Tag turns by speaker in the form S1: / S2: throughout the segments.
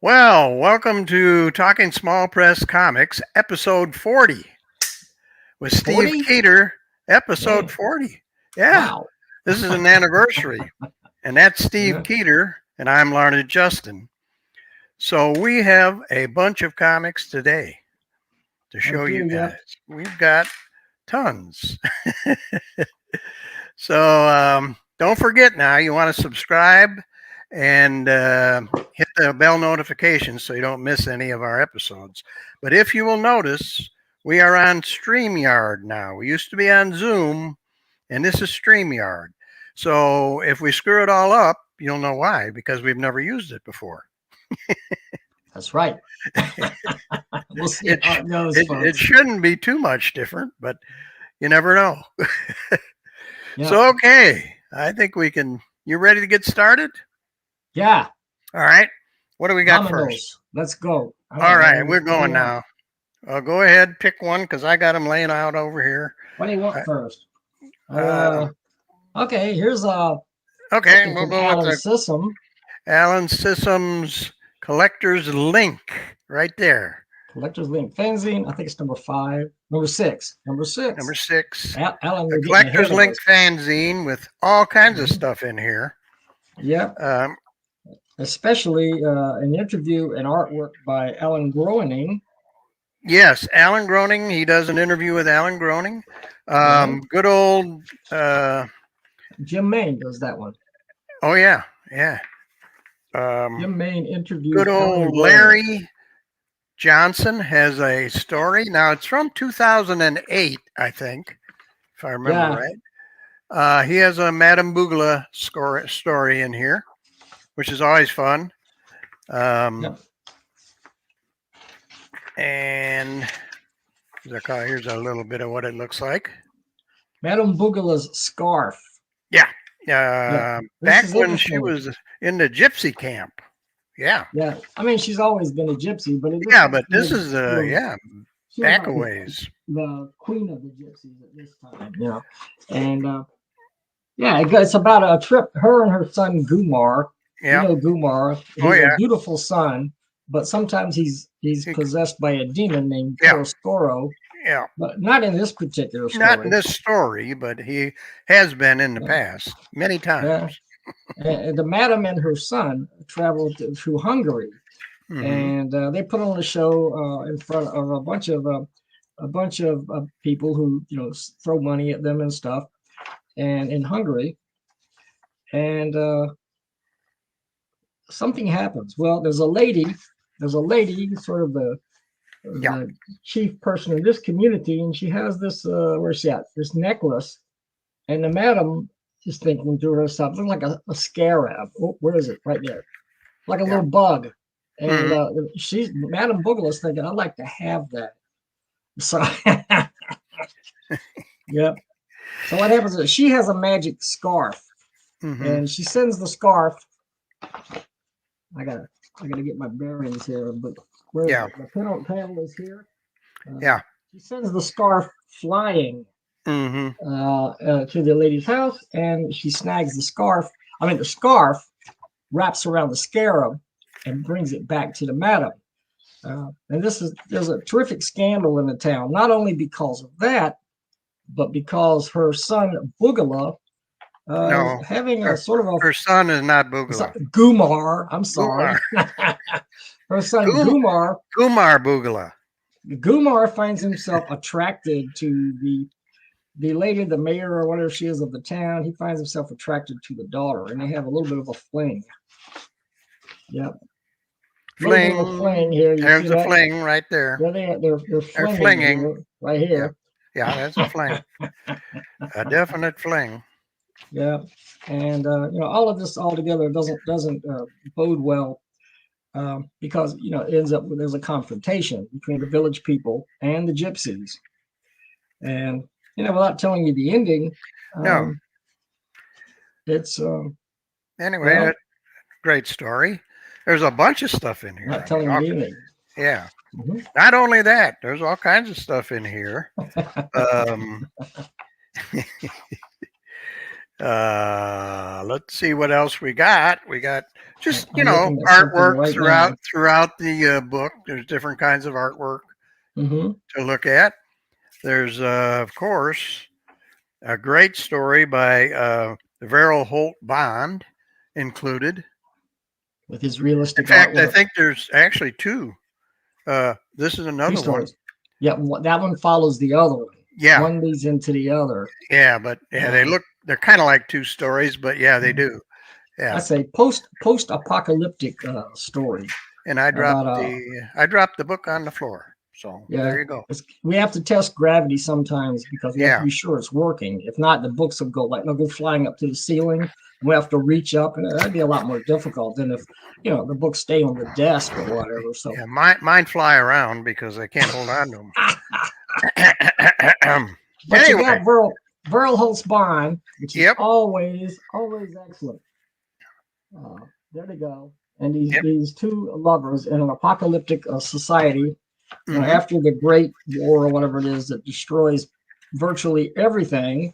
S1: Well, welcome to Talking Small Press Comics, episode 40 with Steve
S2: 40?
S1: Keeter, episode
S2: Man.
S1: 40. Yeah,
S2: Wow.
S1: this is an anniversary. And that's Steve
S2: Yeah.
S1: Keeter, and I'm Larned Justin. So we have a bunch of comics today to show
S2: Okay,
S1: you
S2: yeah.
S1: guys. We've got tons. So don't forget now, you want to subscribe and hit the bell notification so you don't miss any of our episodes. But if you will notice, we are on StreamYard now. We used to be on Zoom, and this is StreamYard. So if we screw it all up, you'll know why, because we've never used it before.
S2: That's right. We'll see how it goes,
S1: It
S2: folks.
S1: shouldn't be too much different, but you never know.
S2: Yeah.
S1: So, okay, I think we can. You ready to get started?
S2: Yeah.
S1: All right. What do we got
S2: Dominoes.
S1: first?
S2: Let's go.
S1: All right, we're going now. Go ahead, pick one because I got them laying out over here.
S2: What do you want first? Okay, here's
S1: Okay, we'll go
S2: Alan
S1: with the
S2: Sissom.
S1: Alan Sissom's Collector's Link right there.
S2: Collector's Link Fanzine. I think it's number 5. Number 6.
S1: Number 6.
S2: Alan,
S1: The Collector's Link fanzine with all kinds of stuff in here.
S2: Yep. Especially an interview and artwork by Alan Groening.
S1: Yes, Alan Groening. He does an interview with Alan Groening. Good old
S2: Jim Main does that one.
S1: Oh yeah.
S2: Jim Main interview.
S1: Good old Larry Johnson has a story. Now it's from 2008, I think, if I remember right. He has a Madame Bugla story in here, which is always fun. And here's a little bit of what it looks like.
S2: Madame Bugla's scarf.
S1: Yeah. Back when she was in the gypsy camp. Yeah.
S2: Yeah. I mean, she's always been a gypsy, but
S1: but this is back a ways.
S2: The queen of the gypsies at this time. Yeah. And it's about a trip. Her and her son Gumar.
S1: Yeah.
S2: You know Gumar. He's a beautiful son, but sometimes he's possessed by a demon named Coroscoro.
S1: Yeah.
S2: But not in this particular story.
S1: Not in this story, but he has been in the past many times.
S2: Yeah. The madam and her son traveled through Hungary, and they put on a show in front of a bunch of people who throw money at them and stuff, and in Hungary, and something happens. Well, there's a lady, sort of the chief person in this community, and she has this where's she at? This necklace, and the madam is thinking to herself, looking like a scarab. Oh, where is it? Right there, like a little bug. And she's Madame Bugla's thinking, I'd like to have that. So yeah. So what happens is she has a magic scarf, and she sends the scarf. I gotta get my bearings here, but where the panel is here. She sends the scarf flying to the lady's house, and she snags the scarf. I mean, the scarf wraps around the scarab and brings it back to the madam. And there's a terrific scandal in the town, not only because of that, but because her son Bugla having a sort of a...
S1: Her son is not Bugla.
S2: Gumar, I'm sorry. Her son Gumar
S1: Bugla.
S2: Gumar finds himself attracted to the lady, the mayor or whatever she is of the town. He finds himself attracted to the daughter, and they have a little bit of a fling. Yep.
S1: Fling
S2: here.
S1: There's a fling right there.
S2: Yeah, they're flinging right here.
S1: Yeah, that's a fling. A definite fling.
S2: Yeah, and all of this all together doesn't bode well, because it ends up there's a confrontation between the village people and the gypsies, and without telling you the ending, it's
S1: anyway, great story. There's a bunch of stuff in here.
S2: Not telling you the ending.
S1: Yeah. Not only that, there's all kinds of stuff in here. Let's see what else we got. We got just
S2: I'm looking at something
S1: artwork
S2: right
S1: throughout the book. There's different kinds of artwork to look at. There's of course a great story by Verrill Holt Bond included
S2: with his realistic.
S1: In fact, I think there's actually two. This is another one.
S2: Yeah, that one follows the other one.
S1: Yeah,
S2: one leads into the other.
S1: Yeah, but they're kind of like two stories, but yeah, they do. Yeah,
S2: that's a post-apocalyptic story.
S1: And I dropped the book on the floor. So there you go.
S2: We have to test gravity sometimes because we have to be sure it's working. If not, the books will go flying up to the ceiling. We have to reach up, and that'd be a lot more difficult than if the books stay on the desk or whatever. So
S1: yeah, mine fly around because I can't hold on to them.
S2: But anyway. You got Verrill Holt's Bond, which is always excellent. There they go. And these two lovers in an apocalyptic society, after the Great War or whatever it is that destroys virtually everything.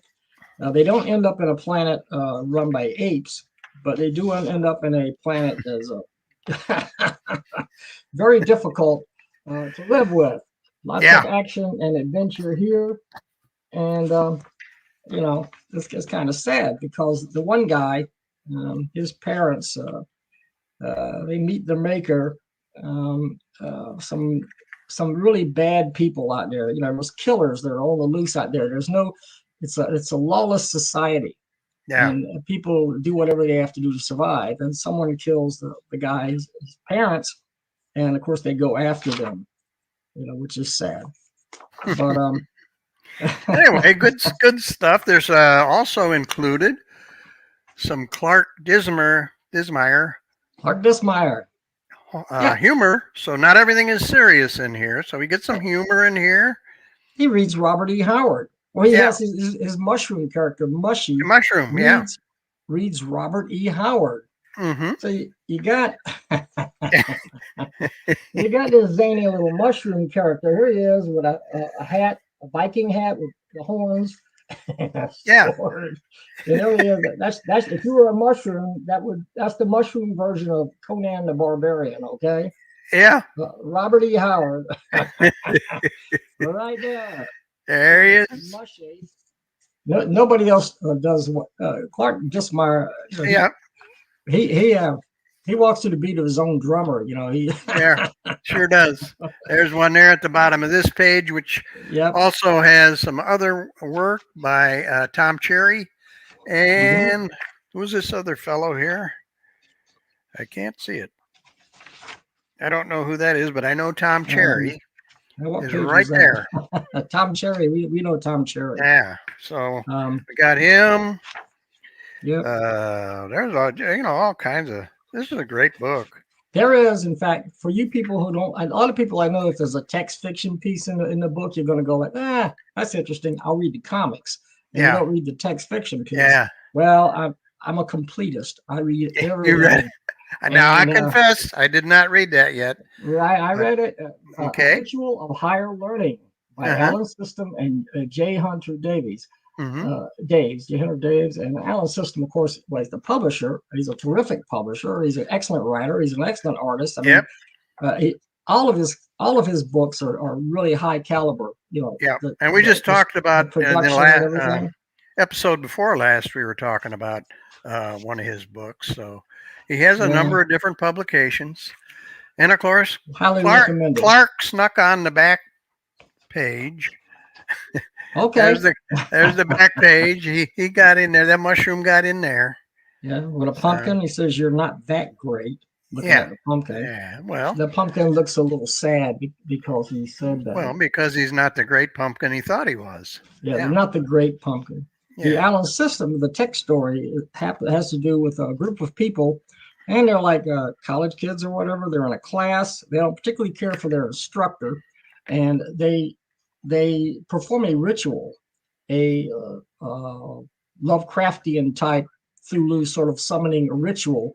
S2: They don't end up in a planet run by apes, but they do end up in a planet that's very difficult to live with. Lots of action and adventure here. And, it's kind of sad because the one guy, his parents, they meet their maker, some really bad people out there. There's killers that are on the loose out there. It's a lawless society. Yeah. And people do whatever they have to do to survive. And someone kills the guy's parents. And of course they go after them, which is sad. But,
S1: anyway, good stuff. There's also included some Clark Dismire.
S2: Clark Dismire.
S1: Humor. So not everything is serious in here. So we get some humor in here.
S2: He reads Robert E. Howard. Well, he has his mushroom character, Mushy.
S1: Mushroom,
S2: reads Robert E. Howard. So you got this zany little mushroom character. Here he is with a hat, a Viking hat with the horns. Sword. That's if you were a mushroom, that's the mushroom version of Conan the Barbarian. Okay.
S1: Yeah.
S2: Robert E. Howard. Right there.
S1: There he is.
S2: Mushy. Nobody else does what Clark Dismire. He walks to the beat of his own drummer.
S1: Sure does. There's one there at the bottom of this page, which also has some other work by Tom Cherry. And who's this other fellow here? I can't see it. I don't know who that is, but I know Tom Cherry is right there.
S2: Tom Cherry, we know Tom Cherry.
S1: Yeah, so we got him.
S2: Yep.
S1: There's all kinds of. This is a great book.
S2: There is, in fact, for you people who don't. A lot of people I know, if there's a text fiction piece in the book, you're going to go like, that's interesting. I'll read the comics. And you don't read the text fiction piece. Yeah. Well, I'm a completist. I read everything. You read it.
S1: Now I confess, I did not read that yet.
S2: I read it. Ritual of Higher Learning by Alan System and J. Hunter Davies. J. Hunter Davies, and Alan System, of course, was the publisher. He's a terrific publisher. He's an excellent writer. He's an excellent artist. I mean, all of his books are really high caliber.
S1: And we just talked about in the last episode before last. We were talking about one of his books. So he has a number of different publications, and of course, Clark snuck on the back page.
S2: Okay.
S1: There's the back page. He got in there. That mushroom got in there.
S2: Yeah, with a pumpkin. He says, "You're not that great." Looking at the pumpkin.
S1: Yeah. Well,
S2: the pumpkin looks a little sad because he said that.
S1: Well, because he's not the great pumpkin he thought he was.
S2: Yeah. Not the great pumpkin. Yeah. The Alan System, the text story, has to do with a group of people, and they're like college kids or whatever. They're in a class. They don't particularly care for their instructor, and they perform a ritual, a Lovecraftian type Cthulhu sort of summoning ritual.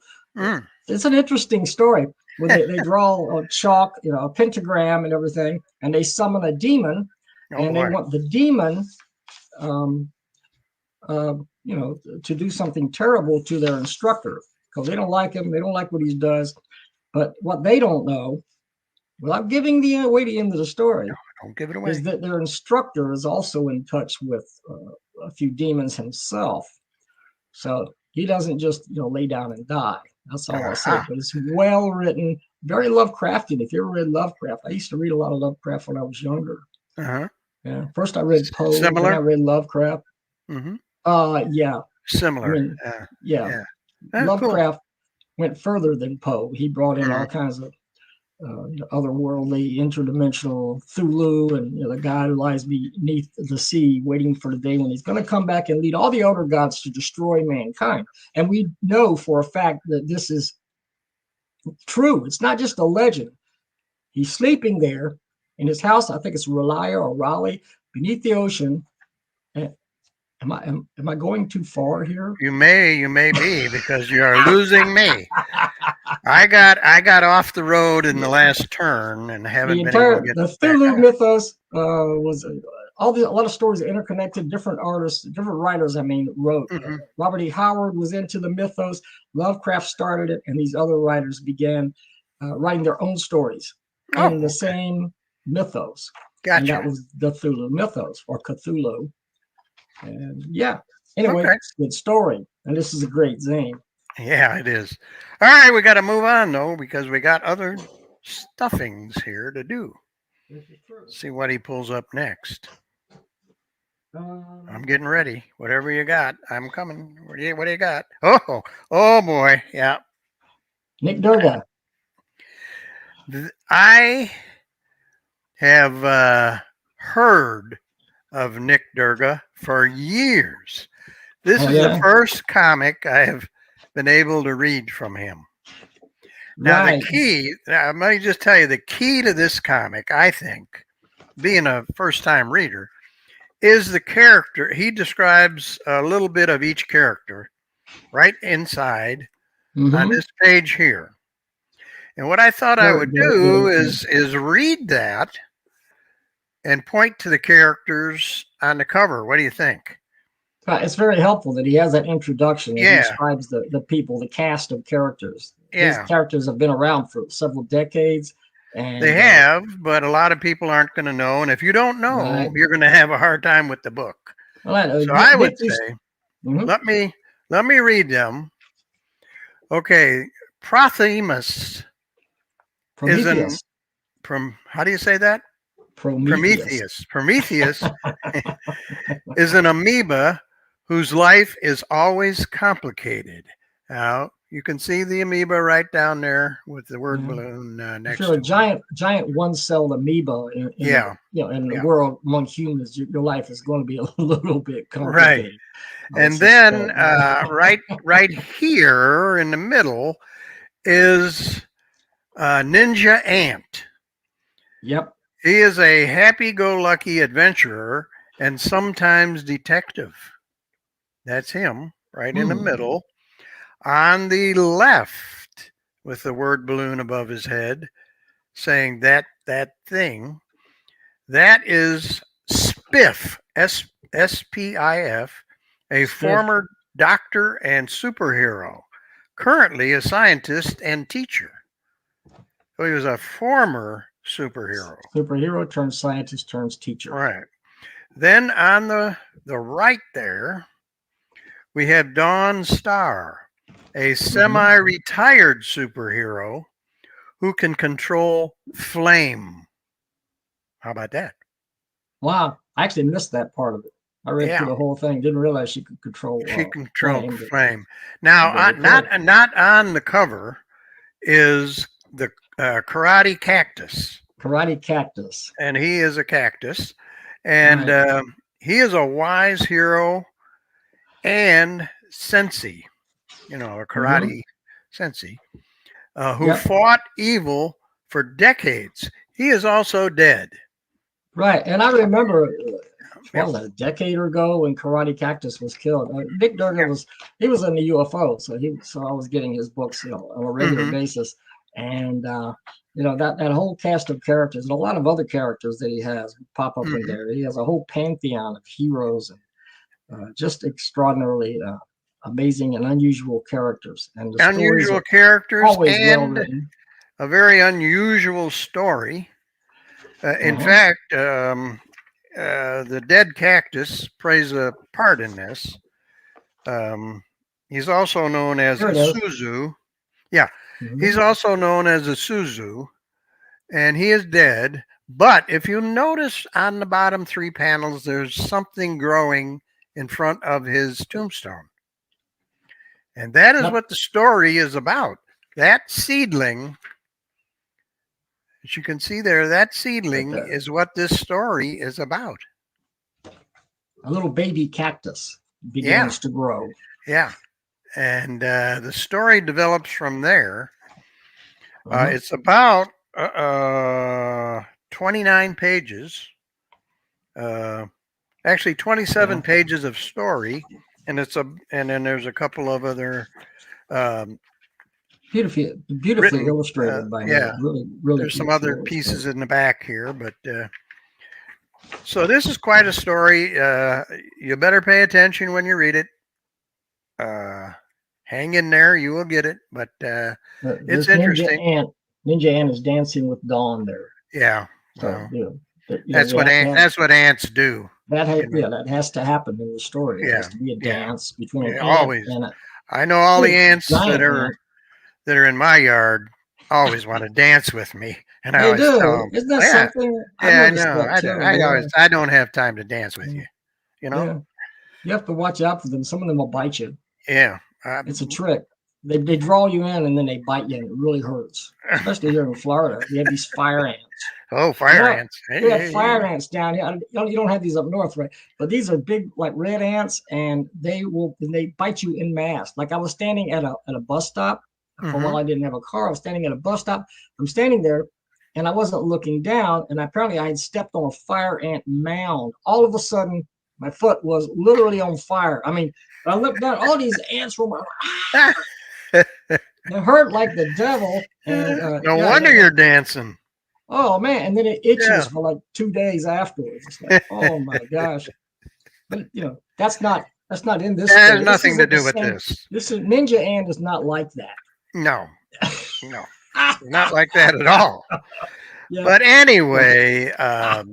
S2: It's an interesting story where they draw a chalk, a pentagram and everything, and they summon a demon, they want the demon you know, to do something terrible to their instructor because they don't like him. They don't like what he does. But what they don't know, without giving the away the end of the story,
S1: No, don't give it away.
S2: is that their instructor is also in touch with a few demons himself. So he doesn't just, you know, lay down and die. That's all I'll say. But it's well written, very Lovecraftian. If you ever read Lovecraft, I used to read a lot of Lovecraft when I was younger. Yeah. First I read Poe, then I read Lovecraft. Yeah.
S1: Similar.
S2: I mean, yeah. Lovecraft went further than Poe. He brought in all kinds of otherworldly, interdimensional Cthulhu, and you know, the god who lies beneath the sea, waiting for the day when he's going to come back and lead all the elder gods to destroy mankind. And we know for a fact that this is true. It's not just a legend. He's sleeping there in his house. I think it's Raleigh, beneath the ocean. Am I going too far here?
S1: You may be, because you are losing me. I got off the road in the last turn and haven't been able to get
S2: the Cthulhu mythos was a lot of stories interconnected. Different artists, different writers, wrote. Robert E. Howard was into the mythos. Lovecraft started it, and these other writers began writing their own stories in the same mythos.
S1: Gotcha.
S2: And that was the Cthulhu mythos, or Cthulhu. And anyway, it's a good story, and this is a great zine.
S1: Yeah, it is. All right, we got to move on though, because we got other stuffings here to do. See what he pulls up next. I'm getting ready. Whatever you got, I'm coming. What do you got? Oh boy, yeah.
S2: Nick Durga.
S1: I have heard of Nick Durga for years. This is the first comic I have been able to read from him. Now, the key, let me just tell you, the key to this comic, I think, being a first-time reader, is the character. He describes a little bit of each character right inside on this page here. And what I thought I would do is read that and point to the characters on the cover. What do you think?
S2: It's very helpful that he has that introduction that describes the people, the cast of characters. These characters have been around for several decades. And
S1: they have, but a lot of people aren't going to know. And if you don't know, you're going to have a hard time with the book. Well, so I would say, let me read them. Okay, Prothemus is how do you say that? Prometheus. Prometheus is an amoeba whose life is always complicated. Now, you can see the amoeba right down there with the word balloon next to it.
S2: Giant one-celled amoeba in the world among humans, your life is going to be a little bit complicated.
S1: Right. And then right here in the middle is Ninja Ant.
S2: Yep.
S1: He is a happy-go-lucky adventurer and sometimes detective. That's him right in the middle. On the left, with the word balloon above his head, saying that thing, that is Spiff, S-P-I-F, a former doctor and superhero, currently a scientist and teacher. So he was a former superhero.
S2: Superhero turns scientist turns teacher.
S1: Right. Then on the right there, we have Dawn Star, a semi-retired superhero who can control flame. How about that?
S2: Wow. I actually missed that part of it. I read through the whole thing. Didn't realize she could control
S1: flame. Now, not on the cover is the Karate Cactus.
S2: Karate Cactus.
S1: And he is a cactus. And he is a wise hero and sensei, a karate sensei, who fought evil for decades. He is also dead.
S2: Right. And I remember a decade ago when Karate Cactus was killed. Nick Durga was in the UFO, so I was getting his books on a regular basis. And that whole cast of characters and a lot of other characters that he has pop up in there. He has a whole pantheon of heroes just extraordinarily amazing and unusual characters. And the
S1: unusual characters
S2: always well
S1: and
S2: written.
S1: a very unusual story. In fact, the dead cactus plays a part in this. He's also known as a Suzie. Yeah, he's also known as a Suzie, and he is dead. But if you notice on the bottom 3 panels, there's something growing in front of his tombstone. And that is what the story is about. That seedling, as you can see there, that seedling is what this story is about.
S2: A little baby cactus begins to grow.
S1: Yeah. And the story develops from there. It's about 29 pages. Actually 27 pages of story. And then there's a couple of other beautifully written,
S2: illustrated by me. Really
S1: there's some other pieces in the back here, but so this is quite a story. You better pay attention when you read it. Hang in there, you will get it. But it's interesting.
S2: Ninja Ant is dancing with Dawn there.
S1: Yeah, so, that's what ants do.
S2: That has to happen in the story. It has to be a dance between an
S1: always.
S2: Ant and
S1: I know all the ants that are in my yard always want to dance with me, and I always tell them,
S2: isn't that something?
S1: I know. I don't have time to dance with you. You know,
S2: you have to watch out for them. Some of them will bite you.
S1: Yeah,
S2: it's a trick. They draw you in and then they bite you, and it really hurts. Especially here in Florida, we have these fire ants.
S1: Oh, fire ants!
S2: We have fire ants down here. You don't have these up north, right? But these are big, like red ants, and they bite you in mass. Like I was standing at a bus stop. For a while, I didn't have a car. I was standing at a bus stop. I'm standing there, and I wasn't looking down. And apparently, I had stepped on a fire ant mound. All of a sudden, my foot was literally on fire. I mean, I looked down. All these ants were. It hurt like the devil. And,
S1: no wonder you're dancing.
S2: Oh man! And then it itches for like 2 days afterwards. It's like, oh my gosh! But that's not in this.
S1: That has nothing to do with this.
S2: This is Ninja Ant is not like that.
S1: No, not like that at all. But anyway, I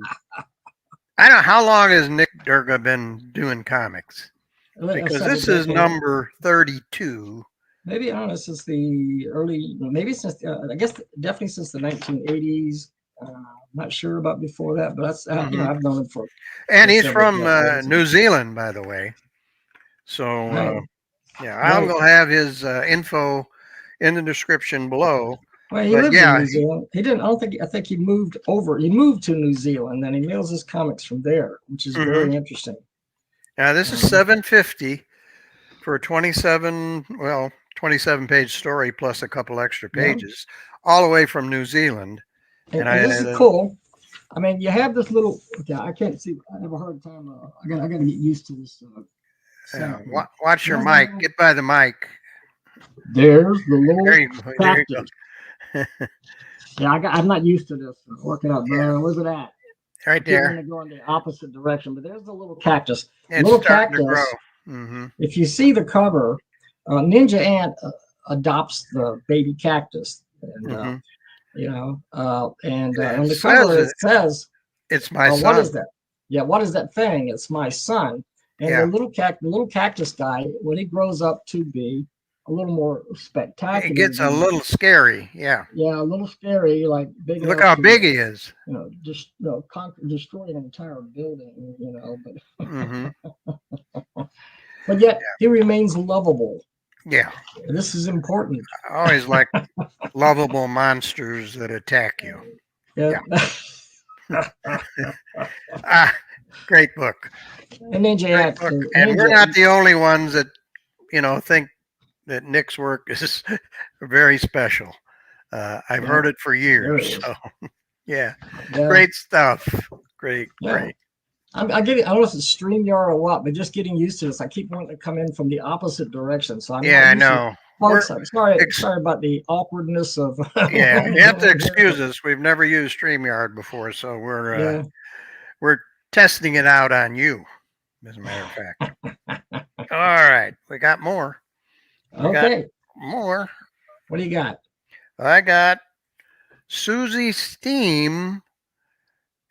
S1: don't know how long has Nick Durga been doing comics, because this is number 32.
S2: Maybe I don't know, since the early, maybe since I guess definitely since the 1980s. I'm not sure about before that, but that's I've known him for.
S1: And he's from New Zealand, by the way. So I'm gonna have his info in the description below.
S2: Well, he lived in New Zealand. He didn't. I think he moved over. He moved to New Zealand, and he mails his comics from there, which is very interesting.
S1: Now this is $7.50 for a 27 page story plus a couple extra pages, all the way from New Zealand.
S2: And this is cool. I mean, you have this little. Okay, I can't see. I have a hard time. I got to get used to this.
S1: Watch your mic. Get by the mic.
S2: There's the little.
S1: There you go.
S2: Yeah, I'm not used to this. Working out. Where's it at?
S1: Right there.
S2: I'm going to go in the opposite direction, but there's the little cactus.
S1: It's
S2: little
S1: starting
S2: cactus.
S1: To grow.
S2: If you see the cover, Ninja Ant adopts the baby cactus, and on the cover it says,
S1: "It's my son."
S2: What is that? Yeah, what is that thing? It's my son. And the little cactus guy, when he grows up to be a little more spectacular,
S1: it gets a little scary. Yeah,
S2: a little scary. Like big.
S1: Look how big he is.
S2: Just destroy an entire building. But but yet he remains lovable.
S1: Yeah,
S2: this is important.
S1: I always like lovable monsters that attack you.
S2: Yeah.
S1: Great book.
S2: And Ninja Ant.
S1: And we're not the only ones that think that Nick's work is very special. I've heard it for years. So great stuff. Great.
S2: I get it. I don't know if it's StreamYard or what, but just getting used to this. I keep wanting to come in from the opposite direction. So
S1: I know.
S2: Folks, sorry about the awkwardness of.
S1: You have to excuse us. We've never used StreamYard before, so we're testing it out on you. as a matter of fact. All right, we got more.
S2: Okay.
S1: More.
S2: What do you got?
S1: I got Suzie Steam,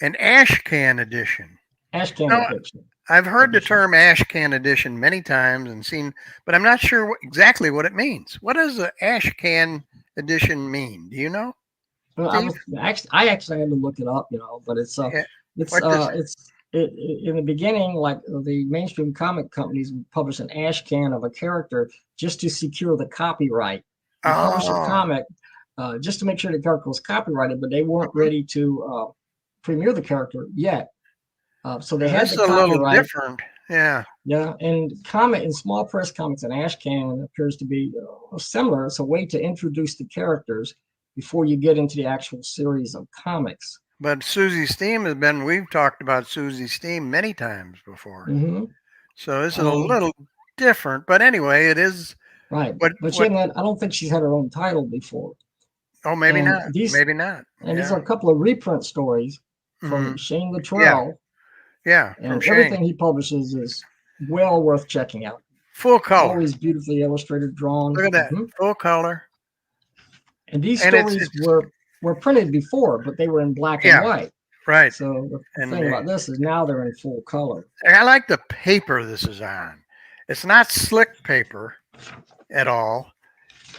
S1: an ash can edition.
S2: Ash can
S1: Now,
S2: edition.
S1: I've heard the term ash can edition many times and seen, but I'm not sure exactly what it means. What does the ash can edition mean? Do you know?
S2: Well, I actually had to look it up, but it's in the beginning, like the mainstream comic companies would publish an ash can of a character just to secure the copyright. You publish a comic just to make sure the character was copyrighted, but they weren't ready to premiere the character yet. So they had the copyright.
S1: A little different. Yeah.
S2: Yeah. And in small press comics, an ash can appears to be similar. It's a way to introduce the characters before you get into the actual series of comics.
S1: But Suzie Steam we've talked about Suzie Steam many times before.
S2: Mm-hmm.
S1: So this is a little different. But anyway, it is.
S2: Right. But I don't think she's had her own title before.
S1: Oh, maybe not. Maybe not.
S2: And these are a couple of reprint stories from Shane Luttrell.
S1: Yeah.
S2: And everything he publishes is well worth checking out.
S1: Full color.
S2: Always beautifully illustrated, drawn.
S1: Look at that. Mm-hmm. Full color.
S2: And these stories were printed before, but they were in black and white.
S1: Right.
S2: So the thing about this is now they're in full color.
S1: I like the paper this is on. It's not slick paper at all.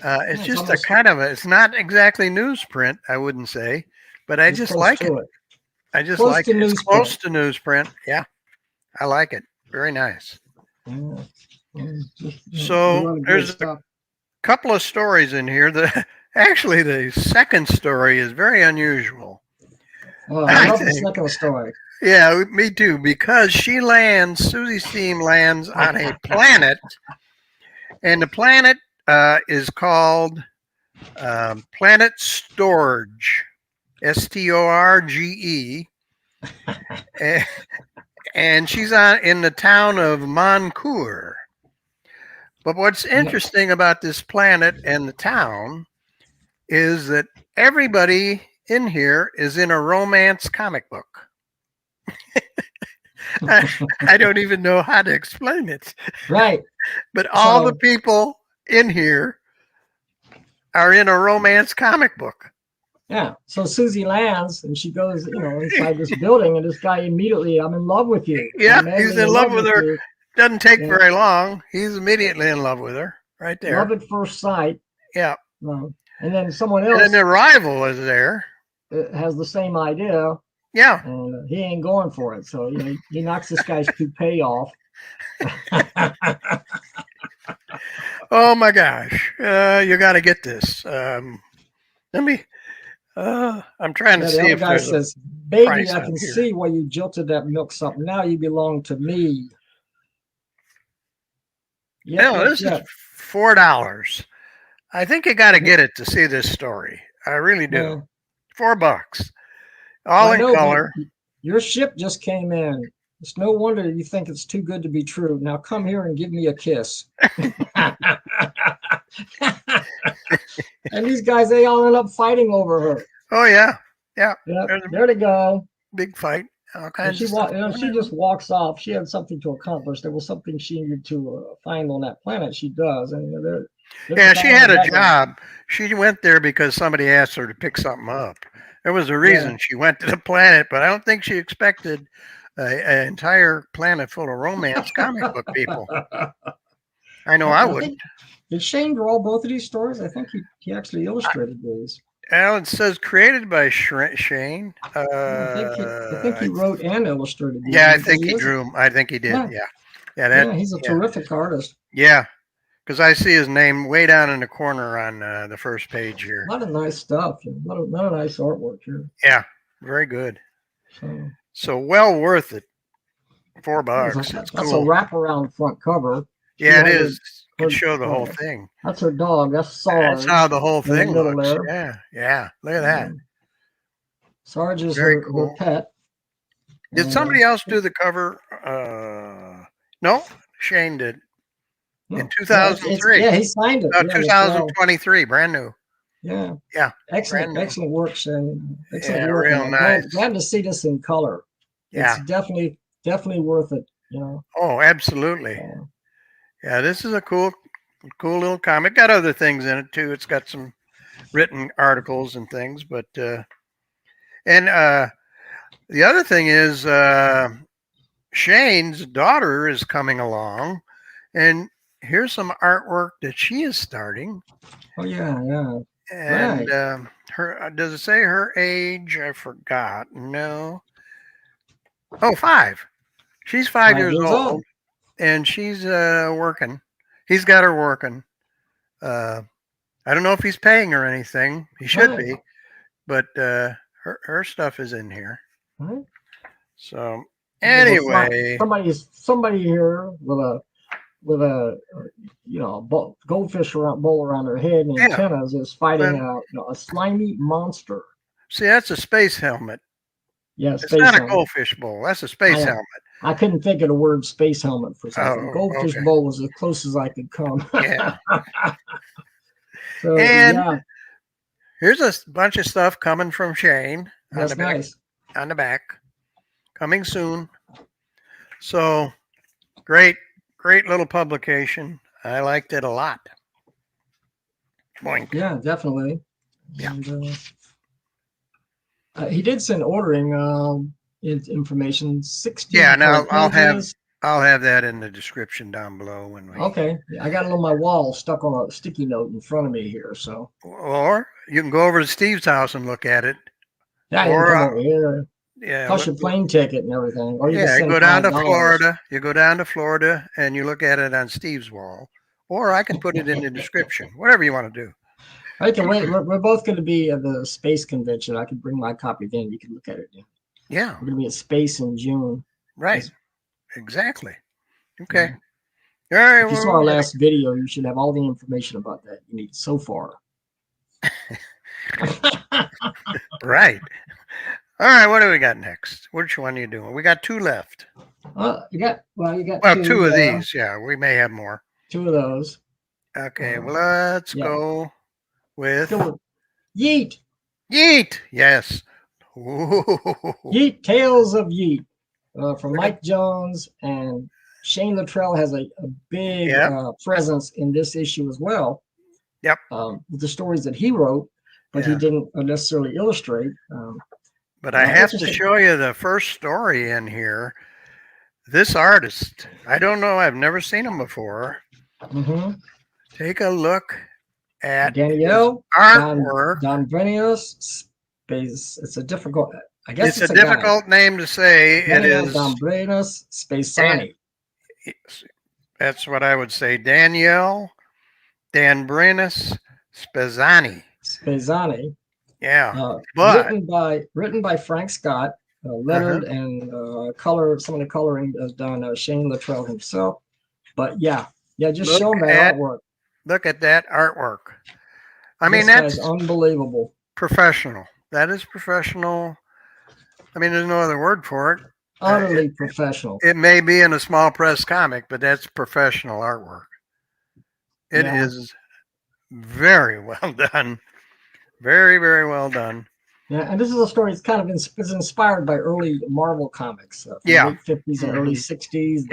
S1: It's just it's not exactly newsprint, I wouldn't say, but I just like it. I just like it. It's close to newsprint. Yeah. I like it. Very nice. So there's a couple of stories in here. Actually, the second story is very unusual.
S2: Oh, I love the second story.
S1: Yeah, me too, because Suzie Steam lands on a planet, and the planet is called Planet Storge, Storge, and she's in the town of Moncour. But what's interesting about this planet and the town is that everybody in here is in a romance comic book. I don't even know how to explain it.
S2: Right.
S1: But all the people in here are in a romance comic book.
S2: Yeah. So Suzie lands and she goes, inside this building, and this guy immediately, I'm in love with you.
S1: Yeah, he's in love with her. Doesn't take very long. He's immediately in love with her right there.
S2: Love at first sight.
S1: Yeah.
S2: And then someone else.
S1: And then the rival is there.
S2: Has the same idea.
S1: Yeah.
S2: And he ain't going for it. So he knocks this guy's toupee off.
S1: Oh my gosh. You got to get this. I'm trying to see if
S2: the guy says, baby, I can see why you jilted that milksop. Now you belong to me.
S1: This is $4. I think you got to get it to see this story. I really do. $4. All in color.
S2: Your ship just came in. It's no wonder you think it's too good to be true. Now come here and give me a kiss. And these guys, they all end up fighting over her.
S1: Oh, yeah. Yeah.
S2: There they go.
S1: Big fight. All kinds
S2: of stuff. She just walks off. She had something to accomplish. There was something she needed to find on that planet. She does. And
S1: she had a job. She went there because somebody asked her to pick something up. There was a reason she went to the planet, but I don't think she expected an entire planet full of romance comic book people. I know I wouldn't.
S2: Did Shane draw both of these stories? I think he actually illustrated these.
S1: Well, it says created by Shane.
S2: I think he wrote and illustrated these.
S1: Yeah, I think he drew them. I think he did. Yeah.
S2: He's a terrific artist.
S1: Yeah, because I see his name way down in the corner on the first page here.
S2: A lot of nice stuff. A lot of nice artwork here.
S1: Yeah, very good. So well worth it. $4.
S2: That's cool. A wraparound front cover.
S1: Yeah, it is. Could show the whole thing.
S2: That's her dog. That's Sarge.
S1: That's how the whole thing looks. Yeah. Look at that.
S2: Sarge is her pet.
S1: Did somebody else do the cover? No, Shane did. In 2003.
S2: Yeah, he signed it.
S1: 2023, brand new.
S2: Yeah. Excellent work, Shane.
S1: Excellent work. Real nice.
S2: Glad to see this in color.
S1: Yeah.
S2: It's definitely worth it. you know.
S1: Oh, absolutely. Yeah, this is a cool little comic. Got other things in it too. It's got some written articles and things, but and the other thing is Shane's daughter is coming along, and here's some artwork that she is starting.
S2: Oh yeah, yeah.
S1: And
S2: Right.
S1: her does it say her age? I forgot. No. Oh, 5. She's 5 years
S2: 5 years
S1: old,
S2: old.
S1: and she's working. He's got her working. Uh, I don't know if he's paying her anything. He should
S2: Right.
S1: be, but her stuff is in here.
S2: Right.
S1: So
S2: Little
S1: anyway,
S2: somebody here with a goldfish bowl around their head and
S1: yeah.
S2: antennas is fighting
S1: Well,
S2: a slimy monster.
S1: see, that's a space helmet.
S2: Yeah,
S1: It's
S2: space
S1: not a
S2: helmet.
S1: goldfish bowl. That's a space helmet.
S2: I couldn't think of the word space helmet for a second.
S1: Oh,
S2: Goldfish
S1: okay.
S2: bowl was as close as I could come.
S1: Yeah.
S2: So
S1: And
S2: yeah,
S1: here's a bunch of stuff coming from Shane on
S2: that's
S1: the back.
S2: nice.
S1: On the back, coming soon. So great little publication. I liked it a lot. Boink.
S2: Yeah, definitely.
S1: Yeah.
S2: And, he did send ordering information. 60
S1: Yeah. Now
S2: pages.
S1: I'll have that in the description down below when we.
S2: Okay, I got it on my wall, stuck on a sticky note in front of me here. So
S1: Or you can go over to Steve's house and look at it.
S2: yeah, you can come over here.
S1: Yeah.
S2: Plus your plane ticket and everything. Or you can
S1: Yeah.
S2: send
S1: Go down to
S2: $5.
S1: Florida. You go down to Florida and you look at it on Steve's wall. Or I can put it in the description. Whatever you want to do.
S2: I can wait. We're both going to be at the space convention. I can bring my copy then. You can look at it.
S1: Yeah.
S2: We're going to be at space in June.
S1: Right. Exactly. Okay. All right.
S2: If you saw our last video, you should have all the information about that you need so far.
S1: Right. All right. What do we got next? Which one are you doing? We got 2 left.
S2: You got
S1: two of these. Yeah, we may have more.
S2: 2 of those.
S1: Okay. Well, let's go with
S2: Yeet.
S1: Yeet. Yes. Ooh.
S2: Yeet. Tales of Yeet from Mike Jones, and Shane Luttrell has a big presence in this issue as well.
S1: Yep.
S2: With the stories that he wrote, but he didn't necessarily illustrate.
S1: But I have to show you the first story in here. This artist, I don't know. I've never seen him before.
S2: Mm-hmm.
S1: Take a look at
S2: Danielle
S1: artwork.
S2: Don Byrnes. It's a difficult. I guess
S1: it's a difficult name to say. It is
S2: Don Byrnes Spacani.
S1: That's what I would say. Danielle Dan Byrnes Spacani.
S2: Spacani.
S1: Yeah. But
S2: written by Frank Scott, lettered and color. Some of the coloring is done Shane Luttrell himself. But just show them that artwork.
S1: Look at that artwork. I mean, that's
S2: unbelievable.
S1: Professional. That is professional. I mean, there's no other word for it.
S2: Utterly professional.
S1: It may be in a small press comic, but that's professional artwork. It is very well done. Very, very well done.
S2: Yeah, and this is a story that's kind of is inspired by early Marvel comics from the late 50s and early 60s,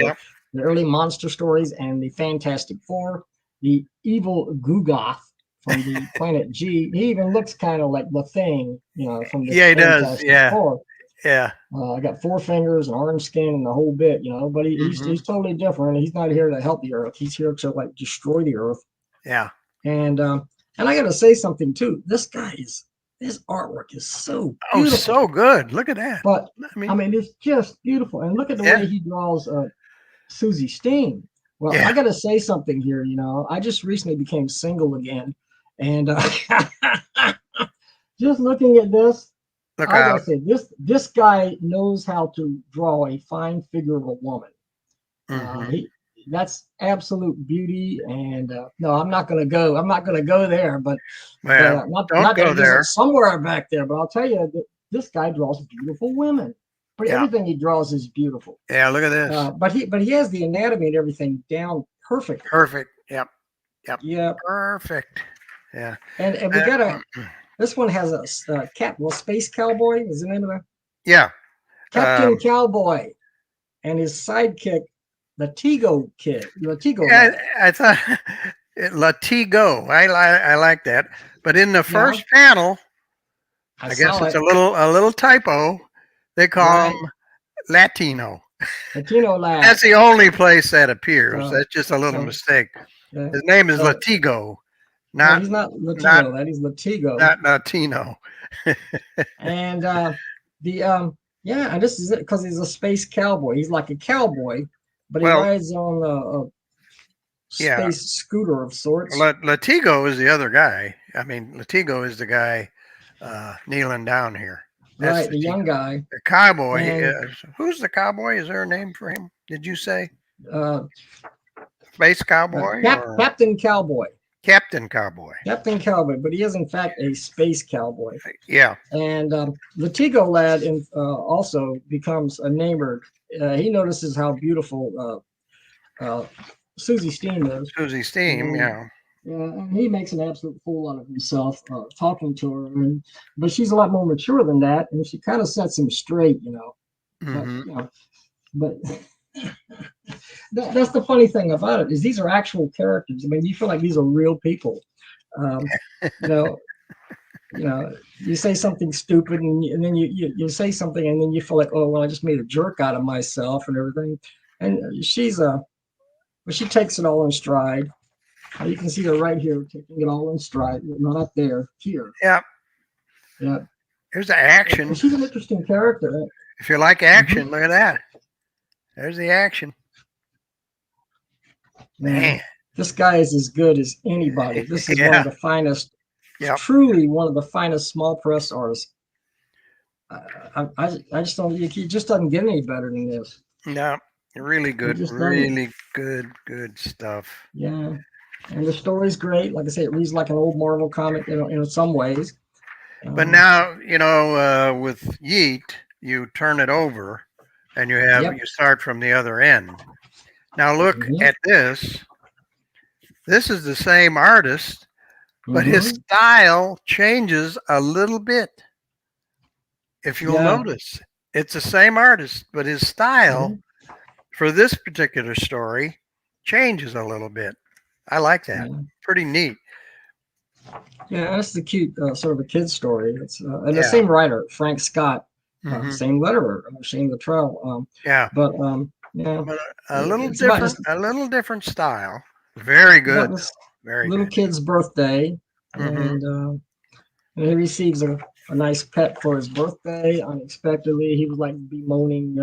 S2: the early monster stories, and the Fantastic Four, the evil Gugoth from the planet G. He even looks kind of like the Thing, from the Fantastic Four.
S1: Yeah.
S2: I got 4 fingers and orange skin and the whole bit, but he's totally different. He's not here to help the Earth. He's here to destroy the Earth.
S1: Yeah.
S2: And I got to say something too. This artwork is so beautiful.
S1: Oh, so good. Look at that.
S2: But I mean, it's just beautiful. And look at the way he draws Suzie Steen. Well, I got to say something here. I just recently became single again, and just looking at this, I gotta say this guy knows how to draw a fine figure of a woman. That's absolute beauty. And no, I'm not gonna go there. But not go there. Somewhere back there. But I'll tell you, this guy draws beautiful women. But everything he draws is beautiful.
S1: Yeah, look at this.
S2: But he has the anatomy and everything down perfect.
S1: Perfect. Yep. Perfect. Yeah.
S2: And we got this one has a Space Cowboy is the name of that?
S1: Yeah.
S2: Captain Cowboy. and his sidekick, the Latigo kid. Latigo.
S1: Yeah, I thought Latigo. I like that. But in the first panel, I guess it's a little typo. They call him Latino.
S2: Latino lad.
S1: That's the only place that appears. That's just a little mistake.
S2: Yeah.
S1: His name is Latigo.
S2: No, he's not Latino. That is Latigo.
S1: Not Latino.
S2: And and this is it because he's a space cowboy. He's like a cowboy, but he rides on a space scooter of sorts.
S1: Latigo is the other guy. I mean, Latigo is the guy kneeling down here.
S2: That's the young guy.
S1: The cowboy. Who's the cowboy? Is there a name for him? Did you say? Space cowboy?
S2: Captain Cowboy.
S1: Captain Cowboy.
S2: Captain Cowboy, but he is in fact a space cowboy.
S1: Yeah.
S2: And Latigo lad also becomes enamored. He notices how beautiful Suzie Steam is.
S1: Suzie Steam, yeah.
S2: And he makes an absolute fool out of himself talking to her, but she's a lot more mature than that, and she kind of sets him straight, But that's the funny thing about it is these are actual characters. I mean, you feel like these are real people. You say something stupid, and then you say something, and then you feel like, oh well, I just made a jerk out of myself and everything. And she takes it all in stride. You can see her right here taking it all in stride. Not up there, here.
S1: Yeah.
S2: Yeah.
S1: Here's the action.
S2: And she's an interesting character.
S1: If you like action, look at that. There's the action. Man.
S2: This guy is as good as anybody. This is one of the finest, truly one of the finest small press artists. I just don't, he just doesn't get any better than this.
S1: No, really good, really good stuff.
S2: Yeah. And the story's great. Like I say, it reads like an old Marvel comic, in some ways.
S1: But now, with Yeet, you turn it over and you start from the other end. Now look at this. This is the same artist, but his style changes a little bit. If you'll notice, it's the same artist, but his style for this particular story changes a little bit. I like that. Pretty neat.
S2: Yeah, that's the cute sort of a kid's story. It's and the same writer, Frank Scott, same letterer, Shane Luttrell. But
S1: a little different style. Very good. Very
S2: little
S1: good.
S2: Kid's birthday, and he receives a nice pet for his birthday. Unexpectedly, he was like bemoaning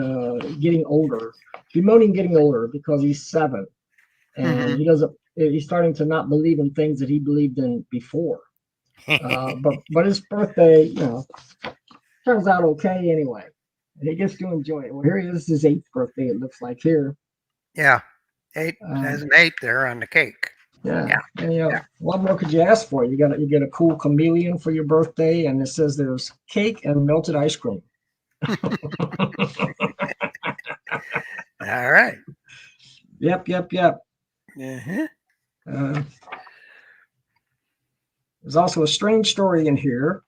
S2: getting older. Bemoaning getting older because he's 7, and he doesn't. He's starting to not believe in things that he believed in before. But his birthday, turns out okay anyway. And he gets to enjoy it. Well, here he is, his 8th birthday, it looks like here.
S1: Yeah. 8 has an 8 there on the cake.
S2: Yeah. And what more could you ask for? You get a cool chameleon for your birthday, and it says there's cake and melted ice cream.
S1: All right.
S2: Yep. There's also a strange story in here.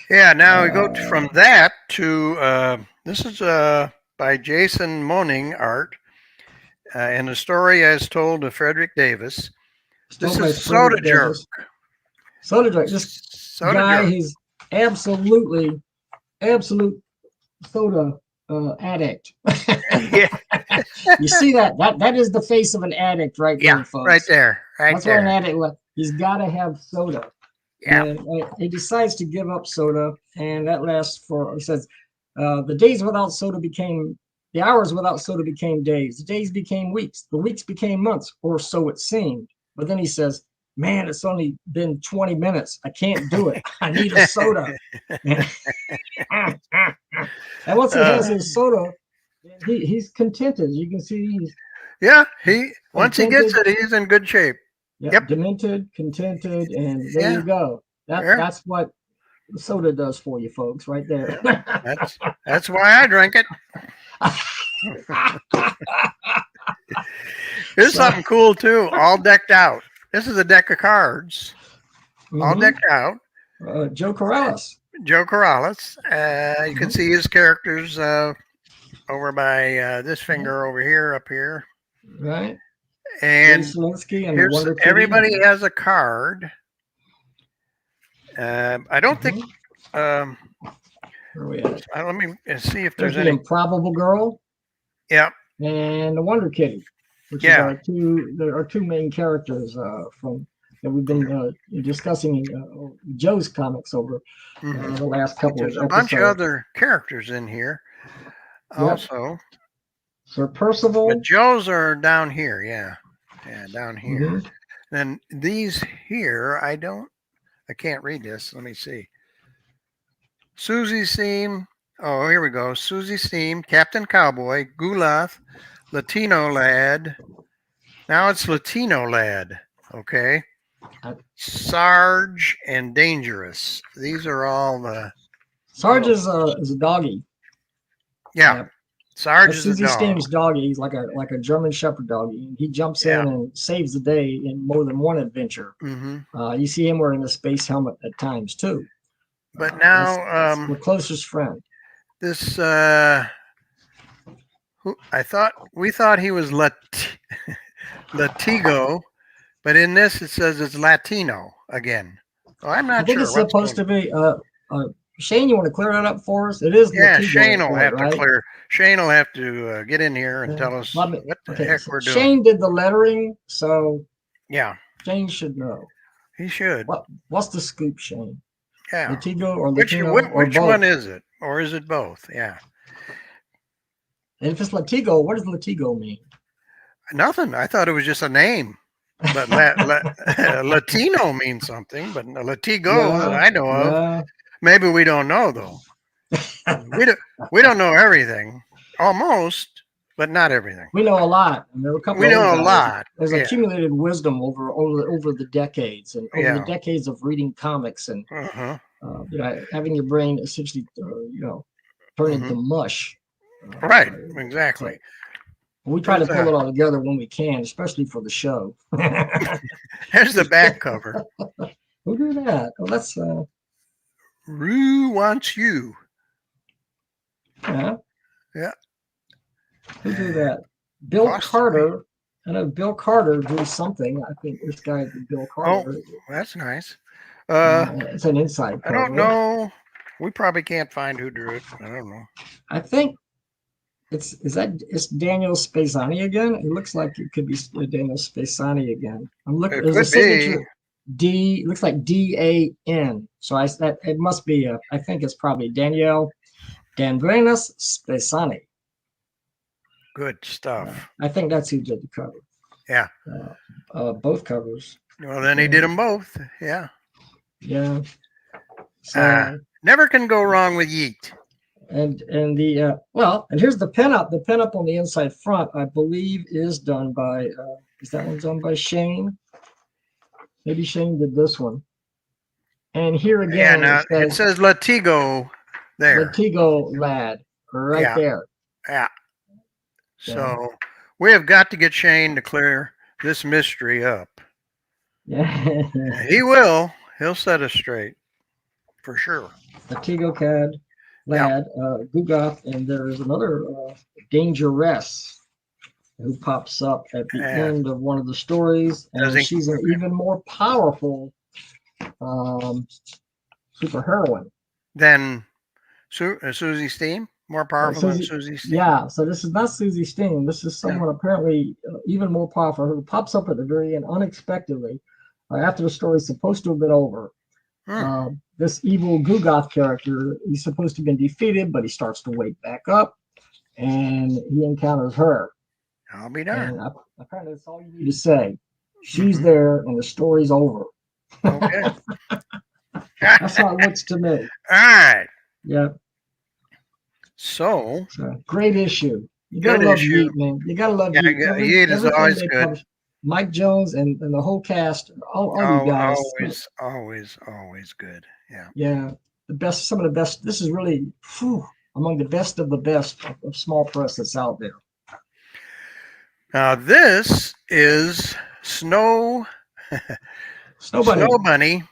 S1: Now we go from that to this is by Jason Moning art, and the story as told to Frederick Davis. This is Soda Jerk.
S2: Soda Jerk. This guy, he's absolute soda addict. You see that is the face of an addict right there, folks.
S1: Right there.
S2: That's what an addict. He's got to have soda. Yeah. And he decides to give up soda, and that lasts for. He says, the hours without soda became days. The days became weeks. The weeks became months, or so it seemed. But then he says, "Man, it's only been 20 minutes. I can't do it. I need a soda." And once he has his soda, he's contented. You can see
S1: once he gets it, he's in good shape.
S2: Demented, contented, and there you go. That's what soda does for you, folks, right there.
S1: That's why I drink it. Here's something cool too. All decked out. This is a deck of cards. All decked out.
S2: Joe Corrales.
S1: You can see his characters over by this finger over here, up here.
S2: Right.
S1: And
S2: Zielinski and
S1: here's
S2: Wonder Kitty.
S1: everybody has a card. I don't think.
S2: Where are we at?
S1: Let me see if
S2: There's
S1: there's
S2: the
S1: any.
S2: Improbable Girl.
S1: Yeah.
S2: And the Wonder Kitty, which is our two main characters from that we've been discussing in Joe's comics over the last couple
S1: There's
S2: of
S1: a
S2: episodes.
S1: bunch of other characters in here also.
S2: Sir Percival.
S1: But Joe's are down here, yeah, down here. Then these here, I can't read this. Let me see. Suzie's theme. Oh, here we go. Suzie's theme, Captain Cowboy, Gulath, Latino Lad. Now it's Latino Lad, okay? Sarge and Dangerous. These are all the...
S2: Sarge is a doggy.
S1: Yeah. Sarge is a
S2: Suzie
S1: dog.
S2: Steam's doggy. He's like a German Shepherd doggy. He jumps in and saves the day in more than one adventure. You see him wearing a space helmet at times too.
S1: But now
S2: we're closest friend.
S1: This we thought he was Latigo, but in this it says it's Latino again. So I'm not sure.
S2: I think it's supposed to be Shane, you want to clear that up for us? It is
S1: Latigo, Shane will have
S2: right?
S1: to clear. Shane will have to get in here and tell us what the heck we're doing.
S2: Shane did the lettering, so
S1: yeah,
S2: Shane should know.
S1: He should.
S2: What's the scoop, Shane?
S1: Yeah,
S2: Latigo or
S1: Latino? Which one is it, or is it both? Yeah.
S2: And if it's Latigo, what does Latigo mean?
S1: Nothing. I thought it was just a name. But Latino means something, but Latigo I know of. Maybe we don't know though. we don't know everything. Almost, but not everything.
S2: We know a lot. And there were a couple.
S1: We know a lot.
S2: There's accumulated wisdom over the decades and over the decades of reading comics and having your brain essentially turn into mush.
S1: Right. Exactly.
S2: So we try to pull it all together when we can, especially for the show.
S1: There's the back cover.
S2: Who do that? Oh, that's
S1: Rue Wants You.
S2: Yeah. Who do that? Bill
S1: Boston.
S2: Carter. I know Bill Carter drew something. I think this guy did Bill Carter.
S1: Oh, that's nice.
S2: It's an inside cover.
S1: I don't know. We probably can't find who drew it. I don't know.
S2: I think it's Daniel Spazzani again. It looks like it could be Daniel Spazzani again. I'm looking. There's a signature D. It looks like DAN. So it must be. I think it's probably Daniel Danbrenas Spazzani.
S1: Good stuff.
S2: I think that's who did the cover.
S1: Yeah.
S2: Both covers.
S1: Well, then he did them both. Yeah.
S2: Yeah. So,
S1: never can go wrong with Yeet.
S2: And the and here's the pinup. The pinup on the inside front, I believe, is done by. Is that one done by Shane? Maybe Shane did this one. And here again,
S1: it says Latigo there.
S2: Latigo Lad, right there.
S1: Yeah. So we have got to get Shane to clear this mystery up.
S2: Yeah.
S1: He will. He'll set us straight. For sure.
S2: Latigo Lad, Gugoth, and there's another Dangerous who pops up at the end of one of the stories. And she's an even more powerful superheroine
S1: than Suzie Steam? More powerful than Suzie Steam?
S2: Yeah, so this is not Suzie Steam. This is someone apparently even more powerful who pops up at the very end unexpectedly after the story is supposed to have been over. This evil Gugoth character, he's supposed to have been defeated, but he starts to wake back up and he encounters her.
S1: I'll be darned.
S2: And apparently that's all you need to say. She's there and the story's over.
S1: Okay.
S2: That's how it looks to me.
S1: All right.
S2: Yeah.
S1: So
S2: great issue. You gotta love Yeet, man. You gotta love Yeet.
S1: Yeet is always good.
S2: Mike Jones and the whole cast, all you guys.
S1: Always good. Yeah.
S2: Yeah. The best, some of the best. This is really among the best of the best of small press that's out there.
S1: Now this is Snow Bunny,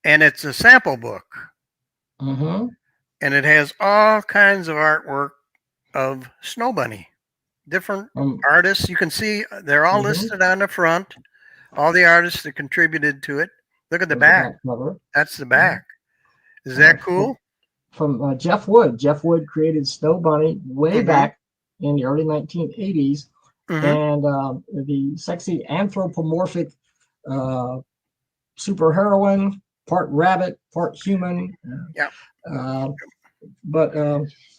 S1: and it's a sample book.
S2: Mm-hmm.
S1: And it has all kinds of artwork of Snow Bunny. Different
S2: Um,
S1: artists. You can see they're all listed on the front. All the artists that contributed to it. Look at the back.
S2: cover.
S1: That's the back. Is that cool?
S2: From Jeff Wood. Jeff Wood created Snow Bunny way back in the early 1980s. And the sexy anthropomorphic superheroine, part rabbit, part human.
S1: Yeah.
S2: But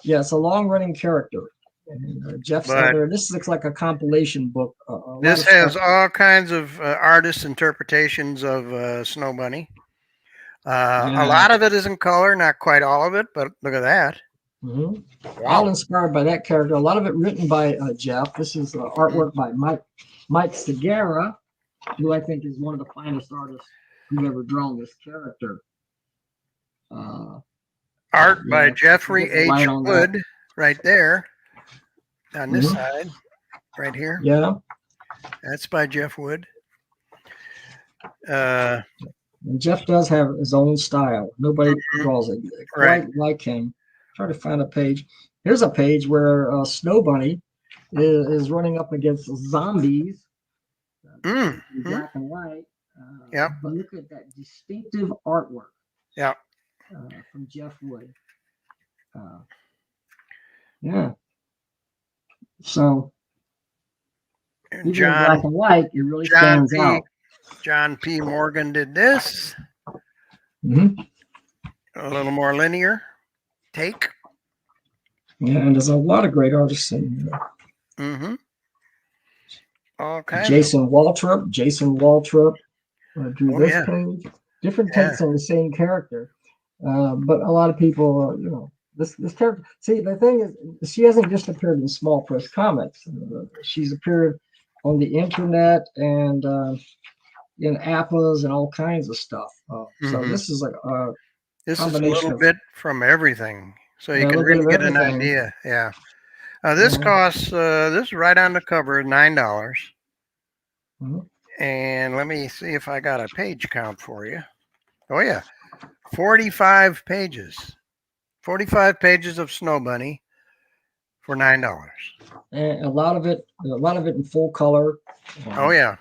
S2: yeah, it's a long-running character. And Jeff's other. This looks like a compilation book.
S1: This has all kinds of artist interpretations of Snow Bunny. A lot of it is in color, not quite all of it, but look at that.
S2: Wow. All inspired by that character. A lot of it written by Jeff. This is artwork by Mike Segura, who I think is one of the finest artists who've ever drawn this character.
S1: Art by Jeffrey H. Wood, right there. On this side, right here.
S2: Yeah.
S1: That's by Jeff Wood.
S2: And Jeff does have his own style. Nobody draws it quite like him. Try to find a page. Here's a page where Snow Bunny is running up against zombies. Black and white. But look at that distinctive artwork. Yeah. From Jeff Wood. Yeah. So, even black and white, it really stands out.
S1: John P. Morgan did this. A little more linear take.
S2: Yeah, and there's a lot of great artists in here.
S1: Okay.
S2: Jason Waltrip drew this page. Different takes on the same character, but a lot of people, you know, this character. See, the thing is, she hasn't just appeared in small press comics. She's appeared on the internet and in APPAs and all kinds of stuff. So this is like
S1: this is a little bit from everything, so you can really get an idea. Yeah. This costs this is right on the cover, $9. And let me see if I got a page count for you. Oh yeah, 45 pages. 45 pages of Snow Bunny for $9.
S2: And a lot of it in full color.
S1: Oh yeah.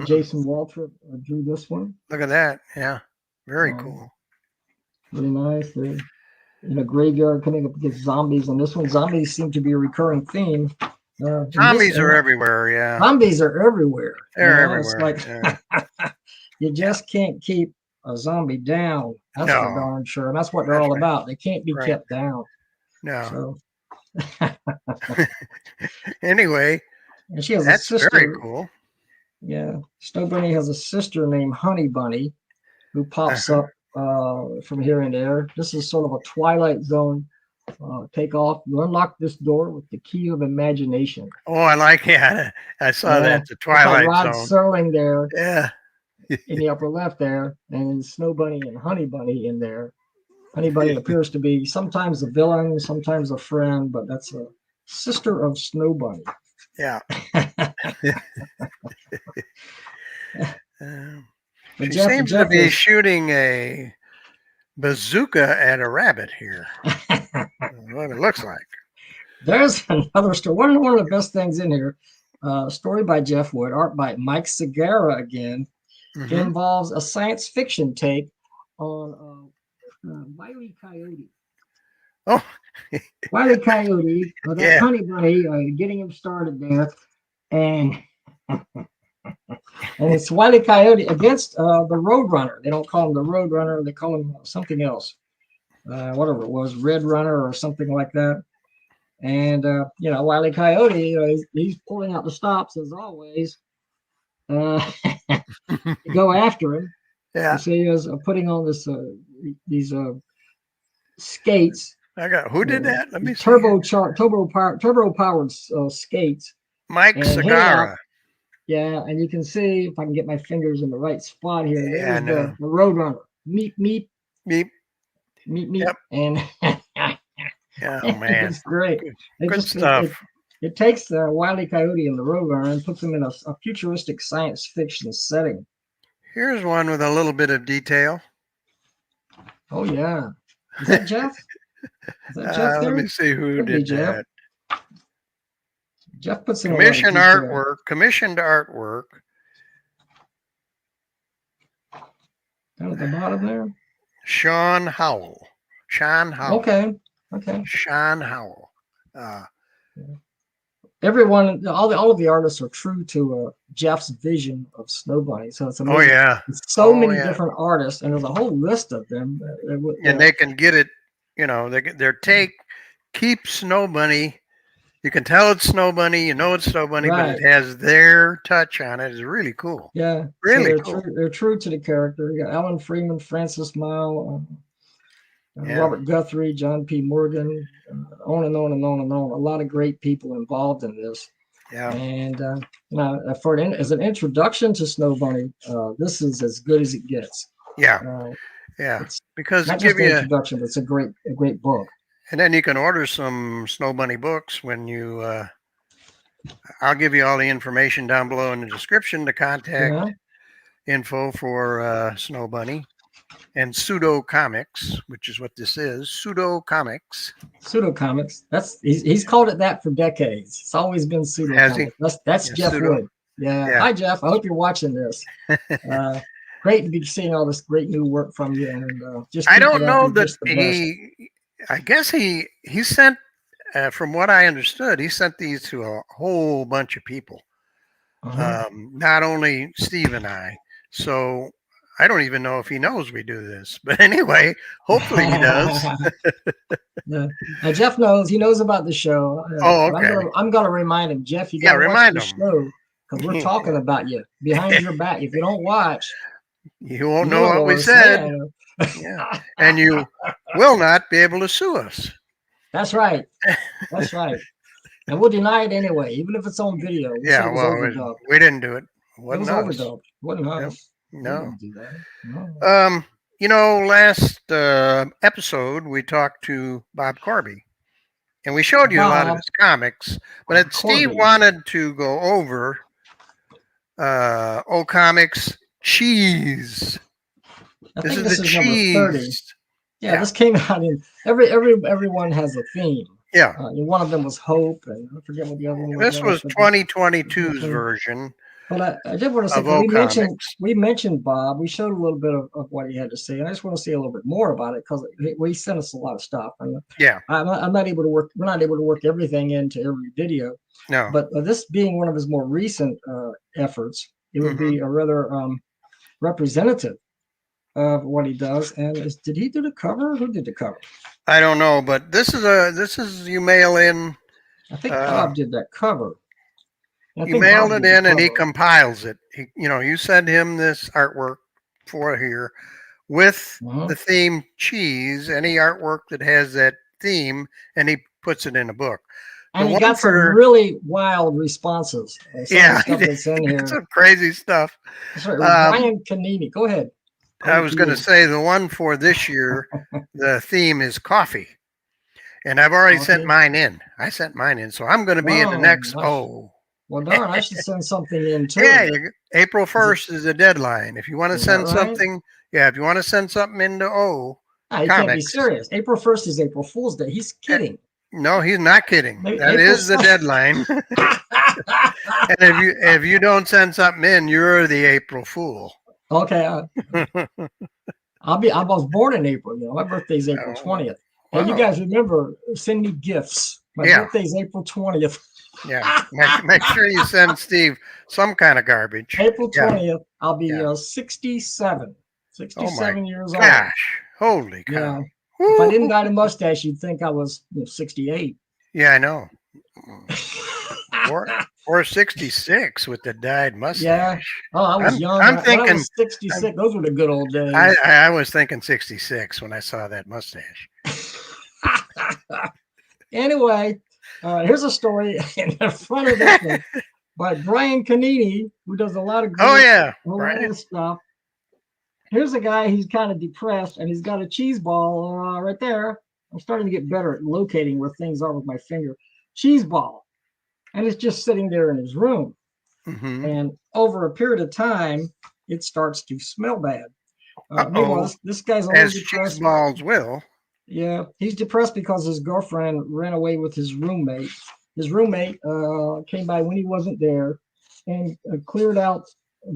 S2: Jason Waltrip drew this one.
S1: Look at that. Yeah. Very cool.
S2: Really nice. They're in a graveyard coming up against zombies. And this one, zombies seem to be a recurring theme.
S1: Zombies are everywhere. Yeah.
S2: Zombies are everywhere.
S1: They're everywhere.
S2: It's like you just can't keep a zombie down. That's for darn sure. And that's what they're all about. They can't be kept down.
S1: No. So. Anyway,
S2: and she has a sister.
S1: Very cool.
S2: Yeah. Snow Bunny has a sister named Honey Bunny who pops up from here and there. This is sort of a Twilight Zone takeoff. You unlock this door with the key of imagination.
S1: Oh, I like it. I saw that. The Twilight
S2: Rod
S1: Zone.
S2: Serling there.
S1: Yeah.
S2: In the upper left there, and Snow Bunny and Honey Bunny in there. Honey Bunny appears to be sometimes a villain, sometimes a friend, but that's a sister of Snow Bunny.
S1: Yeah. She seems to be shooting a bazooka at a rabbit here. What it looks like.
S2: There's another story. One of the best things in here. Story by Jeff Wood, art by Mike Segura again. It involves a science fiction take on Wile E. Coyote.
S1: Oh,
S2: Wile E. Coyote, that Honey Bunny, getting him started there, and it's Wile E. Coyote against the Roadrunner. They don't call him the Roadrunner; they call him something else, whatever it was, Red Runner or something like that. And you know, Wile E. Coyote, he's pulling out the stops as always. Go after him. Yeah. So he was putting on these skates.
S1: Who did that? Let me see.
S2: Turbo powered skates.
S1: Mike Segura.
S2: Yeah, and you can see if I can get my fingers in the right spot here. Yeah, the Roadrunner. Meep meep.
S1: Meep.
S2: Meep meep. Yep. And
S1: oh man,
S2: it's great.
S1: Good stuff.
S2: It takes Wile E. Coyote and the Roadrunner and puts them in a futuristic science fiction setting.
S1: Here's one with a little bit of detail.
S2: Oh, yeah. Is that Jeff?
S1: Let me see who did that.
S2: Jeff puts in
S1: commissioned artwork.
S2: Down at the bottom there.
S1: Sean Howell.
S2: Okay.
S1: Sean Howell.
S2: Everyone, all of the artists are true to Jeff's vision of Snow Bunny. So it's amazing.
S1: Oh yeah.
S2: It's so many different artists, and there's a whole list of them.
S1: And they can get it. Their take keeps Snow Bunny. You can tell it's Snow Bunny. You know it's Snow Bunny, but it has their touch on it. It's really cool.
S2: Yeah,
S1: really
S2: so
S1: cool.
S2: They're true to the character. You got Alan Freeman, Francis Mile, Robert Guthrie, John P. Morgan, on and on and on and on. A lot of great people involved in this.
S1: Yeah.
S2: And as an introduction to Snow Bunny, this is as good as it gets.
S1: Yeah. Because
S2: not just an introduction, but it's a great book.
S1: And then you can order some Snow Bunny books when you. I'll give you all the information down below in the description, the contact info for Snow Bunny and Pseudo Comics, which is what this is. Pseudo Comics.
S2: He's called it that for decades. It's always been Pseudo Comics. That's Jeff Wood. Yeah. Hi Jeff. I hope you're watching this. Great to be seeing all this great new work from you. And
S1: I don't know that I guess he sent, from what I understood, he sent these to a whole bunch of people, not only Steve and I. So I don't even know if he knows we do this. But anyway, hopefully he does.
S2: Now, Jeff knows. He knows about the show.
S1: Okay.
S2: I'm going to remind him, Jeff, you got to watch the show because we're talking about you behind your back. If you don't watch,
S1: you won't know what we said. Yeah. And you will not be able to sue us.
S2: That's right. And we'll deny it anyway, even if it's on video. We
S1: didn't do it. It was
S2: overdubbed. Wasn't us.
S1: No.
S2: Do that. No.
S1: Last episode we talked to Bob Corby, and we showed you a lot of his comics. But Steve wanted to go over Comics Cheese.
S2: This is the cheese. Number 30. Yeah, this came out in everyone has a theme.
S1: Yeah.
S2: One of them was Hope, and I forget what the other one was.
S1: This was 2022's version.
S2: But I did want to say, we mentioned Bob. We showed a little bit of what he had to say, and I just want to say a little bit more about it because he sent us a lot of stuff. And I'm not able to work. We're not able to work everything into every video.
S1: No.
S2: But this being one of his more recent efforts, it would be a rather representative of what he does. And did he do the cover? Who did the cover?
S1: I don't know, but this is you mail in.
S2: I think Bob did that cover.
S1: You mailed it in and he compiles it. You send him this artwork for here with the theme cheese, any artwork that has that theme, and he puts it in a book.
S2: And he got some really wild responses.
S1: Stuff
S2: that's in here.
S1: Some crazy stuff.
S2: Sorry, Brian Konini, go ahead.
S1: I was going to say the one for this year, the theme is coffee. And I've already sent mine in. I sent mine in. So I'm going to be in the next
S2: Well, darn, I should send something in too.
S1: Yeah, April 1st is the deadline. If you want to send something, if you want to send something into
S2: you can't be serious. April 1st is April Fool's Day. He's kidding.
S1: No, he's not kidding. That is the deadline. And if you don't send something in, you're the April Fool.
S2: Okay. I was born in April. My birthday's April 20th. And you guys remember, send me gifts. My birthday's April 20th.
S1: Yeah, make sure you send Steve some kind of garbage.
S2: April 20th, I'll be 67 years old.
S1: Gosh, holy cow.
S2: Yeah. If I didn't dye the mustache, you'd think I was 68.
S1: Yeah, I know. or 66 with the dyed mustache.
S2: Yeah. Oh, I was young.
S1: I'm thinking
S2: I was 66. Those were the good old days.
S1: I was thinking 66 when I saw that mustache.
S2: Anyway, here's a story in the front of this one by Brian Konini, who does a lot of great stuff. Here's a guy, he's kind of depressed, and he's got a cheese ball right there. I'm starting to get better at locating where things are with my finger. Cheese ball. And it's just sitting there in his room. And over a period of time, it starts to smell bad. Meanwhile, this guy's always depressed.
S1: Cheese balls will.
S2: Yeah, he's depressed because his girlfriend ran away with his roommate. his roommate came by when he wasn't there and cleared out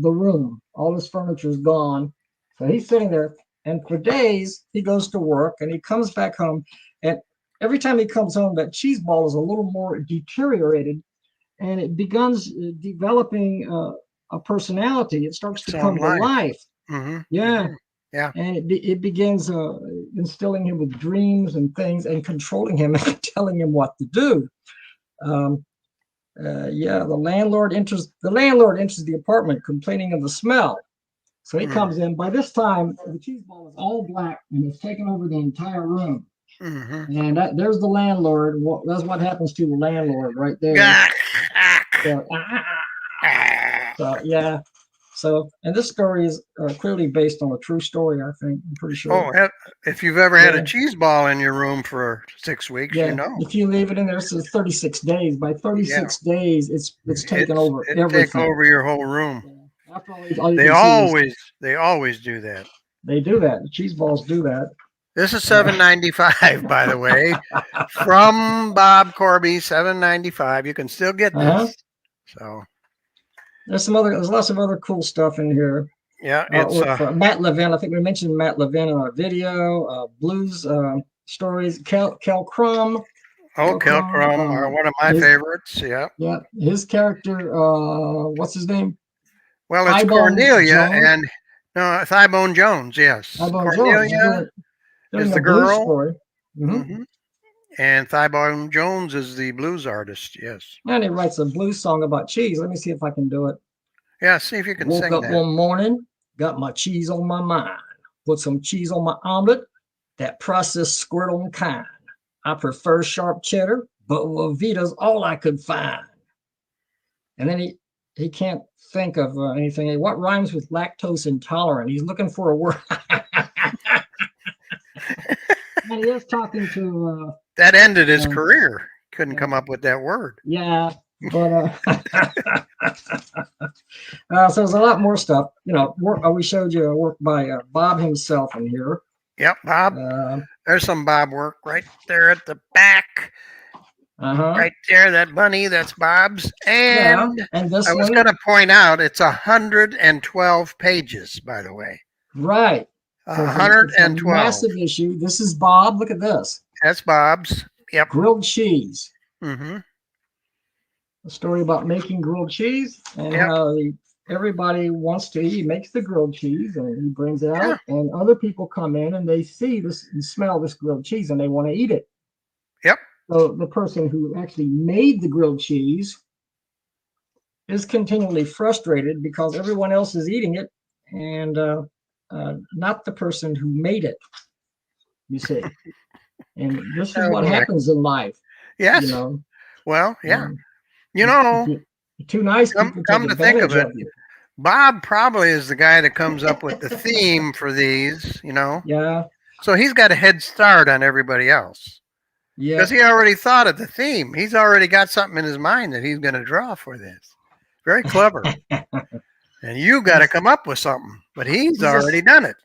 S2: the room. All his furniture is gone. So he's sitting there, and for days he goes to work and he comes back home, and every time he comes home, that cheese ball is a little more deteriorated, and it begins developing a personality. It starts to come to life. Yeah.
S1: Yeah.
S2: And it begins instilling him with dreams and things and controlling him and telling him what to do. The landlord enters the apartment complaining of the smell. So he comes in. By this time, the cheese ball is all black and it's taken over the entire room. And there's the landlord. That's what happens to the landlord right there. So, and this story is clearly based on a true story, I think. I'm pretty sure.
S1: Oh, if you've ever had a cheese ball in your room for 6 weeks, you know.
S2: If you leave it in there, it's 36 days. By 36 days, it's taken over everything.
S1: Take over your whole room.
S2: Yeah. After all
S1: they always do that.
S2: They do that. The cheese balls do that.
S1: This is $7.95, by the way, from Bob Corby. $7.95. You can still get this. So.
S2: There's lots of other cool stuff in here.
S1: Yeah, it's
S2: Matt Levin. I think we mentioned Matt Levin in our video. Blues stories. Kel Crum.
S1: Oh, Kel Crum are one of my favorites. Yeah.
S2: Yeah, his character. What's his name?
S1: Well, it's Cornelia and Thigh-Bone Jones. Yes, Cornelia is the girl. And Thigh-Bone Jones is the blues artist, yes.
S2: And he writes a blues song about cheese. Let me see if I can do it.
S1: Yeah, see if you can sing that.
S2: Woke up one morning, got my cheese on my mind. Put some cheese on my omelet, that processed squirtle kind. I prefer sharp cheddar, but Velveeta's all I could find. And then he can't think of anything. What rhymes with lactose intolerant? He's looking for a word. And he is talking to...
S1: that ended his career. Couldn't come up with that word.
S2: Yeah, but so there's a lot more stuff. You know, we showed you a work by Bob himself in here.
S1: Yep, Bob. There's some Bob work right there at the back. Right there, that bunny, that's Bob's. And this I was going to point out, it's 112 pages, by the way.
S2: Right.
S1: 112.
S2: Massive issue. This is Bob. Look at this.
S1: That's Bob's. Yep.
S2: Grilled cheese.
S1: A
S2: story about making grilled cheese and how everybody wants to eat. He makes the grilled cheese and he brings it out, and other people come in and they see this and smell this grilled cheese and they want to eat it.
S1: Yep.
S2: So the person who actually made the grilled cheese is continually frustrated because everyone else is eating it and not the person who made it, you see. And this is what happens in life.
S1: Yes.
S2: You know?
S1: Well, yeah. You know,
S2: too nice.
S1: Come to think of it, Bob probably is the guy that comes up with the theme for these, you know.
S2: Yeah.
S1: So he's got a head start on everybody else. Yeah. Because he already thought of the theme. He's already got something in his mind that he's going to draw for this. Very clever. And you got to come up with something, but he's already done it.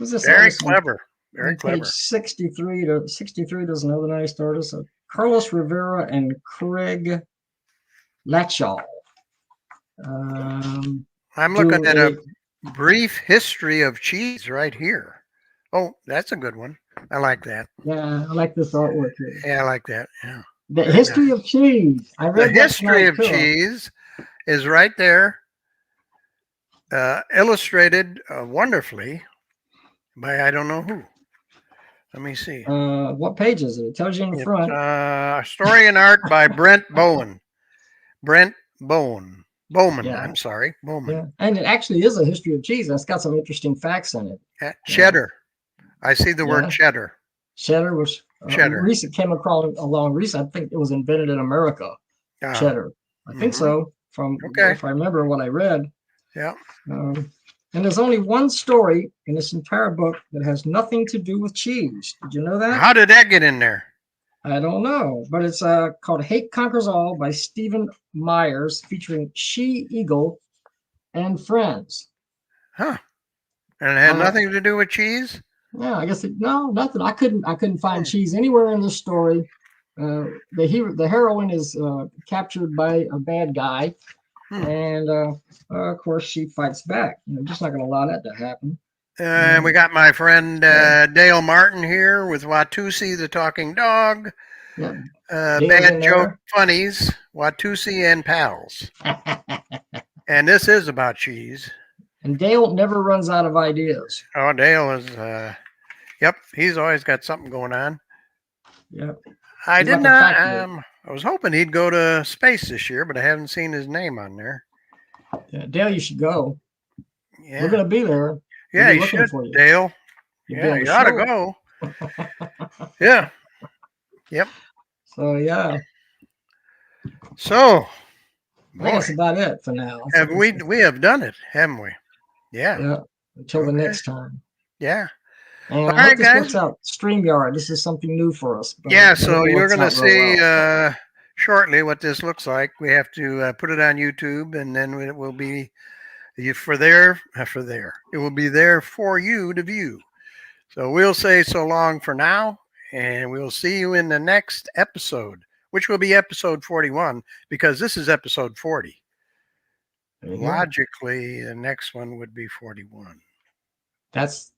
S1: Very clever. Very clever.
S2: Page 63 to 63. There's another nice artist, Carlos Rivera and Craig Latchall.
S1: I'm looking at a brief history of cheese right here. Oh, that's a good one. I like that.
S2: Yeah, I like this artwork here.
S1: Yeah, I like that. Yeah.
S2: The history of cheese. I read
S1: the history of cheese is right there, illustrated wonderfully by I don't know who. Let me see.
S2: What page is it? It tells you in the front.
S1: Story and art by Brent Bowen. Bowman. Yeah. I'm sorry. Bowman.
S2: Yeah. And it actually is a history of cheese. It's got some interesting facts in it.
S1: Cheddar. I see the word cheddar.
S2: Cheddar was recent came along recent. I think it was invented in America. Cheddar. I think so. If I remember what I read.
S1: Yeah.
S2: And there's only one story in this entire book that has nothing to do with cheese. Did you know that?
S1: How did that get in there?
S2: I don't know, but it's called Hate Conquers All by Stephen Myers, featuring She-Eagle and friends.
S1: Huh. And it had nothing to do with cheese?
S2: Yeah, I guess nothing. I couldn't find cheese anywhere in the story. the heroine is captured by a bad guy, and of course she fights back. Just not going to allow that to happen.
S1: And we got my friend Dale Martin here with Watusi the talking dog.
S2: Yeah,
S1: bad joke funnies, Watusi and pals. And this is about cheese.
S2: And Dale never runs out of ideas.
S1: Oh, Dale is, yep, he's always got something going on.
S2: Yep.
S1: I did not, I was hoping he'd go to space this year, but I haven't seen his name on there.
S2: Yeah, Dale, you should go.
S1: Yeah.
S2: We're going to be there.
S1: Yeah, you should, Dale. Yeah, you ought to go. Yeah. Yep.
S2: So, yeah.
S1: So,
S2: I think that's about it for now.
S1: We have done it, haven't we? Yeah.
S2: Yeah. Until the next time.
S1: Yeah.
S2: And all right, this works out. StreamYard. This is something new for us.
S1: Yeah, so you're going to see shortly what this looks like. We have to put it on YouTube, and then it will be it will be there for you to view. So we'll say so long for now, and we'll see you in the next episode, which will be episode 41, because this is episode 40. Logically, the next one would be 41.
S2: That's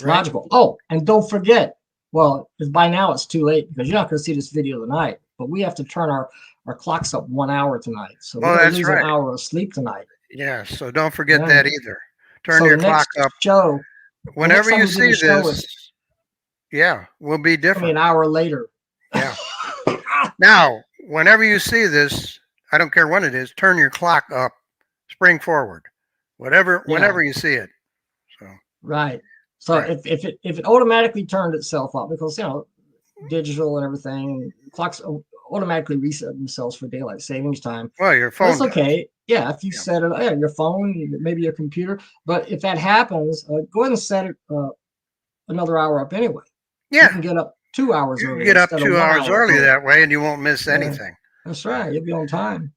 S2: logical. Oh, and don't forget, well, by now it's too late because you're not going to see this video tonight, but we have to turn our clocks up 1 hour tonight. So we're going to lose an hour of sleep tonight.
S1: Yeah, so don't forget that either. Turn your clock up.
S2: Show,
S1: whenever you see this, will be different.
S2: An hour later.
S1: Yeah. Now, whenever you see this, I don't care when it is, turn your clock up, spring forward, whenever you see it. So
S2: right. So if it automatically turned itself up, because digital and everything, clocks automatically reset themselves for daylight savings time.
S1: Well, your phone.
S2: That's okay. Yeah, if you set it, your phone, maybe your computer. But if that happens, go ahead and set it another hour up anyway.
S1: Yeah,
S2: you can get up 2 hours early.
S1: You can get up 2 hours early that way, and you won't miss anything.
S2: That's right. You'll be on time.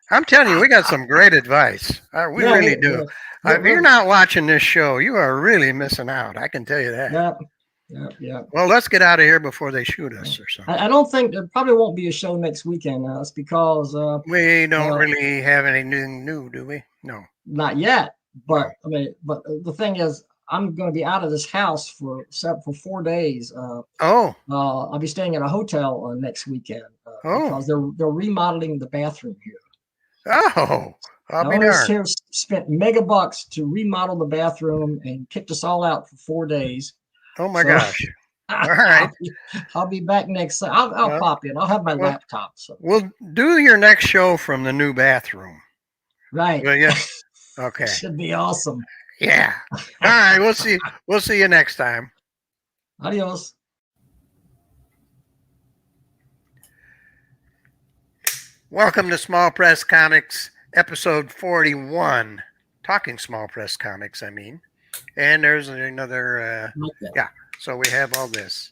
S1: I'm telling you, we got some great advice. We really do. If you're not watching this show, you are really missing out. I can tell you that.
S2: Yeah.
S1: Well, let's get out of here before they shoot us or something.
S2: I don't think there probably won't be a show next weekend. It's because
S1: we don't really have anything new, do we? No,
S2: not yet. But but the thing is, I'm going to be out of this house for 4 days. I'll be staying at a hotel next weekend because they're remodeling the bathroom here.
S1: Oh, I'll be darned.
S2: Here spent mega bucks to remodel the bathroom and kicked us all out for 4 days.
S1: Oh my gosh! All right,
S2: I'll be back next. I'll pop in. I'll have my laptop. So
S1: we'll do your next show from the new bathroom.
S2: Right.
S1: Well, yeah. Okay.
S2: Should be awesome.
S1: Yeah. All right. We'll see you next time.
S2: Adios.
S1: Welcome to Small Press Comics, episode 41. Talking Small Press Comics, I mean. And there's another, so we have all this.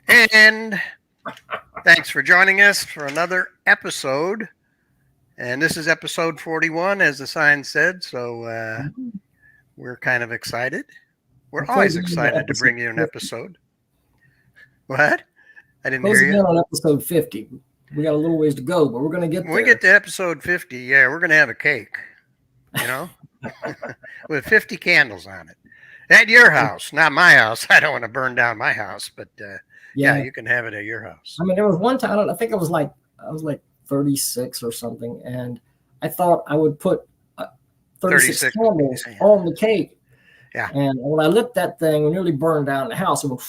S1: And thanks for joining us for another episode. And this is episode 41, as the sign said, so we're kind of excited. We're always excited to bring you an episode. What? I didn't hear you.
S2: On episode 50. We got a little ways to go, but we're going to get there.
S1: When we get to episode 50, we're going to have a cake, with 50 candles on it. At your house, not my house. I don't want to burn down my house, but you can have it at your house.
S2: I mean, there was one time, I think I was like 36 or something, and I thought I would put 36 candles on the cake.
S1: Yeah.
S2: And when I lit that thing, we nearly burned down the house. It went,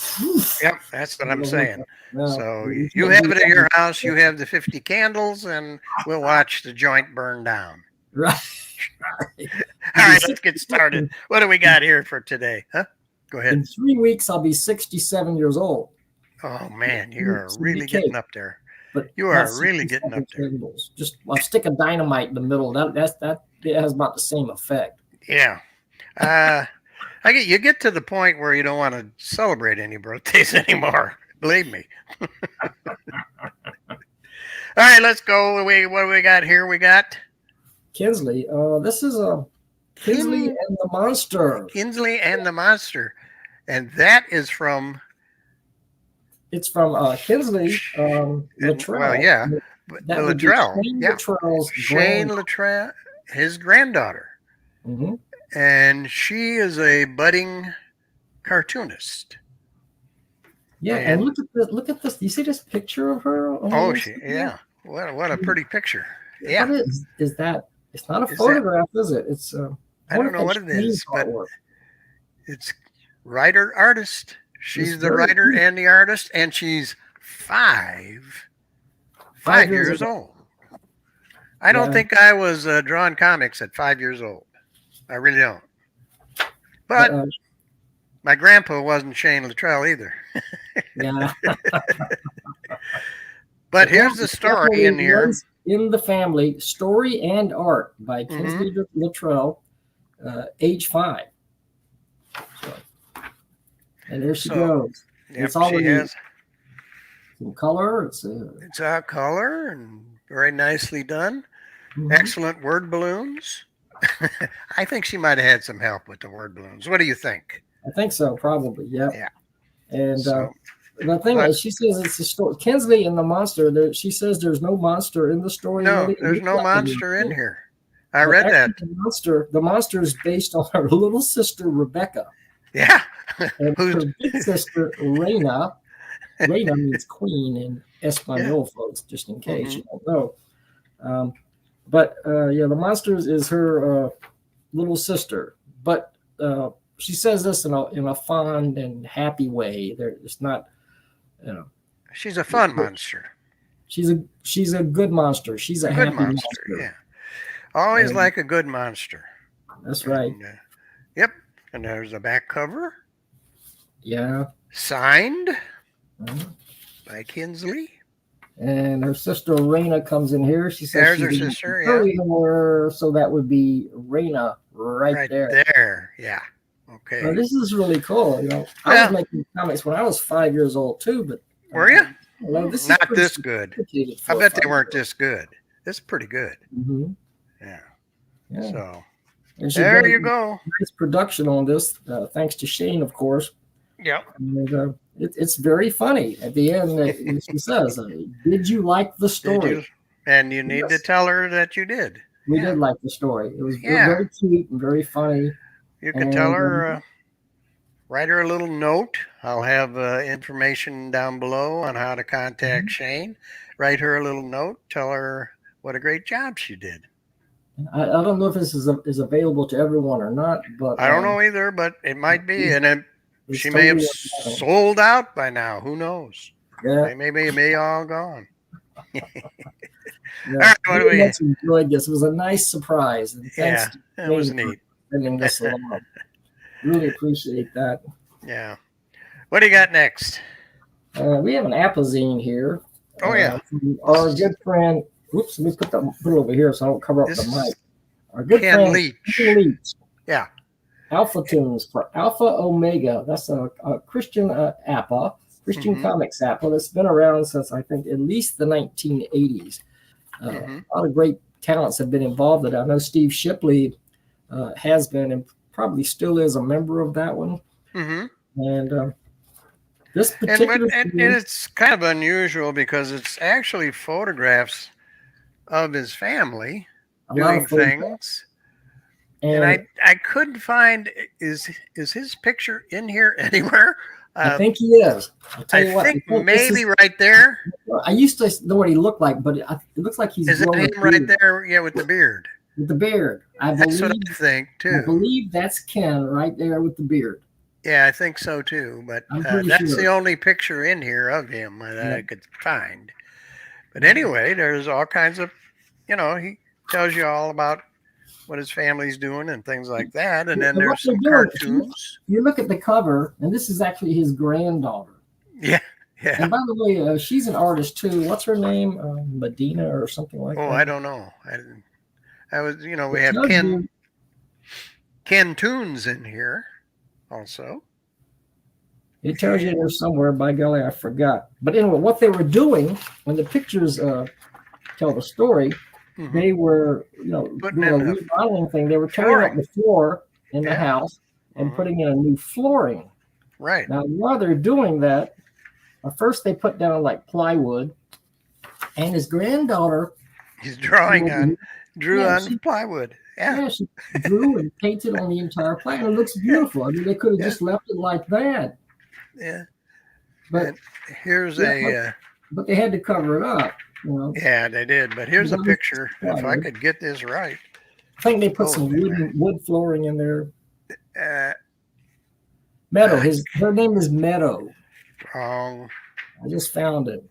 S1: yep, that's what I'm saying. So you have it at your house, you have the 50 candles, and we'll watch the joint burn down.
S2: Right.
S1: All right, let's get started. What do we got here for today? Huh? Go ahead.
S2: In 3 weeks, I'll be 67 years old.
S1: Oh, man, you are really getting up there. But you are really getting up there.
S2: Just I'll stick a dynamite in the middle. That has about the same effect.
S1: Yeah. You get to the point where you don't want to celebrate any birthdays anymore. Believe me. All right, let's go. What do we got here? We got
S2: Kinsley. This is Kinsley and the Monster.
S1: Kinsley and the Monster. And that is from
S2: It's from Kinsley Luttrell.
S1: Well, yeah, but
S2: that would
S1: Luttrell,
S2: be Shane
S1: yeah,
S2: Luttrell's
S1: Shane Luttrell, his granddaughter, and she is a budding cartoonist.
S2: Yeah, and look at this. Do you see this picture of her?
S1: Oh, yeah. What a pretty picture. Yeah.
S2: What is that? It's not a photograph, is it? It's
S1: I don't know what it is, but it's writer artist. She's the writer and the artist, and she's five years old. I don't think I was drawing comics at 5 years old. I really don't. But my grandpa wasn't Shane Luttrell either.
S2: Yeah.
S1: But here's the story in here.
S2: In the Family, Story and Art by Kinsley Luttrell, age 5. So, and there she goes.
S1: Yep,
S2: it's already
S1: she has
S2: some color. It's
S1: a color and very nicely done. Excellent word balloons. I think she might have had some help with the word balloons. What do you think?
S2: I think so, probably. Yep.
S1: Yeah.
S2: And the thing is, she says it's a story. Kinsley and the monster. She says there's no monster in the story.
S1: No, there's no monster in here. I read that.
S2: The monster is based on her little sister Rebecca.
S1: Yeah.
S2: And her big sister Reina. Reina means queen in Espanol, folks, just in case you don't know. But the monster is her little sister. But she says this in a fond and happy way. It's not,
S1: she's a fun monster.
S2: She's a good monster. She's a happy monster.
S1: Yeah. Always like a good monster.
S2: That's right.
S1: And, yep. And there's a back cover.
S2: Yeah.
S1: Signed by Kinsley.
S2: And her sister Reina comes in here. She says
S1: there's her sister,
S2: so that would be Reina right there.
S1: There, yeah. Okay.
S2: So this is really cool. I was making comics when I was 5 years old too, but
S1: were you?
S2: This
S1: Not this good. I bet they weren't this good. This is pretty good. Yeah. So there you go.
S2: Nice production on this, thanks to Shane, of course.
S1: Yeah.
S2: And it's very funny. At the end, she says, "Did you like the story?"
S1: And you need to tell her that you did.
S2: We did like the story. It was very cute and very funny.
S1: You can tell her, write her a little note. I'll have information down below on how to contact Shane. Write her a little note. Tell her what a great job she did.
S2: I don't know if this is available to everyone or not, but
S1: I don't know either, but it might be. And she may have sold out by now. Who knows?
S2: Yeah.
S1: They may all gone.
S2: Yeah.
S1: All right, what do we
S2: enjoyed this. It was a nice surprise. And thanks
S1: it was neat.
S2: Sending this along. Really appreciate that.
S1: Yeah. What do you got next?
S2: We have an apozine here.
S1: Oh, yeah.
S2: Our good friend. Whoops, let me put it over here so I don't cover up the mic. Our good friend
S1: Leach. Yeah.
S2: Alpha Tunes for Alpha Omega. That's a Christian APA, Christian Comics APA that's been around since I think at least the 1980s. A lot of great talents have been involved in it. I know Steve Shipley has been and probably still is a member of that one. And this particular
S1: and it's kind of unusual because it's actually photographs of his family doing things. And I couldn't find is his picture in here anywhere?
S2: I think he is.
S1: I think maybe right there.
S2: I used to know what he looked like, but it looks like he's.
S1: Is it him right there? Yeah, with the beard.
S2: With the beard,
S1: that's what I think too.
S2: I believe that's Ken right there with the beard.
S1: Yeah, I think so too. But that's the only picture in here of him that I could find. But anyway, there's all kinds of, he tells you all about what his family's doing and things like that. And then there's some cartoons.
S2: You look at the cover, and this is actually his granddaughter.
S1: Yeah, yeah.
S2: And by the way, she's an artist too. What's her name? Medina or something like that.
S1: Oh, I don't know. I was, we have Ken Toons in here also.
S2: It tells you there somewhere. By golly, I forgot. But anyway, what they were doing when the pictures tell the story, they were, doing a remodeling thing. They were tearing up the floor in the house and putting in a new flooring.
S1: Right.
S2: Now, while they're doing that, At first, they put down like plywood, and his granddaughter.
S1: He's drew on plywood. Yeah,
S2: she drew and painted on the entire plant. It looks beautiful. I mean, they could have just left it like that.
S1: Yeah.
S2: But
S1: and here's
S2: but they had to cover it up. You know?
S1: Yeah, they did. But here's a picture. If I could get this right.
S2: I think they put some wood flooring in there. Meadow. Her name is Meadow.
S1: Wrong.
S2: I just found it.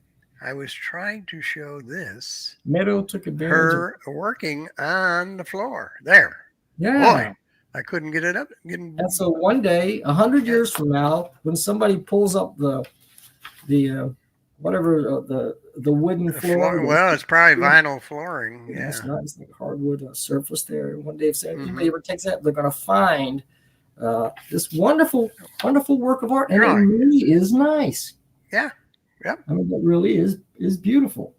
S2: I
S1: was trying to show this.
S2: Meadow took advantage
S1: her working on the floor. There.
S2: Yeah.
S1: Boy, I couldn't get it up.
S2: And so one day, 100 years from now, when somebody pulls up the wooden floor.
S1: Well, it's probably vinyl flooring. Yeah.
S2: It's nice, like hardwood surface there. One day, if anybody ever takes that, they're going to find this wonderful, wonderful work of art, and it really is nice.
S1: Yeah, yeah.
S2: I mean, it really is beautiful.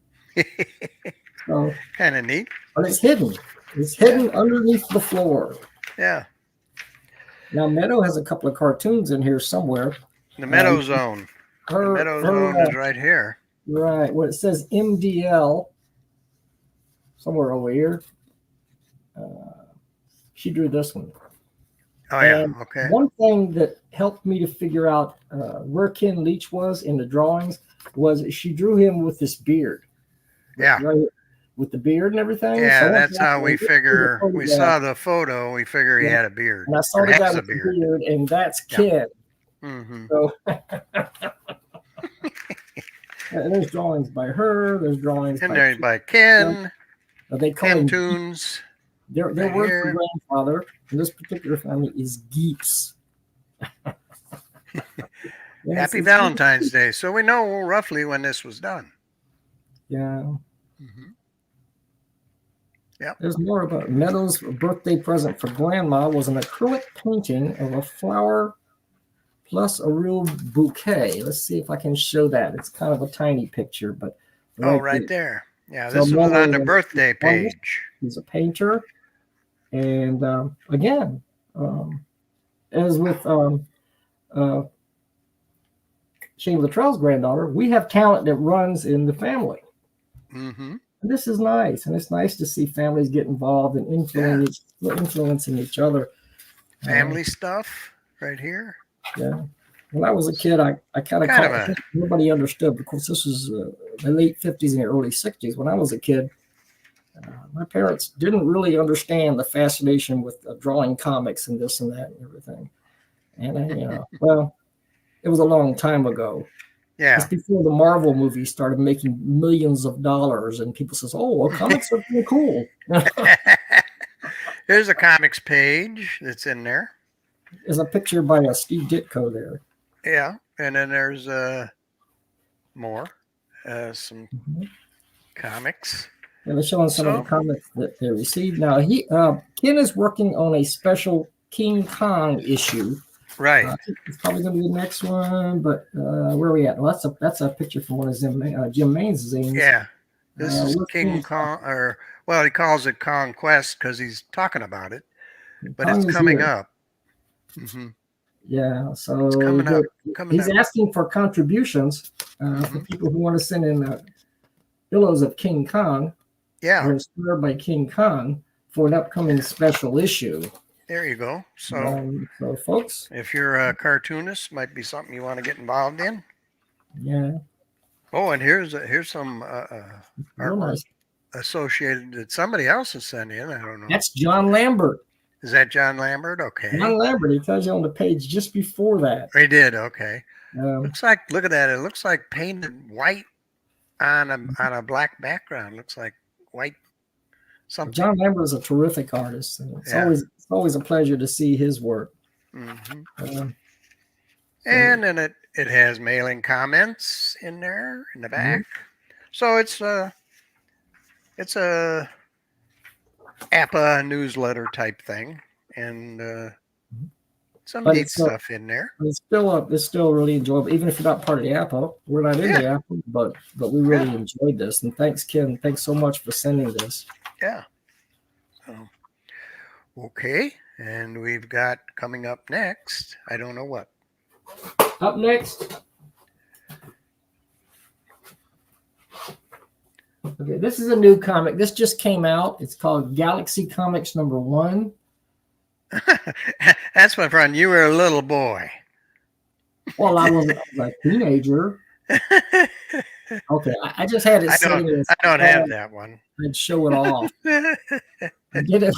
S2: So
S1: kind of neat.
S2: But it's hidden. It's hidden underneath the floor.
S1: Yeah.
S2: Now Meadow has a couple of cartoons in here somewhere.
S1: The Meadow Zone. The Meadow Zone is right here.
S2: Right. Well, it says MDL somewhere over here. She drew this one.
S1: Oh, yeah. Okay.
S2: One thing that helped me to figure out where Ken Leach was in the drawings was she drew him with this beard.
S1: Yeah.
S2: Right, with the beard and everything.
S1: Yeah, so that's how we figure. We saw the photo. We figure he had a beard.
S2: And I saw the guy with the beard, and that's Ken.
S1: Mm-hmm.
S2: So there's drawings by her. There's drawings
S1: by Ken.
S2: They call
S1: Ken
S2: him
S1: Tunes.
S2: Their word for grandfather in this particular family is Geeps.
S1: Happy Valentine's Day. So we know roughly when this was done.
S2: Yeah.
S1: Mm-hmm. Yeah.
S2: There's more about Meadow's birthday present for Grandma was an acrylic painting of a flower plus a real bouquet. Let's see if I can show that. It's kind of a tiny picture, but
S1: right there. Yeah, this was on the birthday page.
S2: He's a painter. And again, as with Shane Luttrell's granddaughter, we have talent that runs in the family.
S1: Mm-hmm.
S2: And this is nice. And it's nice to see families get involved and influencing each other.
S1: Family stuff right here.
S2: Yeah. When I was a kid, I kind of nobody understood because this was the late 50s and the early 60s. When I was a kid, my parents didn't really understand the fascination with drawing comics and this and that and everything. And, well, it was a long time ago.
S1: Yeah.
S2: It's before the Marvel movies started making millions of dollars and people says, oh, well, comics are pretty cool.
S1: Here's a comics page that's in there.
S2: There's a picture by Steve Ditko there.
S1: Yeah. And then there's more, some comics.
S2: Yeah, they're showing some of the comics that they received. Now, Ken is working on a special King Kong issue.
S1: Right.
S2: It's probably going to be the next one, but where are we at? Well, that's a picture from one of Jim Main's zines.
S1: Yeah. This is King Kong, he calls it Conquest because he's talking about it, but it's coming up. Mm-hmm.
S2: Yeah, so
S1: it's coming up.
S2: He's asking for contributions for people who want to send in pillows of King Kong.
S1: Yeah.
S2: Inspired by King Kong for an upcoming special issue.
S1: There you go. So
S2: folks,
S1: if you're a cartoonist, might be something you want to get involved in.
S2: Yeah.
S1: Oh, and here's some artwork associated that somebody else has sent in. I don't know.
S2: That's John Lambert.
S1: Is that John Lambert? Okay.
S2: John Lambert. He tells you on the page just before that.
S1: He did. Okay. Looks like. Look at that. It looks like painted white on a black background. Looks like white. Something.
S2: John Lambert is a terrific artist, and it's always a pleasure to see his work.
S1: Mm-hmm. And then it has mailing comments in there in the back, so it's a APA newsletter type thing, and some neat stuff in there.
S2: It's still really enjoyable, even if you're not part of the APA. We're not in the APA, but we really enjoyed this, and thanks, Ken. Thanks so much for sending this.
S1: Yeah. So, okay. And we've got coming up next, I don't know what.
S2: Up next, Okay, this is a new comic. This just came out. It's called Galaxy Comics #1.
S1: That's my friend. You were a little boy.
S2: Well, I was a teenager. Okay, I just had it sitting in.
S1: I don't have that one.
S2: I'd show it off. I did it.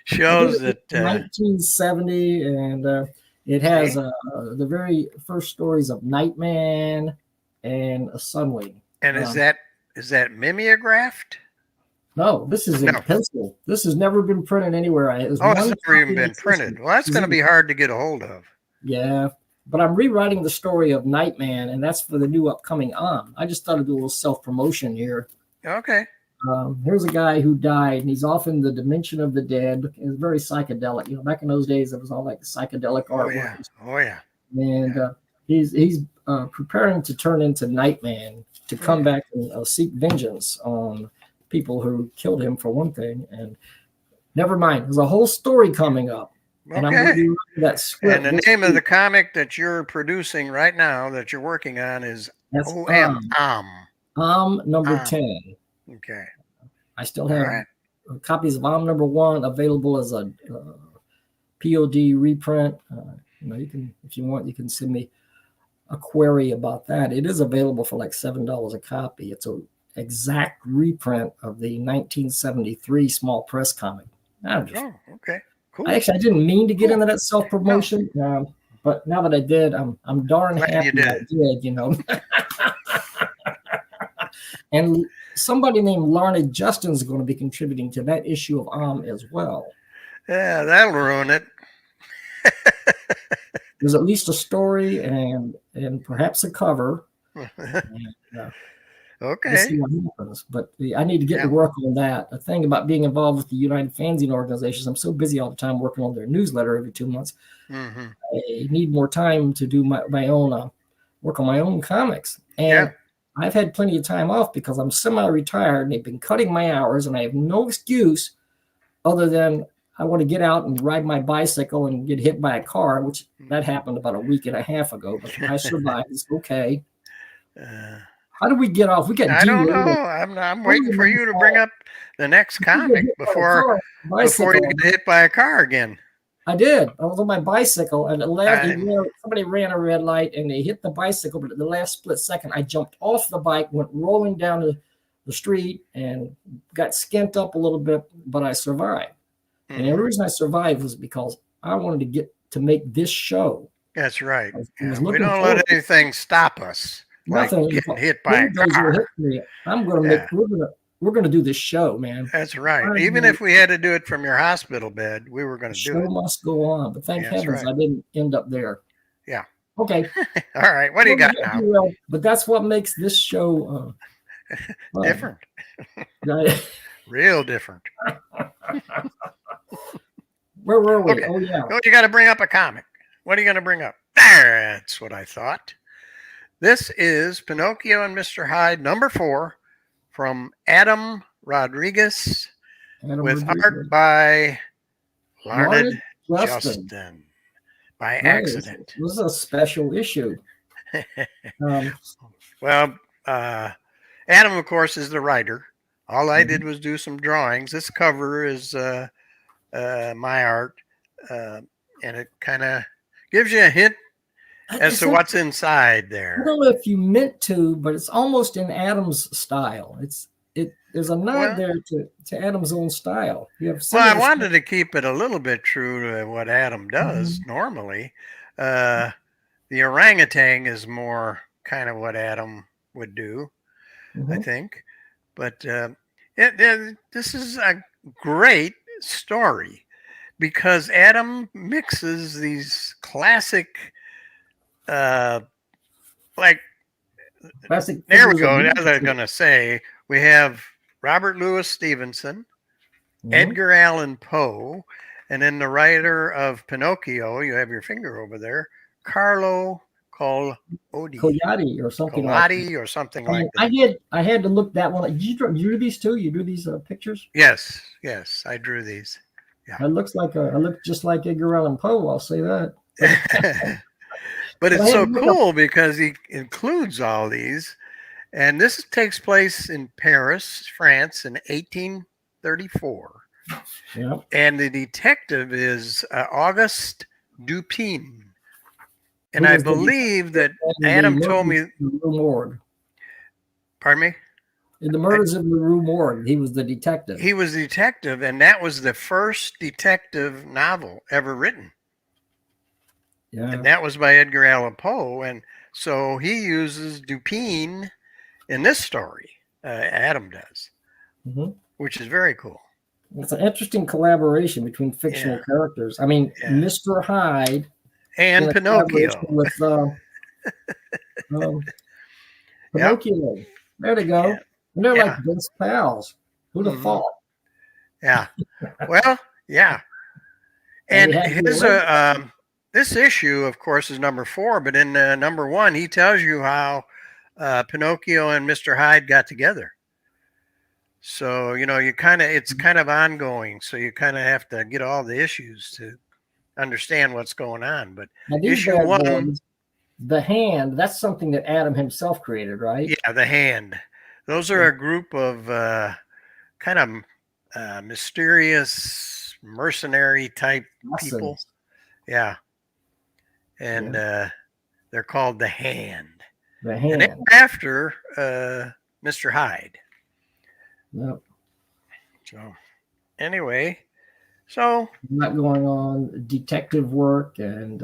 S1: Shows that
S2: 1970, and it has the very first stories of Nightman and a Sunwing.
S1: And is that mimeographed?
S2: No, this is in pencil. This has never been printed anywhere.
S1: It's never even been printed. Well, that's going to be hard to get a hold of.
S2: Yeah, but I'm rewriting the story of Nightman, and that's for the new upcoming I just thought I'd do a little self-promotion here.
S1: Okay.
S2: Here's a guy who died, and he's off in the dimension of the dead. It's very psychedelic. You know, back in those days, it was all like psychedelic artwork.
S1: Oh yeah.
S2: And he's preparing to turn into Nightman to come back and seek vengeance on people who killed him, for one thing. And never mind, there's a whole story coming up.
S1: Okay.
S2: And I'm going to do that script.
S1: And the name of the comic that you're producing right now, that you're working on, is
S2: number 10.
S1: Okay.
S2: I still have copies of #1 available as a POD reprint. You can, if you want, you can send me a query about that. It is available for like $7 a copy. It's an exact reprint of the 1973 small press comic.
S1: Okay. Cool.
S2: I didn't mean to get into that self-promotion, but now that I did, I'm darn happy I did, you know. And somebody named Larned Justin is going to be contributing to that issue of as well.
S1: Yeah, that'll ruin it.
S2: There's at least a story and perhaps a cover. And,
S1: okay.
S2: We'll see what happens. But I need to get to work on that. The thing about being involved with the United Fanzine organizations, I'm so busy all the time working on their newsletter every 2 months. I need more time to do my own work on my own comics. And I've had plenty of time off because I'm semi-retired and they've been cutting my hours, and I have no excuse other than I want to get out and ride my bicycle and get hit by a car, which that happened about a week and a half ago, but I survived. It's okay. How do we get off?
S1: I don't know. I'm waiting for you to bring up the next comic before you get hit by a car again.
S2: I did. I was on my bicycle, and somebody ran a red light, and they hit the bicycle. But at the last split second, I jumped off the bike, went rolling down the street, and got skint up a little bit, but I survived. And the reason I survived was because I wanted to make this show.
S1: That's right. We don't let anything stop us.
S2: Nothing.
S1: Like getting hit by a car.
S2: I'm going to we're going to do this show, man.
S1: That's right. Even if we had to do it from your hospital bed, we were going to do it.
S2: The show must go on. But thank heavens I didn't end up there.
S1: Yeah.
S2: Okay.
S1: All right. What do you got now?
S2: But that's what makes this show
S1: different. Real different.
S2: Where were we?
S1: Okay.
S2: Oh, yeah.
S1: Oh, you got to bring up a comic. What are you going to bring up? That's what I thought. This is Pinocchio and Mr. Hyde, #4, from Adam Rodriguez, with art by Larned Justin. By accident.
S2: This is a special issue.
S1: Well, Adam, of course, is the writer. All I did was do some drawings. This cover is my art, and it kind of gives you a hint as to what's inside there.
S2: I don't know if you meant to, but it's almost in Adam's style. There's a nod there to Adam's own style.
S1: I wanted to keep it a little bit true to what Adam does normally. The orangutan is more kind of what Adam would do, I think. But this is a great story because Adam mixes these classic
S2: classic.
S1: There we go. As I was going to say, we have Robert Louis Stevenson, Edgar Allan Poe, and then the writer of Pinocchio, you have your finger over there, Carlo
S2: Collodi or something like that. I had to look that one. Did you do these too? You do these pictures?
S1: Yes, I drew these. Yeah.
S2: It looks like I look just like Edgar Allan Poe. I'll say that.
S1: But it's so cool because he includes all these, And this takes place in Paris, France in 1834.
S2: Yep.
S1: And the detective is Auguste Dupin. And I believe that Adam told me. Pardon me?
S2: In the Murders of the Rue Morgue, he was the detective.
S1: He was the detective, and that was the first detective novel ever written.
S2: Yeah.
S1: And that was by Edgar Allan Poe. And so he uses Dupin in this story. Adam does, which is very cool.
S2: It's an interesting collaboration between fictional characters. I mean, Mr. Hyde
S1: and Pinocchio.
S2: With Pinocchio. Yep. There they go. And they're like best pals. Who'd have thought?
S1: Yeah. Well, yeah. And his this issue, of course, is number 4, but in number 1, he tells you how Pinocchio and Mr. Hyde got together. So, you know, it's kind of ongoing. So you kind of have to get all the issues to understand what's going on. But issue 1,
S2: the Hand, that's something that Adam himself created, right?
S1: Yeah, the Hand. Those are a group of kind of mysterious mercenary type people. Yeah. And they're called the Hand.
S2: The Hand.
S1: And they're after Mr. Hyde.
S2: Yep.
S1: So anyway, so
S2: not going on detective work and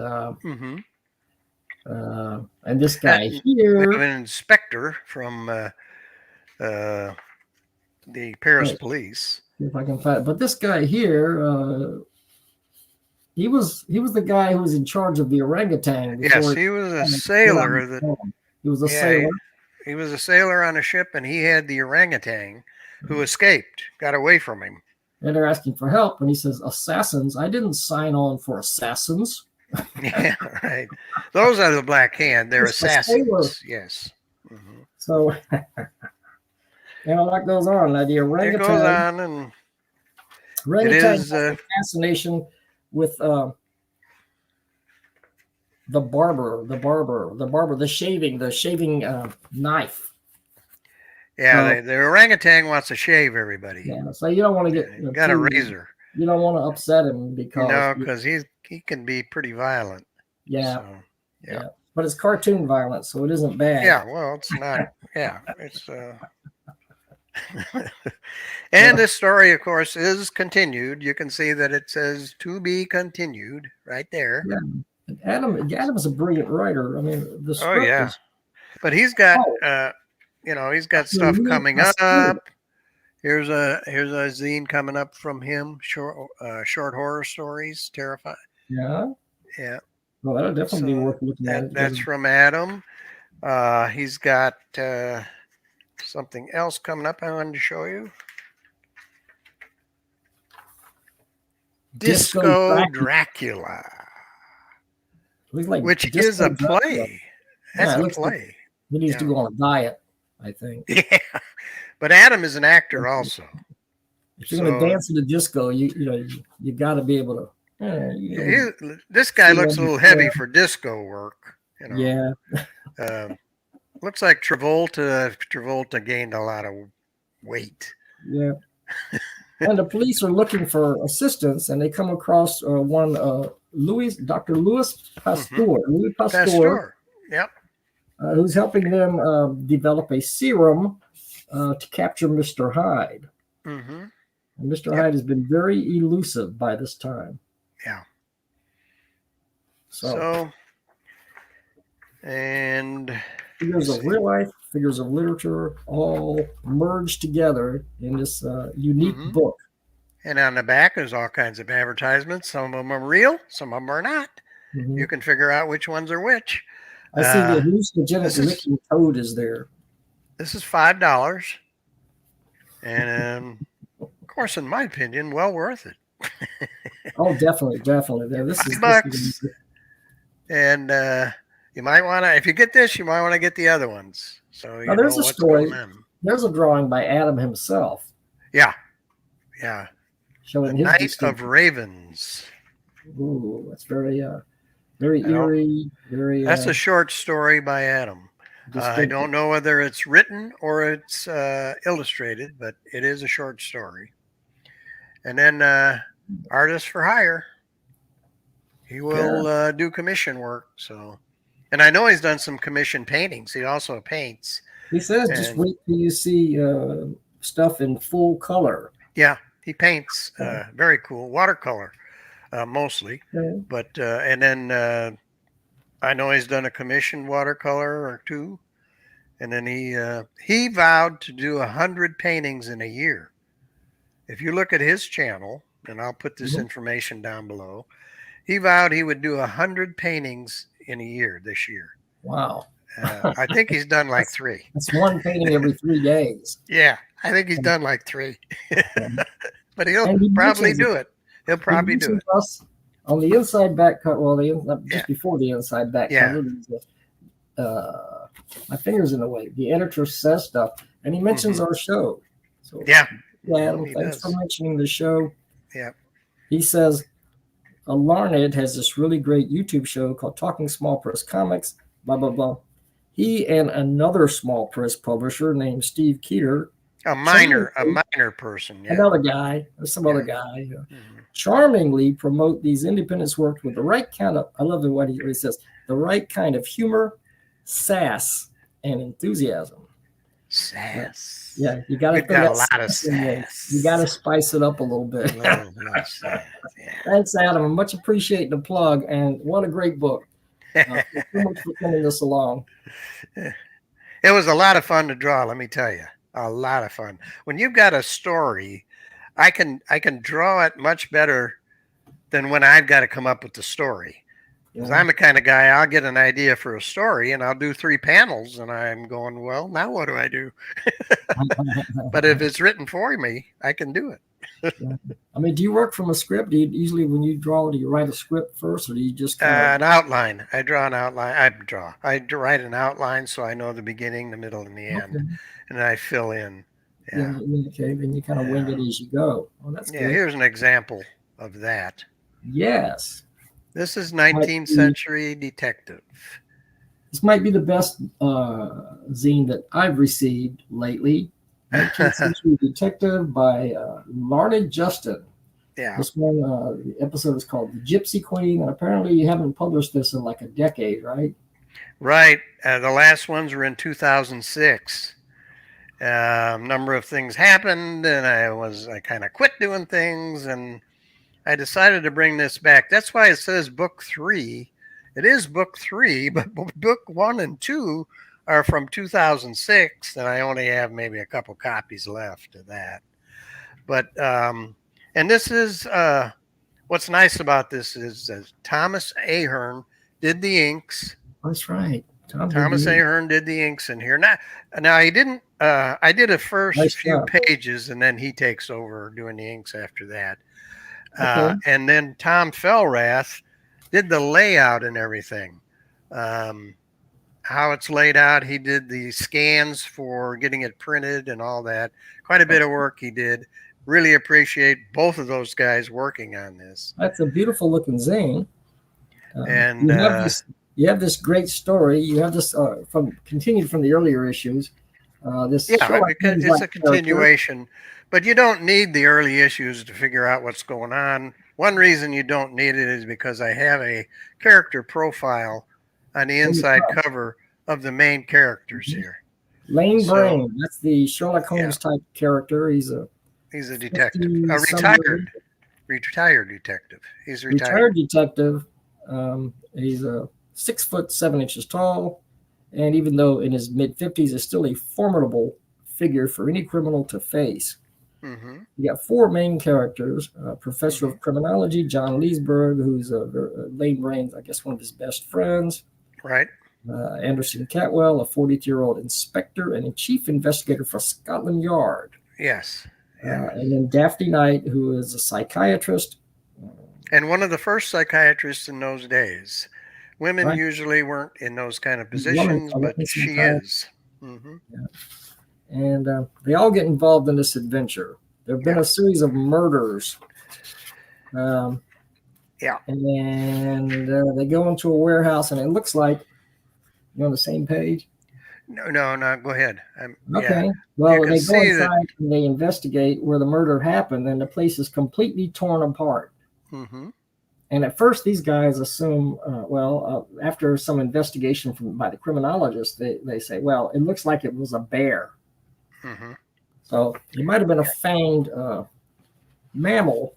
S2: this guy here,
S1: an inspector from the Paris police.
S2: If I can find it. But this guy here, he was the guy who was in charge of the orangutan.
S1: Yes, he was a sailor.
S2: He was a sailor.
S1: He was a sailor on a ship, and he had the orangutan who escaped, got away from him.
S2: And they're asking for help, and he says, "Assassins? I didn't sign on for assassins."
S1: Yeah, right. Those are the Black Hand. They're assassins. Yes.
S2: So, that goes on. The orangutan.
S1: It goes on, and
S2: orangutan has a fascination with the shaving knife.
S1: Yeah, the orangutan wants to shave everybody.
S2: Yeah, so you don't want to get
S1: got a razor.
S2: You don't want to upset him because
S1: he can be pretty violent.
S2: Yeah, so, yeah, but it's cartoon violence, so it isn't bad.
S1: Yeah, well, it's not. Yeah, it's. And this story, of course, is continued. You can see that it says "to be continued" right there.
S2: Yeah, Adam's a brilliant writer. I mean, the script is,
S1: but he's got he's got stuff coming up. Here's a zine coming up from him. Short horror stories, terrifying.
S2: Yeah.
S1: Yeah.
S2: Well, that'll definitely be worth looking at.
S1: That's from Adam. He's got something else coming up I wanted to show you. Disco Dracula. Which is a play. That's a play.
S2: He needs to go on a diet, I think.
S1: Yeah. But Adam is an actor also.
S2: If you're going to dance in the disco, you got to be able
S1: to. This guy looks a little heavy for disco work.
S2: Yeah.
S1: Looks like Travolta. Travolta gained a lot of weight.
S2: Yeah. And the police are looking for assistance, and they come across Dr. Louis Pasteur. Louis Pasteur.
S1: Yep.
S2: Who's helping them develop a serum to capture Mr. Hyde. And Mr. Hyde has been very elusive by this time.
S1: Yeah. So and
S2: figures of real life, figures of literature, all merged together in this unique book.
S1: And on the back, there's all kinds of advertisements. Some of them are real, some of them are not. You can figure out which ones are which.
S2: I see the hallucinogenic licking toad is there.
S1: This is $5, and of course, in my opinion, well worth it.
S2: Oh, definitely. This is
S1: $5, and you might want to. If you get this, you might want to get the other ones. So you
S2: there's
S1: know
S2: a
S1: what's
S2: story.
S1: Going on.
S2: There's a drawing by Adam himself.
S1: Yeah.
S2: Showing
S1: the
S2: his
S1: Night of Ravens.
S2: Ooh, that's very eerie. Very.
S1: That's a short story by Adam. I don't know whether it's written or it's illustrated, but it is a short story. And then artist for hire. He will do commission work. So, and I know he's done some commission paintings. He also paints.
S2: He says, just wait till you see stuff in full color.
S1: Yeah, he paints. Very cool. Watercolor, mostly.
S2: Okay.
S1: But, and then I know he's done a commissioned watercolor or two. And then he vowed to do 100 paintings in a year. If you look at his channel, and I'll put this information down below, he vowed he would do 100 paintings in a year this year.
S2: Wow.
S1: I think he's done like 3.
S2: That's one painting every 3 days.
S1: Yeah, I think he's done like 3. But he'll probably do it. He'll probably do it.
S2: On the inside back cover, well, just before the inside back cover, my finger's in the way. The editor says stuff, and he mentions our show. So Adam, thanks for mentioning the show.
S1: Yeah.
S2: He says, Larned has this really great YouTube show called Talking Small Press Comics, blah, blah, blah. He and another small press publisher named Steve Keeter,
S1: a minor person,
S2: another guy, or some other guy, charmingly promote these independents work with the right kind of, I love what he says, the right kind of humor, sass, and enthusiasm.
S1: Sass.
S2: Yeah, you got to
S1: got a lot of sass.
S2: You got to spice it up a little bit. Thanks, Adam. I much appreciate the plug, and what a great book. Thank you so much for sending this along.
S1: It was a lot of fun to draw, let me tell you. A lot of fun. When you've got a story, I can draw it much better than when I've got to come up with the story. Because I'm the kind of guy, I'll get an idea for a story and I'll do 3 panels and I'm going, well, now what do I do? But if it's written for me, I can do it.
S2: I mean, do you work from a script? Do you usually, when you draw, do you write a script first, or do you just
S1: an outline? I draw an outline. I write an outline so I know the beginning, the middle, and the end, and I fill in.
S2: Yeah. Okay, then you kind of wing it as you go. Well, that's good.
S1: Here's an example of that.
S2: Yes.
S1: This is 19th century detective.
S2: This might be the best zine that I've received lately. 19th Century Detective by Larned Justin.
S1: Yeah.
S2: This one, the episode is called The Gypsy Queen, and apparently you haven't published this in like a decade, right?
S1: Right. The last ones were in 2006. Number of things happened, and I kind of quit doing things, and I decided to bring this back. That's why it says book 3. It is book 3, but book 1 and 2 are from 2006, and I only have maybe a couple copies left of that. But and this is what's nice about this is Thomas Ahern did the inks.
S2: That's right.
S1: Thomas Ahern did the inks in here. Now he didn't. I did the first few pages, and then he takes over doing the inks after that. And then Tom Fellrath did the layout and everything. How it's laid out. He did the scans for getting it printed and all that. Quite a bit of work he did. Really appreciate both of those guys working on this.
S2: That's a beautiful looking zine.
S1: And
S2: you have this great story. You have this continued from the earlier issues. It's a continuation. But you don't need the early issues to figure out what's going on. One reason you don't need it is because I have a character profile on the inside cover of the main characters here. Lane Brain, that's the Sherlock Holmes type character. He's a
S1: detective, a retired detective. He's retired
S2: detective. He's 6'7" tall, and even though in his mid-50s, is still a formidable figure for any criminal to face. You got 4 main characters: Professor of Criminology John Leesburg, who's Lane Brain's, I guess, one of his best friends.
S1: Right.
S2: Anderson Catwell, a 42-year-old inspector and a chief investigator for Scotland Yard.
S1: Yes.
S2: And then Daphne Knight, who is a psychiatrist.
S1: And one of the first psychiatrists in those days. Women usually weren't in those kind of positions, but she is.
S2: And they all get involved in this adventure. There have been a series of murders. And they go into a warehouse, and it looks like, you're on the same page?
S1: No. Go ahead.
S2: Okay.
S1: Yeah, you
S2: Well,
S1: can
S2: they go
S1: see that.
S2: inside and they investigate where the murder happened, and the place is completely torn apart.
S1: Mm-hmm.
S2: And at first, these guys assume, after some investigation by the criminologist, they say, well, it looks like it was a bear.
S1: Mm-hmm.
S2: So it might have been a fanged mammal,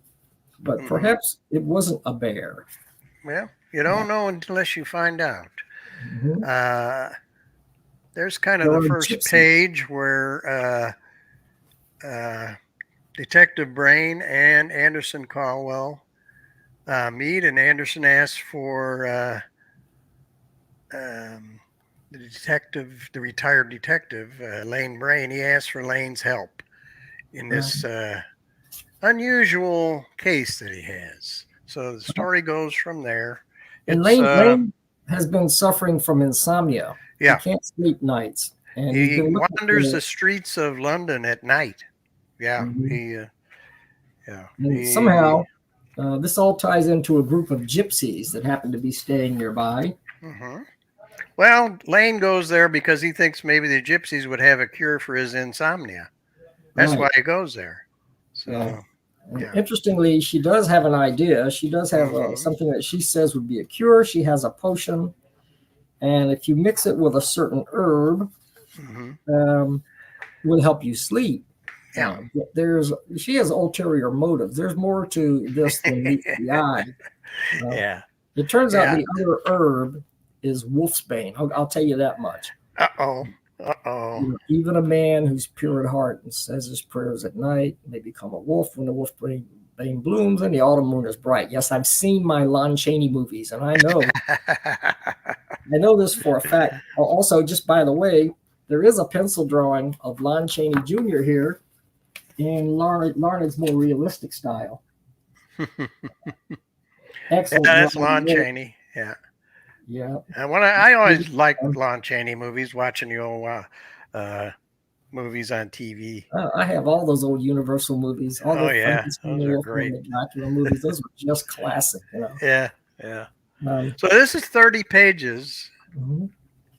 S2: but
S1: Mm-hmm.
S2: perhaps it wasn't a bear.
S1: Well, you don't know unless you find out.
S2: Mm-hmm.
S1: There's kind of
S2: There
S1: the
S2: are
S1: first
S2: gypsies.
S1: page where Detective Brain and Anderson Caldwell meet, and Anderson asks for the retired detective, Lane Brain. He asks for Lane's help in this unusual case that he has. So the story goes from there.
S2: And
S1: It's
S2: Lane has been suffering from insomnia. He
S1: yeah.
S2: can't sleep nights, and he's
S1: He
S2: been looking
S1: wanders the streets of London at night. Yeah,
S2: Mhm.
S1: yeah.
S2: And somehow this all ties into a group of gypsies that happen to be staying nearby.
S1: Mm-hmm. Well, Lane goes there because he thinks maybe the gypsies would have a cure for his insomnia. That's why
S2: Right.
S1: he goes there. So, yeah.
S2: Interestingly, she does have an idea. She does have something that she says would be a cure. She has a potion, and if you mix it with a certain herb, will help you sleep.
S1: Yeah.
S2: She has ulterior motives. There's more to this than meets the eye.
S1: Yeah.
S2: It turns out the other herb is wolfsbane. I'll tell you that much.
S1: Uh-oh.
S2: Even a man who's pure at heart and says his prayers at night may become a wolf when the wolfbane blooms and the autumn moon is bright. Yes, I've seen my Lon Chaney movies, and I know this for a fact. Also, just by the way, there is a pencil drawing of Lon Chaney Jr. here in Larned's more realistic style. Excellent.
S1: Yeah, that's Lon Chaney. Yeah.
S2: Yeah.
S1: And I always liked Lon Chaney movies, watching the old movies on TV.
S2: I have all those old Universal movies. All
S1: those are great.
S2: The Dracula movies. Those were just classic.
S1: Yeah. So this is 30 pages,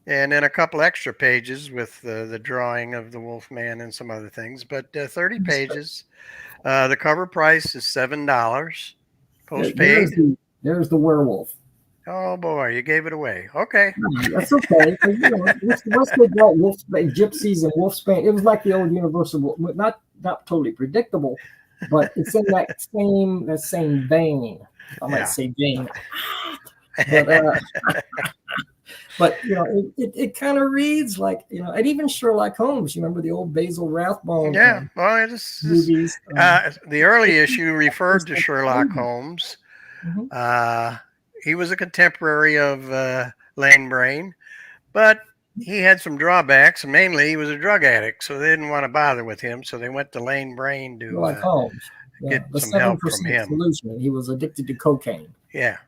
S1: and then a couple extra pages with the drawing of the Wolfman and some other things. But 30 pages. The cover price is $7. Postpaid.
S2: There's the werewolf.
S1: Oh boy, you gave it away. Okay.
S2: That's okay. Once they brought gypsies and wolfsbane, it was like the old Universal, not totally predictable, but it's in that same vein. I might say vein. But it kind of reads like, and even Sherlock Holmes. You remember the old Basil Rathbone?
S1: Yeah. Well, movies. The early issue referred to Sherlock Holmes. He was a contemporary of Lane Brain, but he had some drawbacks. Mainly, he was a drug addict, so they didn't want to bother with him. So they went to Lane Brain to get some help from him.
S2: Solution. He was addicted to cocaine.
S1: Yeah.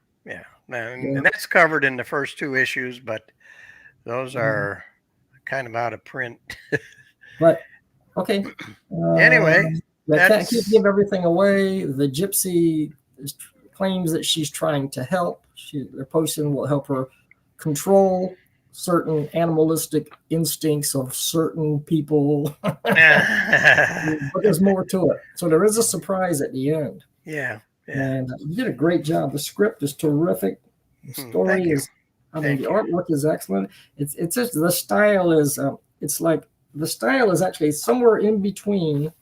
S1: And that's covered in the first two issues, but those are kind of out of print.
S2: But okay.
S1: Anyway,
S2: I can't give everything away. The gypsy claims that she's trying to help. The potion will help her control certain animalistic instincts of certain people. But there's more to it. So there is a surprise at the end.
S1: Yeah.
S2: And you did a great job. The script is terrific. The story is, the artwork is excellent. It's just the style is, the style is actually somewhere in between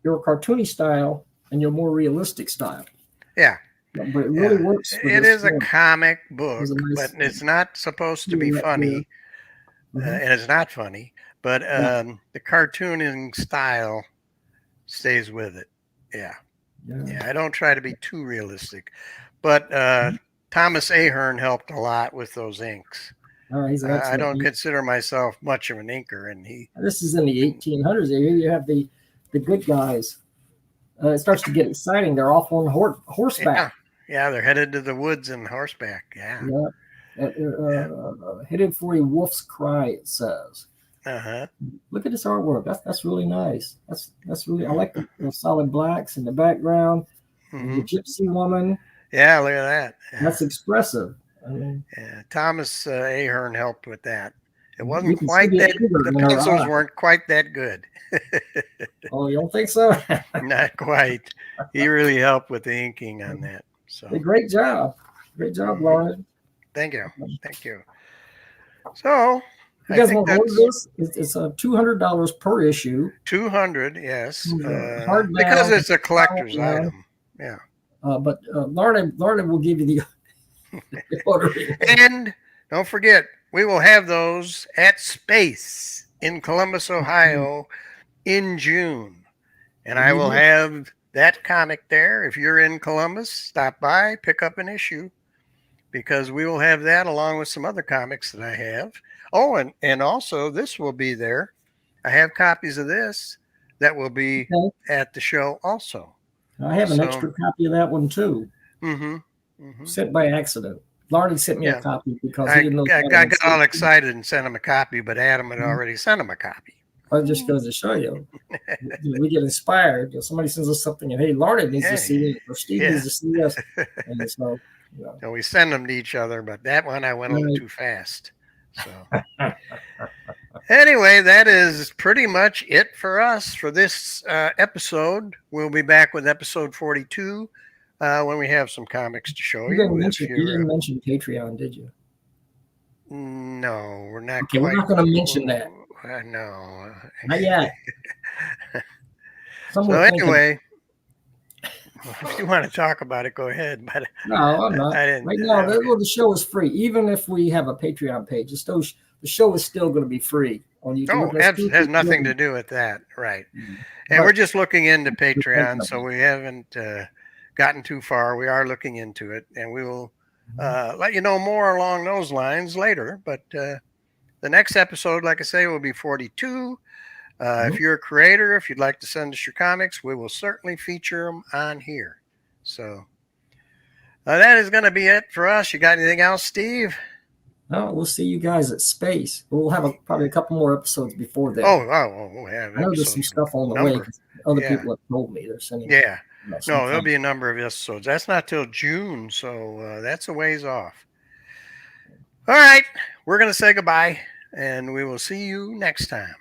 S2: your cartoony style and your more realistic style.
S1: Yeah.
S2: But it really works.
S1: It is a comic book, but it's not supposed to be funny. And it's not funny, but the cartooning style stays with it. Yeah, I don't try to be too realistic. But Thomas Ahern helped a lot with those inks.
S2: He's
S1: I don't consider myself much of an inker, and
S2: this is in the 1800s. Here you have the good guys. It starts to get exciting. They're off on horseback.
S1: Yeah, they're headed to the woods and horseback. Yeah.
S2: Headed for a wolf's cry, it says. Look at this artwork. That's really nice. That's really, I like the solid blacks in the background. The gypsy woman.
S1: Yeah, look at that.
S2: That's expressive.
S1: Thomas Ahern helped with that. It wasn't quite that. The pencils weren't quite that good.
S2: Oh, you don't think so?
S1: Not quite. He really helped with the inking on that. So
S2: great job, Larned.
S1: Thank you. So
S2: you guys want to order this? It's $200 per issue.
S1: 200, yes, because it's a collector's item. Yeah.
S2: But Larned will give you the ordering.
S1: And don't forget, we will have those at Space in Columbus, Ohio, in June, and I will have that comic there. If you're in Columbus, stop by, pick up an issue, because we will have that along with some other comics that I have. Oh, and also this will be there. I have copies of this that will be at the show also.
S2: I have an extra copy of that one too. Sent by accident. Larned sent me a copy because he didn't know.
S1: I got all excited and sent him a copy, but Adam had already sent him a copy.
S2: Well, just goes to show you, we get inspired. Somebody sends us something, and hey, Larned needs to see it, or Steve needs to see us, and so.
S1: And we send them to each other, but that one I went a little too fast. So anyway, that is pretty much it for us for this episode. We'll be back with episode 42 when we have some comics to show you.
S2: You didn't mention Patreon, did you?
S1: No, we're not.
S2: Okay, we're not going to mention that.
S1: No.
S2: Not yet.
S1: So anyway, if you want to talk about it, go ahead. But
S2: no, I'm not. Right now, the show is free. Even if we have a Patreon page, the show is still going to be free on YouTube.
S1: It has nothing to do with that, right? And we're just looking into Patreon, so we haven't gotten too far. We are looking into it, and we will let you know more along those lines later. But the next episode, like I say, will be 42. If you're a creator, if you'd like to send us your comics, we will certainly feature them on here. So that is going to be it for us. You got anything else, Steve?
S2: No, we'll see you guys at Space. We'll have probably a couple more episodes before that.
S1: We'll have.
S2: I know there's some stuff on the way. Other people have told me they're sending.
S1: Yeah. No, there'll be a number of episodes. That's not till June, so that's a ways off. All right, we're going to say goodbye, and we will see you next time.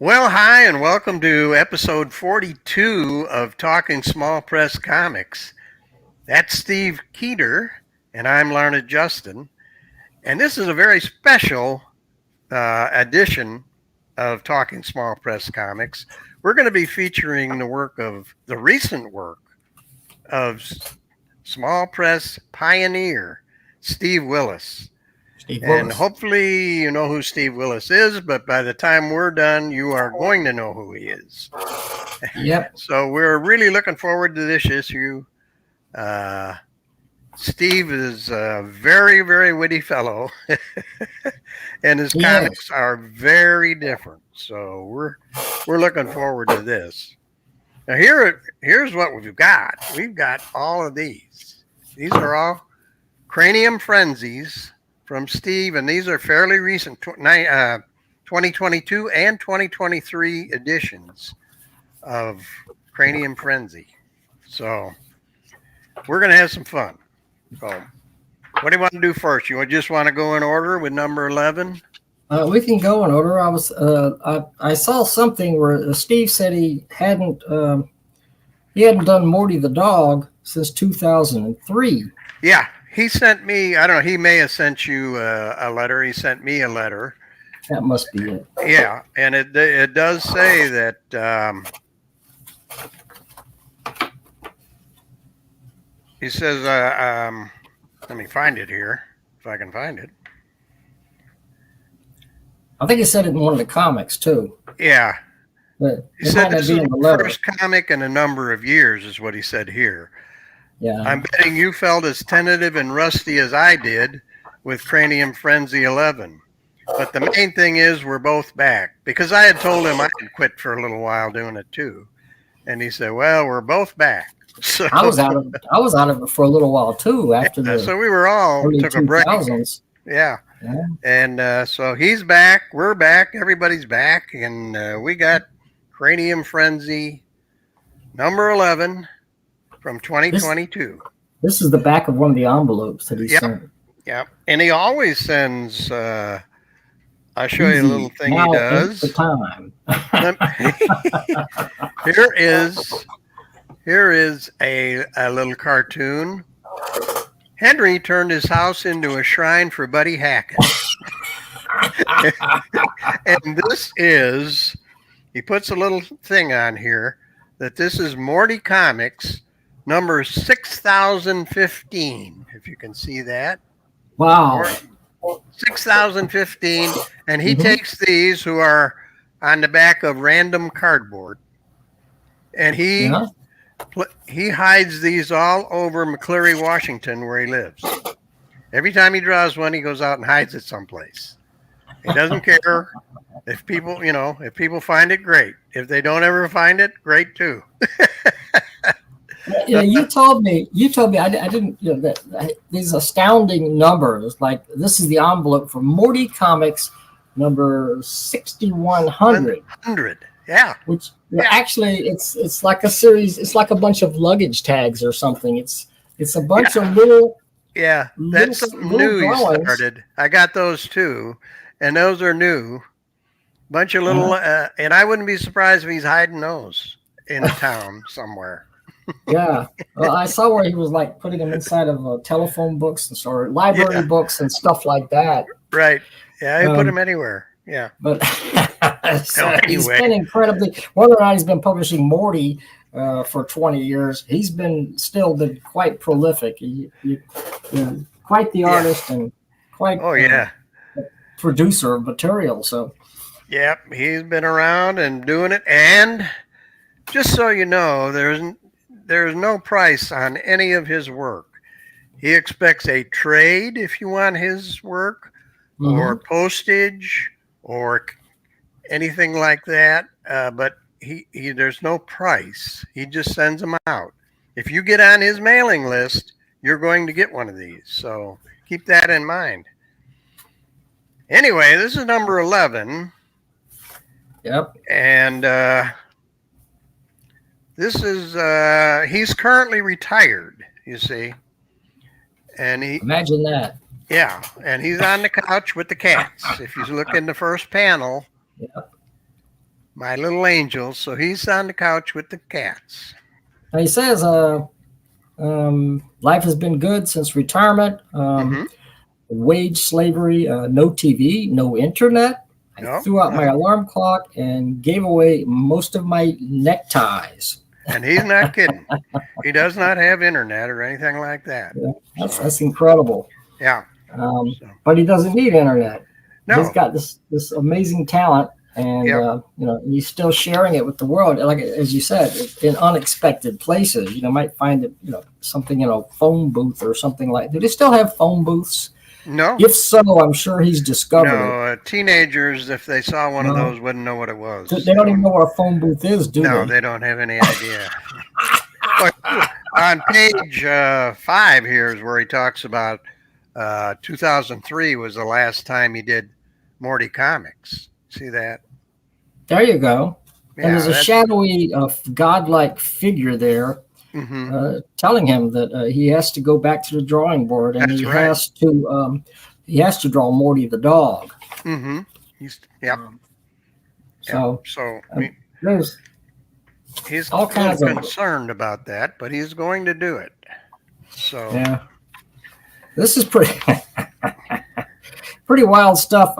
S1: Well, hi, and welcome to episode 42 of Talking Small Press Comics. That's Steve Keeter, and I'm Larned Justin. And this is a very special edition of Talking Small Press Comics. We're going to be featuring the recent work of small press pioneer Steve Willis. And hopefully you know who Steve Willis is, but by the time we're done, you are going to know who he is.
S2: Yep.
S1: So we're really looking forward to this issue. Steve is a very, very witty fellow, and his comics are very different. So we're looking forward to this. Now here's what we've got. We've got all of these. These are all Cranium Frenzies from Steve, and these are fairly recent 2022 and 2023 editions of Cranium Frenzy. So we're going to have some fun. So what do you want to do first? You just want to go in order with number 11?
S2: We can go in order. I saw something where Steve said he hadn't done Morty the dog since 2003.
S1: Yeah. He sent me, I don't know, he may have sent you a letter. He sent me a letter.
S2: That must be it.
S1: Yeah, and it does say that he says, let me find it here, if I can find it.
S2: I think he said it in one of the comics, too.
S1: Yeah. He said this is the first comic in a number of years, is what he said here.
S2: Yeah.
S1: I'm betting you felt as tentative and rusty as I did with Cranium Frenzy 11. But the main thing is we're both back. Because I had told him I had quit for a little while doing it too. And he said, well, we're both back. So
S2: I was out of it for a little while too after the
S1: so we were all took a break. Yeah. And so he's back, we're back, everybody's back, and we got Cranium Frenzy number 11. From 2022.
S2: This is the back of one of the envelopes that he sent.
S1: Yeah, and he always sends. I'll show you a
S2: Easy.
S1: little thing
S2: Now
S1: he
S2: ain't
S1: does.
S2: the time.
S1: Here is a little cartoon. Henry turned his house into a shrine for Buddy Hackett. And this is, he puts a little thing on here that this is Morty Comics number 6015, if you can see that.
S2: Wow.
S1: 6015, and he takes these who are on the back of random cardboard, and he hides these all over McCleary, Washington, where he lives. Every time he draws one, he goes out and hides it someplace. He doesn't care if people, if people find it, great. If they don't ever find it, great too.
S2: Yeah, you told me. I didn't. These astounding numbers. Like this is the envelope for Morty Comics number 6100.
S1: 100. Yeah.
S2: Which actually it's like a series. It's like a bunch of luggage tags or something. It's a bunch of little.
S1: Yeah, that's something new he started. I got those too, and those are new. Bunch of little, and I wouldn't be surprised if he's hiding those in a town somewhere.
S2: Yeah, well, I saw where he was like putting them inside of telephone books and or library books and stuff like that.
S1: Right. Yeah, he put them anywhere. Yeah.
S2: But he's been incredibly. Whether or not he's been publishing Morty for 20 years, he's been quite prolific. Quite the artist and quite producer of material. So.
S1: Yep, he's been around and doing it. And just so you know, there's no price on any of his work. He expects a trade if you want his work, or postage, or anything like that. But he there's no price. He just sends them out. If you get on his mailing list, you're going to get one of these. So keep that in mind. Anyway, this is number 11.
S2: Yep.
S1: And this is he's currently retired, you see. And
S2: imagine that.
S1: Yeah, and he's on the couch with the cats. If you look in the first panel, my little angels. So he's on the couch with the cats.
S2: And he says, life has been good since retirement. Wage slavery, no TV, no internet. I threw out my alarm clock and gave away most of my neckties.
S1: And he's not kidding. He does not have internet or anything like that.
S2: Yeah, that's incredible.
S1: Yeah.
S2: But he doesn't need internet.
S1: No.
S2: He's got this amazing talent, and he's still sharing it with the world. Like as you said, in unexpected places. You might find it, something in a phone booth or something like. Do they still have phone booths?
S1: No.
S2: If so, I'm sure he's discovered it.
S1: No, teenagers, if they saw one of those, wouldn't know what it was.
S2: They don't even know what a phone booth is, do they?
S1: No, they don't have any idea. On page 5 here is where he talks about 2003 was the last time he did Morty Comics. See that?
S2: There you go. And there's a shadowy, godlike figure there. Telling him that he has to go back to the drawing board, and has to draw Morty the dog.
S1: He's
S2: all kinds of
S1: concerned about that, but he's going to do it. So
S2: this is pretty wild stuff.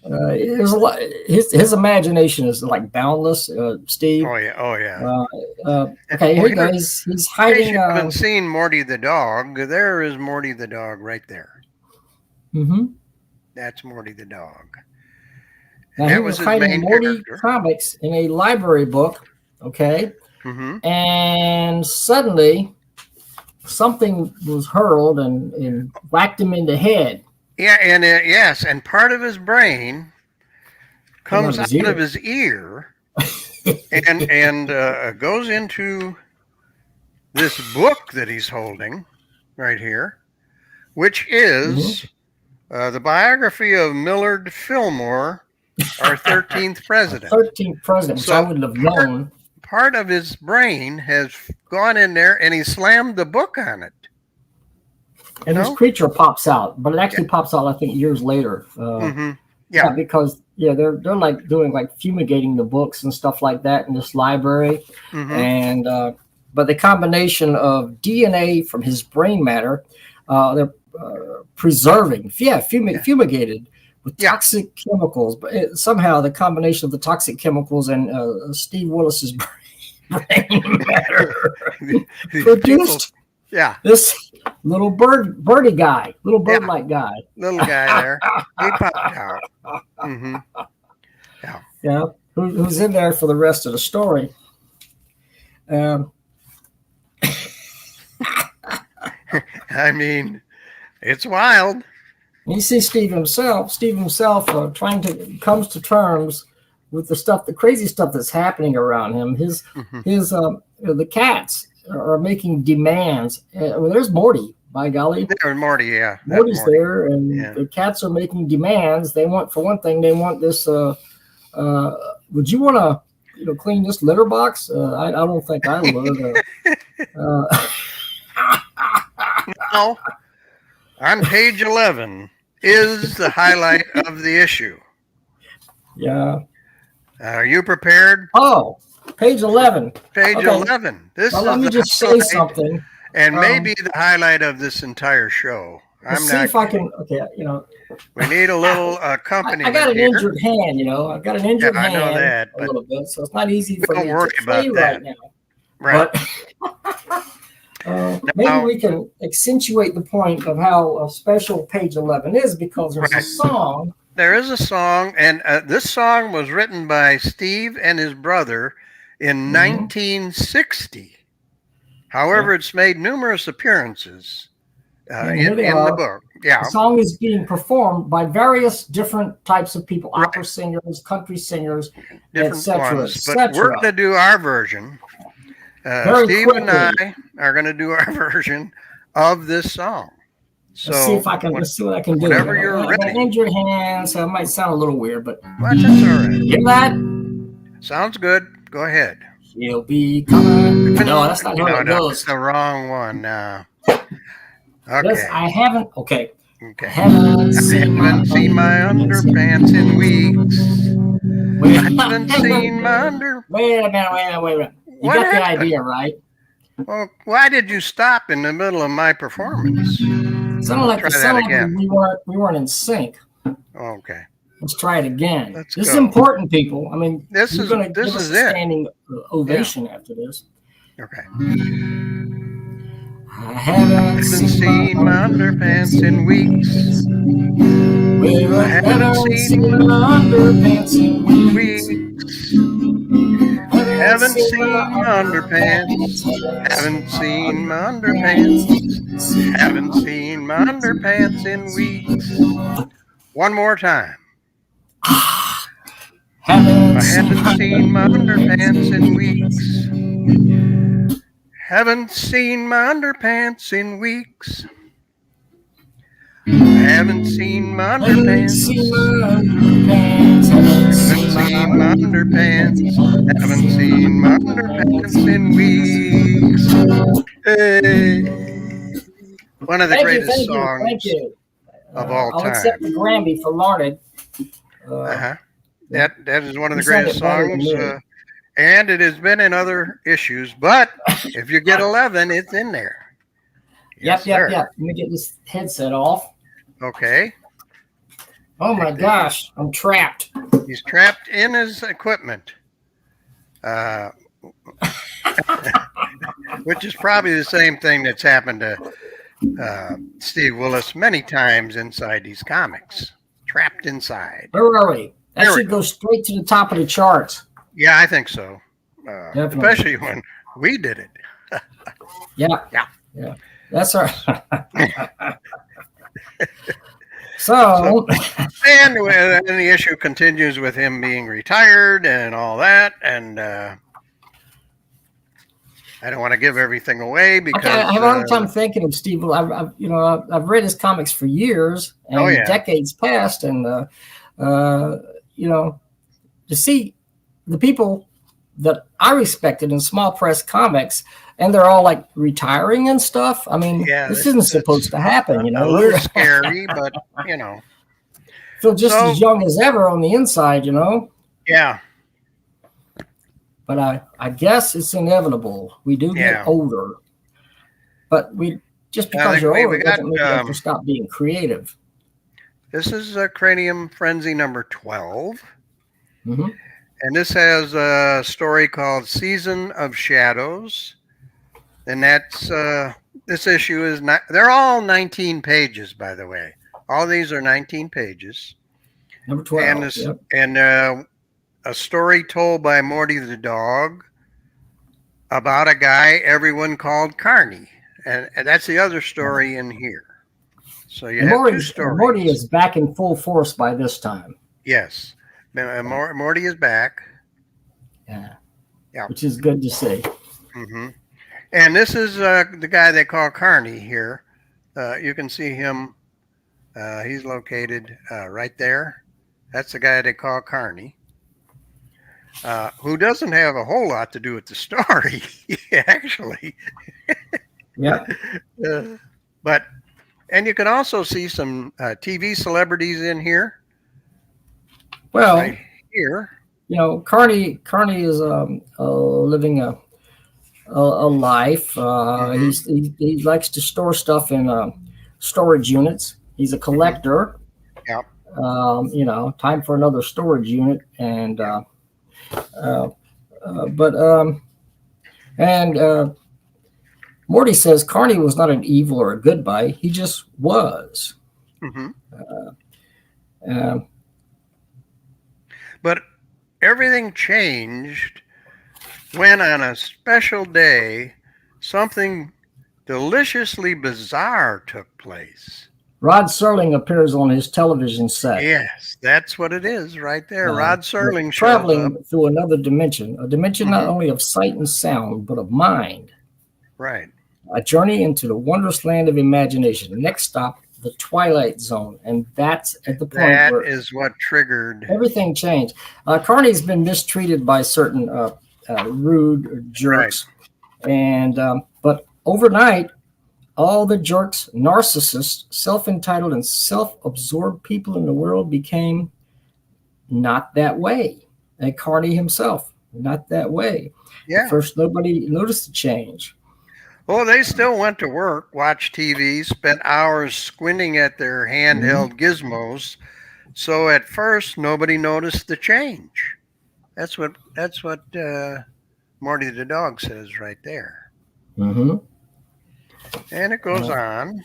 S2: There's a lot. His imagination is like boundless, Steve.
S1: Oh yeah.
S2: Okay, here he goes. He's hiding.
S1: You haven't seen Morty the dog. There is Morty the dog right there. That's Morty the dog.
S2: Now he was hiding Morty comics in a library book. Okay. And suddenly something was hurled and whacked him in the head.
S1: Yeah, and and part of his brain comes out of his ear and goes into this book that he's holding right here, which is the biography of Millard Fillmore, our 13th president.
S2: 13th president, which I wouldn't have known.
S1: Part of his brain has gone in there, and he slammed the book on it.
S2: And this creature pops out, but it actually pops out, I think, years later. Yeah, because they're like doing like fumigating the books and stuff like that in this library, and but the combination of DNA from his brain matter, they're preserving, fumigated with toxic chemicals. But somehow the combination of the toxic chemicals and Steve Willis's brain matter produced this little birdie guy, little bird-like guy.
S1: Little guy there. He popped out.
S2: Who's in there for the rest of the story.
S1: I mean, it's wild.
S2: You see Steve himself trying to comes to terms with the crazy stuff that's happening around him. The cats are making demands. There's Morty, by golly.
S1: There's Morty,
S2: Morty's there, and the cats are making demands. They want, for one thing, this. Would you want to, clean this litter box? I don't think I would.
S1: Now, on page 11 is the highlight of the issue.
S2: Yeah.
S1: Are you prepared?
S2: Oh, page 11.
S1: Page 11.
S2: Let me just say something.
S1: And maybe the highlight of this entire show.
S2: See if I can. Okay,
S1: we need a little accompaniment.
S2: I got an injured hand. I've got an injured hand.
S1: I know that,
S2: a little bit, so it's not easy for me
S1: to
S2: play right now.
S1: Right.
S2: But maybe we can accentuate the point of how special page 11 is, because there's a song.
S1: There is a song, and this song was written by Steve and his brother in 1960. However, it's made numerous appearances in the book. Yeah.
S2: The song is being performed by various different types of people, opera singers, country singers, etc.
S1: But we're going to do our version. Steve and I are going to do our version of this song. So
S2: let's see what I can do.
S1: Whenever you're ready.
S2: An injured hand, so it might sound a little weird, but
S1: that's all right.
S2: Hear that?
S1: Sounds good. Go ahead.
S2: He'll be coming. No, that's not how it goes.
S1: It's the wrong one now. Okay.
S2: Yes, I haven't. Okay.
S1: I haven't seen my underpants in weeks. I haven't seen my underpants.
S2: Wait a minute. You got the idea, right?
S1: Well, why did you stop in the middle of my performance?
S2: Sounded like we weren't in sync.
S1: Okay.
S2: Let's try it again. This is important, people. I mean, you're going to give us a standing ovation after this.
S1: Okay.
S2: I haven't seen my underpants in weeks. I haven't seen my underpants in weeks. Haven't seen my underpants. Haven't seen my underpants. Haven't seen my underpants in weeks. One more time. I haven't seen my underpants in weeks. Haven't seen my underpants in weeks. I haven't seen my underpants. Haven't seen my underpants. Haven't seen my underpants in weeks. Hey. One of the greatest songs of all time. I'll accept the Grammy for Larned.
S1: That is one of the greatest songs. And it has been in other issues, but if you get 11, it's in there.
S2: Yep. Let me get this headset off.
S1: Okay.
S2: Oh my gosh, I'm trapped.
S1: He's trapped in his equipment, which is probably the same thing that's happened to Steve Willis many times inside these comics. Trapped inside.
S2: Where are we? That should go straight to the top of the charts.
S1: Yeah, I think so. Especially when we did it.
S2: Yeah. That's all right. So
S1: and the issue continues with him being retired and all that. And I don't want to give everything away because
S2: I have a hard time thinking of Steve. I've read his comics for years and decades past, and to see the people that I respected in small press comics and they're all like retiring and stuff. I mean, this isn't supposed to happen, you know.
S1: A little scary, but you know,
S2: feel just as young as ever on the inside, you know.
S1: Yeah.
S2: But I guess it's inevitable. We do get older, but just because you're older doesn't mean you have to stop being creative.
S1: This is Cranium Frenzy number 12.
S2: Mm-hmm.
S1: And this has a story called Season of Shadows. And that's, this issue is not, they're all 19 pages, by the way. All these are 19 pages.
S2: Number 12.
S1: And a story told by Morty the dog about a guy everyone called Carney. And that's the other story in here. So you have two stories.
S2: Morty is back in full force by this time.
S1: Yes. Morty is back.
S2: Yeah. Which is good to see.
S1: Mm-hmm. And this is the guy they call Carney here. You can see him. He's located right there. That's the guy they call Carney. Who doesn't have a whole lot to do with the story, actually.
S2: Yeah.
S1: And you can also see some TV celebrities in here.
S2: Well,
S1: right here,
S2: you know, Carney is living a life. He likes to store stuff in storage units. He's a collector.
S1: Yeah.
S2: You know, time for another storage unit, and Morty says Carney was not an evil or a good guy. He just was.
S1: Mm-hmm. But everything changed when on a special day, something deliciously bizarre took place.
S2: Rod Serling appears on his television set.
S1: Yes, that's what it is right there. Rod Serling
S2: traveling through another dimension, a dimension not only of sight and sound, but of mind.
S1: Right.
S2: A journey into the wondrous land of imagination. Next stop, the Twilight Zone. And that's at the point where
S1: that is what triggered.
S2: Everything changed. Carney's been mistreated by certain rude jerks. Right. And but overnight, all the jerks, narcissists, self-entitled and self-absorbed people in the world became not that way. And Carney himself, not that way.
S1: Yeah.
S2: At first, nobody noticed the change.
S1: Well, they still went to work, watched TV, spent hours squinting at their handheld gizmos. So at first, nobody noticed the change. That's what Morty the dog says right there.
S2: Mm-hmm.
S1: And it goes on.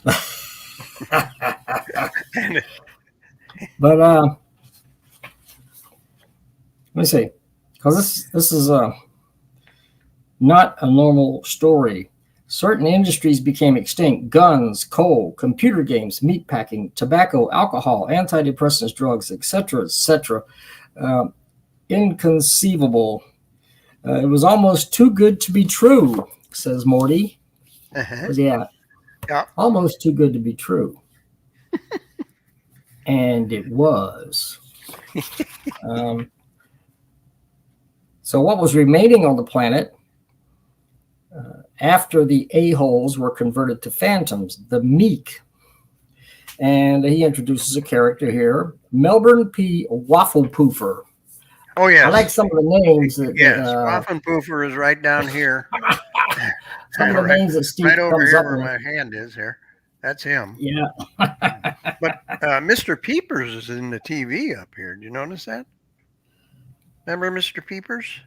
S2: But let me see, because this is not a normal story. Certain industries became extinct: guns, coal, computer games, meatpacking, tobacco, alcohol, antidepressants, drugs, etc., etc. Inconceivable. It was almost too good to be true, says Morty. Yeah, almost too good to be true. And it was. So what was remaining on the planet after the a-holes were converted to phantoms? The meek. And he introduces a character here, Melbourne P. Wafflepoofer.
S1: Oh, yes.
S2: I like some of the names.
S1: Wafflepoofer is right down here.
S2: Some of the names that Steve
S1: right over
S2: comes
S1: here
S2: up
S1: where
S2: with.
S1: my hand is here. That's him.
S2: Yeah.
S1: But Mr. Peepers is in the TV up here. Did you notice that? Remember Mr. Peepers?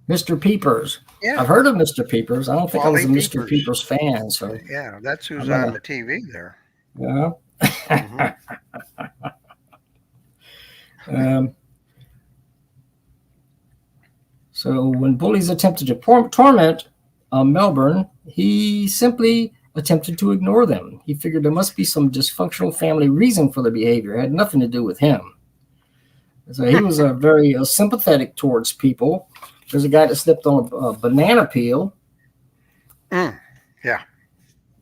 S2: Mr. Peepers.
S1: Yeah.
S2: I've heard of Mr. Peepers. I don't think
S1: Wally
S2: I was a Mr.
S1: Peepers.
S2: Peepers fan. So
S1: yeah, that's who's on the TV there.
S2: Yeah. So when bullies attempted to torment Melbourne, he simply attempted to ignore them. He figured there must be some dysfunctional family reason for the behavior. It had nothing to do with him. So he was very sympathetic towards people. There's a guy that slipped on a banana peel.
S1: Yeah.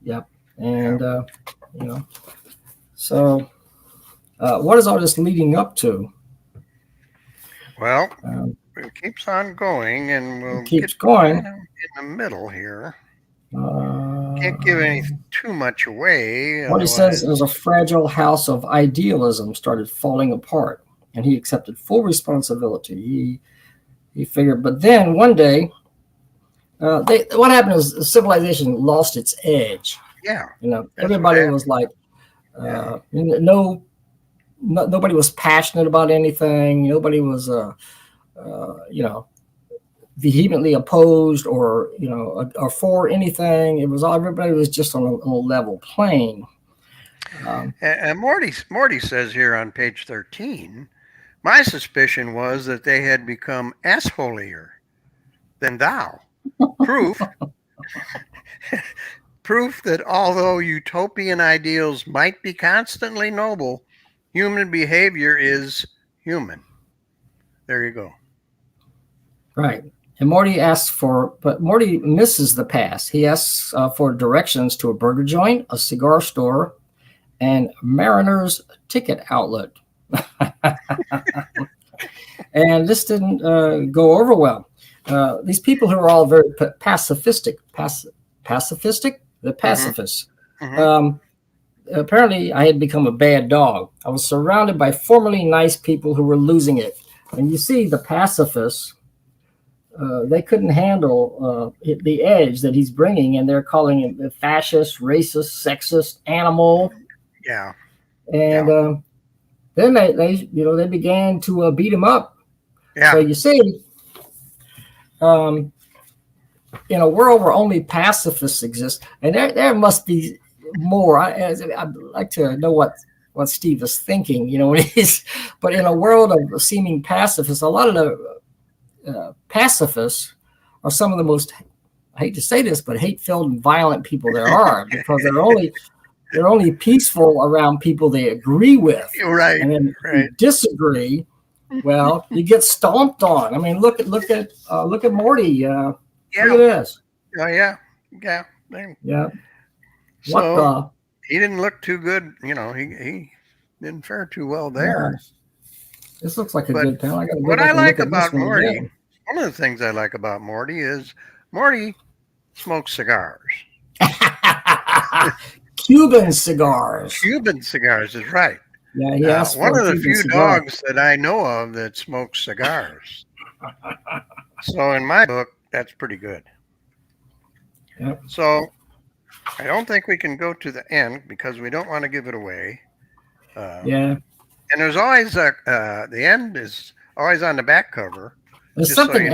S2: Yep. And, you know, so what is all this leading up to?
S1: Well, it keeps on going, and we'll
S2: It keeps
S1: get
S2: going.
S1: kind of in the middle here. Can't give any too much away.
S2: What he says is a fragile house of idealism started falling apart, and he accepted full responsibility. He figured, but then one day, what happened is civilization lost its edge.
S1: Yeah,
S2: everybody was like, nobody was passionate about anything. Nobody was, vehemently opposed or for anything. It was everybody was just on a level plane.
S1: And Morty says here on page 13, my suspicion was that they had become assholier than thou. Proof that although utopian ideals might be constantly noble, human behavior is human. There you go.
S2: Right. And Morty but Morty misses the past. He asks for directions to a burger joint, a cigar store, and Mariner's ticket outlet. And this didn't go over well. These people who are all very pacifistic, the pacifists. Mm-hmm. Apparently, I had become a bad dog. I was surrounded by formerly nice people who were losing it. And you see, the pacifists, they couldn't handle the edge that he's bringing, and they're calling him fascist, racist, sexist, animal.
S1: Yeah.
S2: And then they began to beat him up.
S1: Yeah.
S2: So you see, in a world where only pacifists exist, and there must be more. I'd like to know what Steve is thinking, but in a world of seeming pacifists, a lot of the pacifists are some of the most, I hate to say this, but hate-filled and violent people there are, because they're only peaceful around people they agree with.
S1: Right.
S2: And then if you disagree, well, you get stomped on. I mean, look at Morty. Look at this.
S1: Oh yeah.
S2: Yeah.
S1: So he didn't look too good. He didn't fare too well there.
S2: Yeah. This looks like a good panel.
S1: What I like about Morty, one of the things I like about Morty is Morty smokes cigars.
S2: Cuban cigars.
S1: Cuban cigars is right.
S2: Yeah, he asked for
S1: one of the few
S2: cigar.
S1: dogs that I know of that smokes cigars. So in my book, that's pretty good.
S2: Yep.
S1: So I don't think we can go to the end because we don't want to give it away.
S2: Yeah.
S1: And there's always the end is always on the back cover.
S2: There's something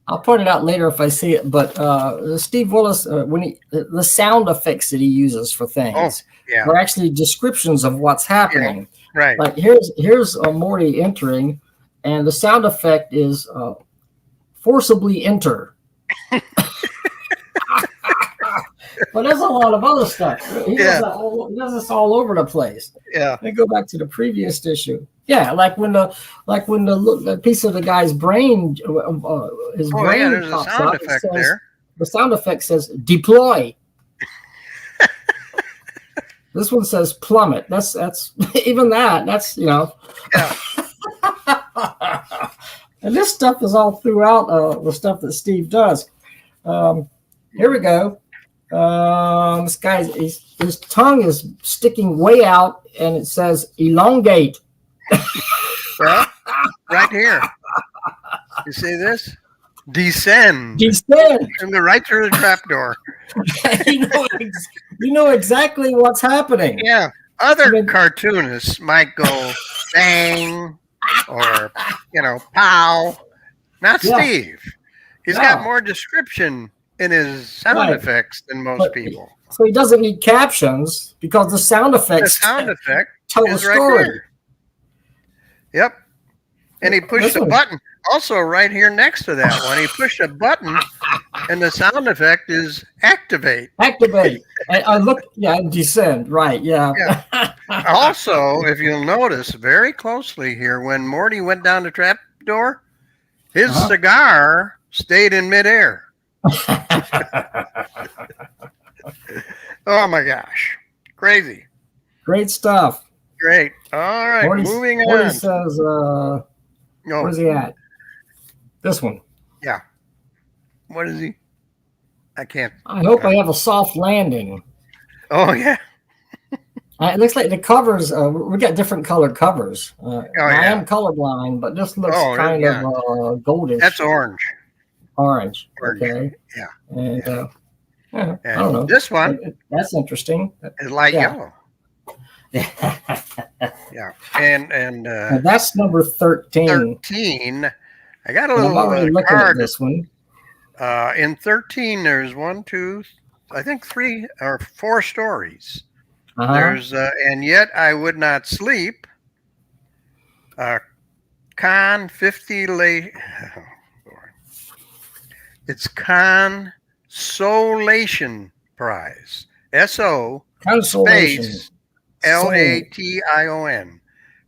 S2: I'll point it out later if I see it. But Steve Willis, the sound effects that he uses for things are actually descriptions of what's happening.
S1: Yeah. Right.
S2: Like here's Morty entering, and the sound effect is forcibly enter. But there's a lot of other stuff. He does this all over the place.
S1: Yeah.
S2: They go back to the previous issue. Yeah, like when the piece of the guy's brain, his brain
S1: there's
S2: pops
S1: a sound
S2: up.
S1: effect there.
S2: The sound effect says deploy. This one says plummet. That's even that. That's
S1: Yeah.
S2: And this stuff is all throughout the stuff that Steve does. Here we go. This guy's his tongue is sticking way out, and it says elongate.
S1: Well, right here. You see this? Descend. And right through the trapdoor.
S2: you know exactly what's happening.
S1: Yeah. Other cartoonists might go bang or pow. Not Steve. He's got more description in his sound effects than most people.
S2: So he doesn't need captions because the sound effects tell the story.
S1: Right. Yep. And he pushed a button. Also, right here next to that one, he pushed a button, and the sound effect is activate.
S2: Activate. And descend. Right. Yeah.
S1: Also, if you'll notice very closely here, when Morty went down the trap door, his cigar stayed in midair. Oh my gosh. Crazy.
S2: Great stuff.
S1: Great. All right. Moving on.
S2: Morty says,
S1: Oh,
S2: Where's he at? This one.
S1: yeah. What is he? I can't.
S2: I hope I have a soft landing.
S1: Oh, yeah.
S2: It looks like the covers, we got different colored covers. I
S1: yeah.
S2: am colorblind, but this looks kind
S1: yeah.
S2: of goldish.
S1: That's orange.
S2: Orange.
S1: Orange.
S2: Okay.
S1: Yeah.
S2: And
S1: And
S2: I don't know.
S1: This one
S2: that's interesting.
S1: is light yellow. Yeah. And
S2: that's number 13.
S1: 13. I got a little
S2: I'm already looking
S1: card.
S2: At this one.
S1: In 13, there's 1, 2, I think 3 or 4 stories. There's and yet I would not sleep. Con 50 It's Consolation Prize. S-O space L-A-T-I-O-N.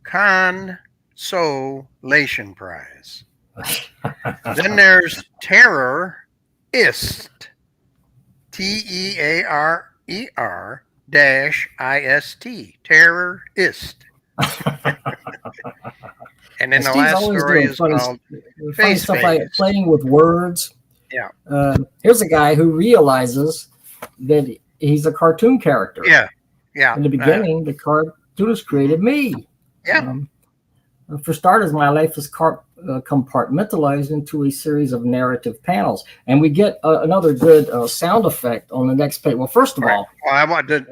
S1: Consolation Prize. Then there's Terrorist. T-E-A-R-E-R -I-S-T. Terrorist. And then the last story is called Face
S2: stuff like playing with words.
S1: Yeah.
S2: Here's a guy who realizes that he's a cartoon character.
S1: Yeah. Yeah.
S2: In the beginning, the cartoonist created me.
S1: Yeah.
S2: For starters, my life is compartmentalized into a series of narrative panels. And we get another good sound effect on the next page. Well, first of all.
S1: Well, I want to,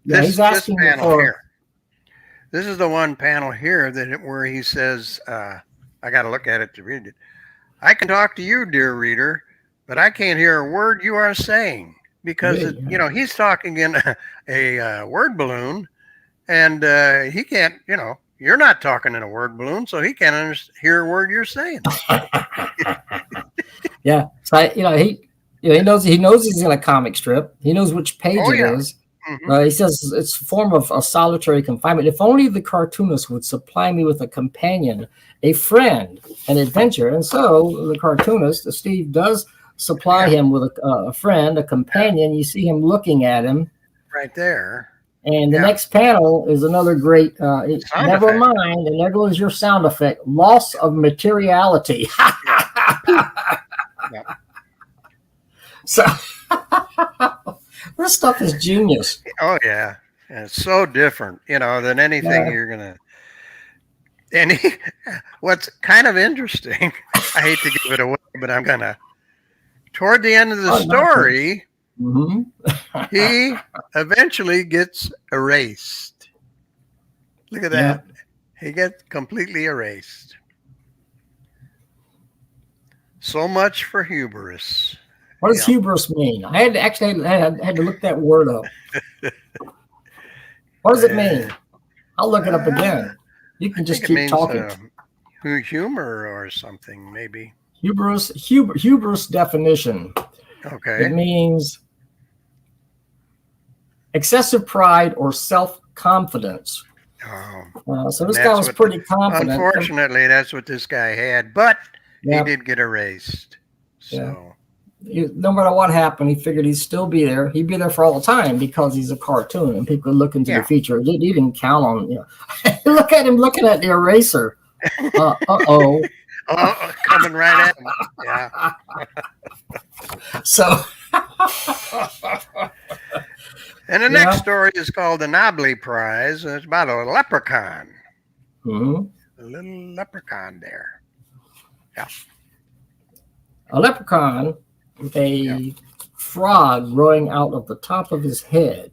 S2: He's asking
S1: this panel
S2: for,
S1: here. This is the one panel here where he says, I got to look at it to read it. I can talk to you, dear reader, but I can't hear a word you are saying because, he's talking in a word balloon and he can't, you're not talking in a word balloon, so he can't hear a word you're saying.
S2: Yeah. So, he knows he's in a comic strip. He knows which page it is. Mm-hmm. He says it's a form of a solitary confinement. If only the cartoonist would supply me with a companion, a friend, an adventure. And so the cartoonist, Steve, does supply him with a friend, a companion. You see him looking at him.
S1: Right there.
S2: And the next panel is another great, never mind, and there goes your sound effect, loss of materiality. So this stuff is genius.
S1: Oh, yeah. And it's so different, than anything you're going to. And what's kind of interesting, I hate to give it away, but I'm going to. Toward the end of the story, he eventually gets erased. Look at that. Yeah. He gets completely erased. So much for hubris.
S2: What does hubris mean? I had to look that word up. What does it mean? I'll look it up again. You can just keep talking.
S1: Humor or something, maybe.
S2: Hubris definition.
S1: Okay.
S2: It means excessive pride or self-confidence.
S1: Oh.
S2: So this guy was pretty confident.
S1: Unfortunately, that's what this guy had, but he did get erased. So.
S2: No matter what happened, he figured he'd still be there. He'd be there for all time because he's a cartoon and people look into the future. He didn't count on, Look at him looking at the eraser. Uh-oh.
S1: Oh, coming right at him. Yeah.
S2: So.
S1: And the next story is called the Nobly Prize. And it's about a leprechaun.
S2: Mm-hmm.
S1: A little leprechaun there. Yeah.
S2: A leprechaun with a frog growing out of the top of his head.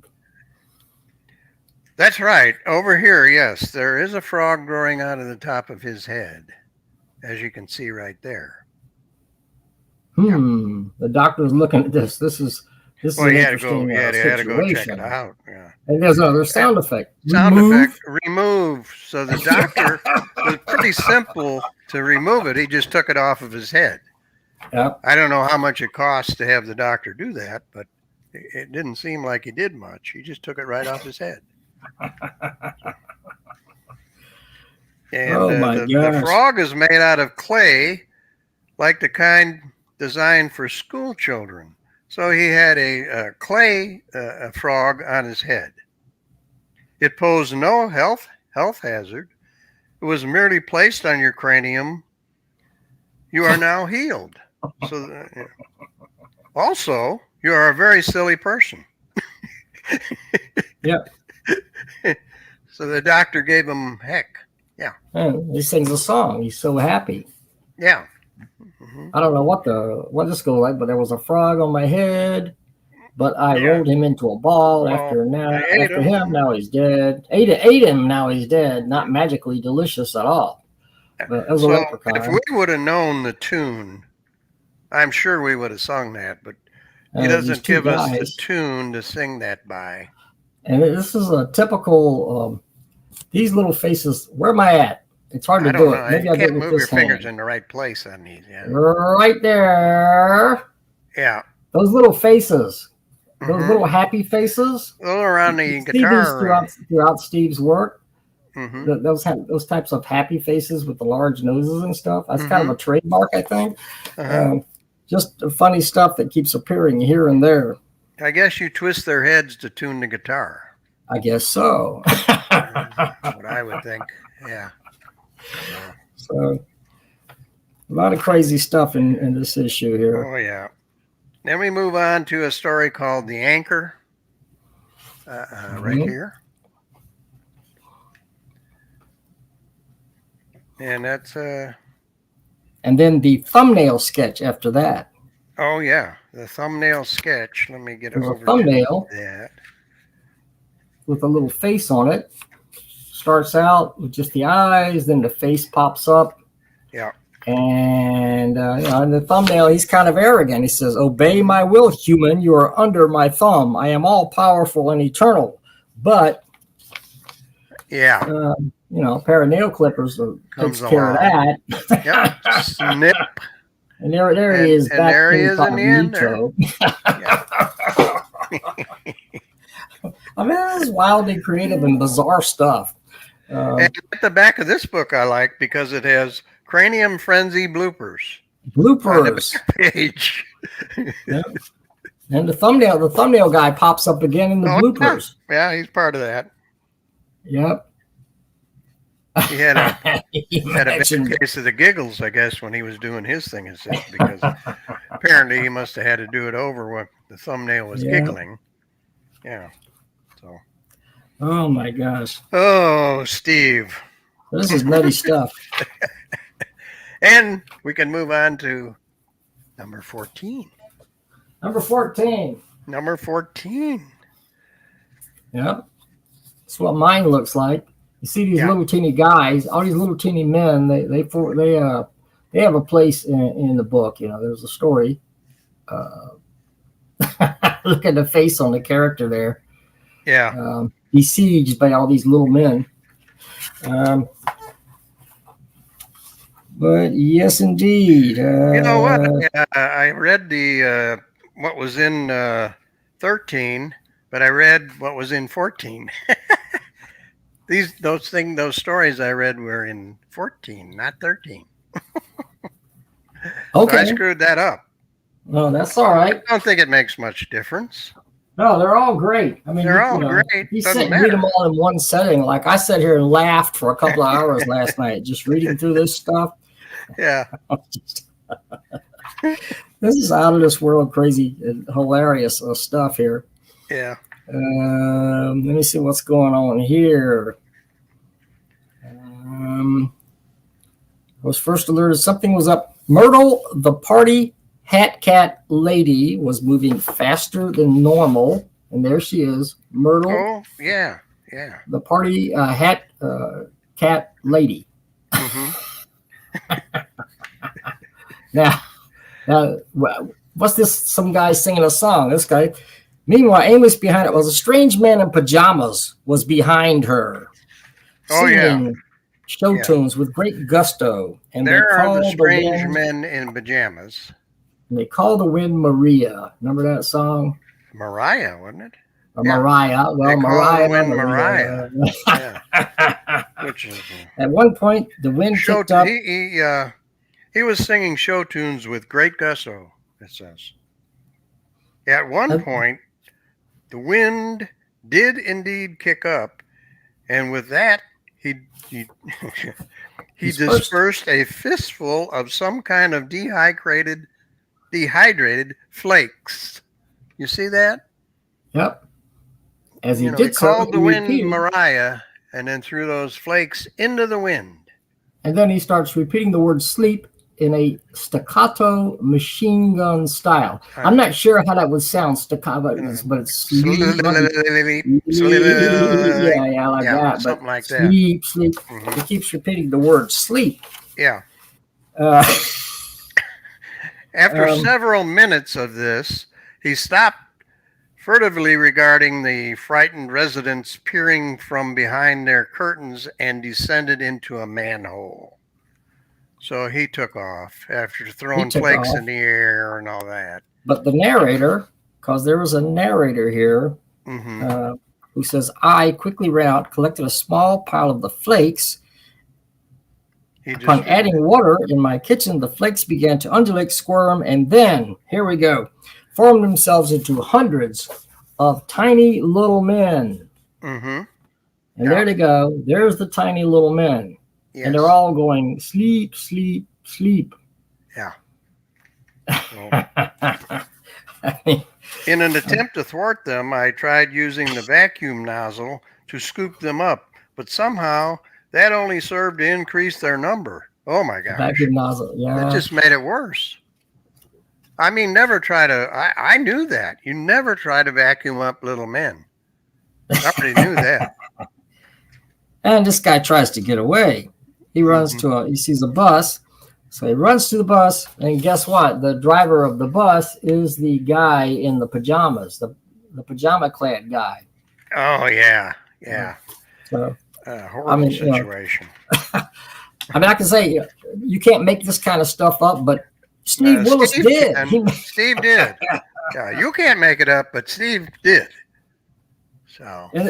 S1: That's right. Over here, yes, there is a frog growing out of the top of his head, as you can see right there.
S2: The doctor's looking at this. This is an interesting
S1: had to go check it out. Yeah.
S2: And there's another sound effect.
S1: Remove. So the doctor was pretty simple to remove it. He just took it off of his head.
S2: Yep.
S1: I don't know how much it costs to have the doctor do that, but it didn't seem like he did much. He just took it right off his head. And the frog is made out of clay, like the kind designed for school children. So he had a clay frog on his head. It posed no health hazard, was merely placed on your cranium, you are now healed. So, also, you are a very silly person.
S2: Yep.
S1: So the doctor gave him heck. Yeah.
S2: And he sings a song. He's so happy.
S1: Yeah.
S2: I don't know what this goes like, but there was a frog on my head, but I rolled him into a ball after him. Now he's dead. Ate him. Now he's dead. Not magically delicious at all. But it was a leprechaun.
S1: If we would have known the tune, I'm sure we would have sung that. But he doesn't give us the tune to sing that by.
S2: And this is a typical. These little faces. Where am I at? It's hard to do it. Maybe
S1: I can't move your fingers in the right place on these. Yeah.
S2: Right there.
S1: Yeah.
S2: Those little faces. Those little happy faces.
S1: All around the guitar.
S2: Throughout Steve's work. Those types of happy faces with the large noses and stuff. That's kind of a trademark, I think. Just funny stuff that keeps appearing here and there.
S1: I guess you twist their heads to tune the guitar.
S2: I guess so.
S1: That's what I would think. Yeah.
S2: So a lot of crazy stuff in this issue here.
S1: Oh yeah. Then we move on to a story called The Anchor. Right here. And that's
S2: and then the thumbnail sketch after that.
S1: Oh yeah, the thumbnail sketch. Let me get
S2: There's
S1: over
S2: a thumbnail
S1: to that.
S2: With a little face on it. Starts out with just the eyes, then the face pops up.
S1: Yeah.
S2: And in the thumbnail, he's kind of arrogant. He says, "Obey my will, human. You are under my thumb. I am all powerful and eternal." But
S1: yeah.
S2: A pair of nail clippers takes care of that.
S1: Yep. Snip.
S2: And there he is.
S1: And there he is in the end.
S2: I mean, this is wildly creative and bizarre stuff.
S1: And at the back of this book, I like because it has Cranium Frenzy bloopers.
S2: Bloopers.
S1: On the back page.
S2: Yep. And the thumbnail guy pops up again in the bloopers.
S1: Yeah, he's part of that.
S2: Yep.
S1: He had a big case of the giggles, I guess, when he was doing his thing, because apparently he must have had to do it over when the thumbnail was giggling. Yeah. So.
S2: Oh my gosh.
S1: Oh, Steve.
S2: This is nutty stuff.
S1: And we can move on to number 14.
S2: Number 14.
S1: Number 14.
S2: Yep. That's what mine looks like. You see these little teeny guys, all these little teeny men. They have a place in the book. There's a story. Look at the face on the character there.
S1: Yeah.
S2: Besieged by all these little men. But yes, indeed.
S1: You know what? I read the what was in 13, but I read what was in 14. Those stories I read were in 14, not 13.
S2: Okay.
S1: So I screwed that up.
S2: No, that's all right.
S1: I don't think it makes much difference.
S2: No, they're all great. I mean,
S1: they're all great.
S2: You sit and read them all in one setting. Like I sat here and laughed for a couple of hours last night just reading through this stuff.
S1: Yeah.
S2: This is out of this world crazy and hilarious stuff here.
S1: Yeah.
S2: Let me see what's going on here. I was first alerted something was up. Myrtle, the party hat cat lady, was moving faster than normal. And there she is. Myrtle.
S1: Oh, yeah. Yeah.
S2: The party hat cat lady. Now, what's this? Some guy singing a song. This guy. Meanwhile, aimless behind it was a strange man in pajamas was behind her. Singing show tunes with great gusto. And
S1: there are the strange men in pajamas.
S2: And they call the wind Maria. Remember that song?
S1: Mariah, wasn't it?
S2: Mariah. Well, Mariah.
S1: Mariah. Yeah. Which is,
S2: at one point, the wind picked up.
S1: He was singing show tunes with great gusto, it says. At one point, the wind did indeed kick up, and with that, he dispersed a fistful of some kind of dehydrated flakes. You see that?
S2: Yep. As he
S1: He
S2: did so,
S1: called the wind
S2: repeated,
S1: Mariah, and then threw those flakes into the wind.
S2: And then he starts repeating the word sleep in a staccato machine gun style. I'm not sure how that would sound staccato, but it's sleep. Yeah, like that.
S1: Something
S2: but
S1: like
S2: sleep,
S1: that.
S2: Sleep. He keeps repeating the word sleep.
S1: Yeah. After several minutes of this, he stopped, furtively regarding the frightened residents peering from behind their curtains, and descended into a manhole. So he took off after throwing flakes in the air and all that.
S2: But the narrator, because there was a narrator here, who says, I quickly ran out, collected a small pile of the flakes. Upon adding water in my kitchen, the flakes began to undulate, squirm, and then, here we go, formed themselves into hundreds of tiny little men. And there they go. There's the tiny little men. Yes. And they're all going, sleep, sleep, sleep.
S1: Yeah. In an attempt to thwart them, I tried using the vacuum nozzle to scoop them up, but somehow that only served to increase their number. Oh my gosh.
S2: Vacuum nozzle, yeah.
S1: It just made it worse. I mean, never try to, I knew that. You never try to vacuum up little men. I already knew that.
S2: And this guy tries to get away. He runs he sees a bus. So he runs to the bus, and guess what? The driver of the bus is the guy in the pajamas, the pajama-clad guy.
S1: Oh, yeah. Yeah.
S2: So,
S1: horrible situation.
S2: I mean, I can say you can't make this kind of stuff up, but Steve Willis did.
S1: Steve did. Yeah, you can't make it up, but Steve did. So
S2: and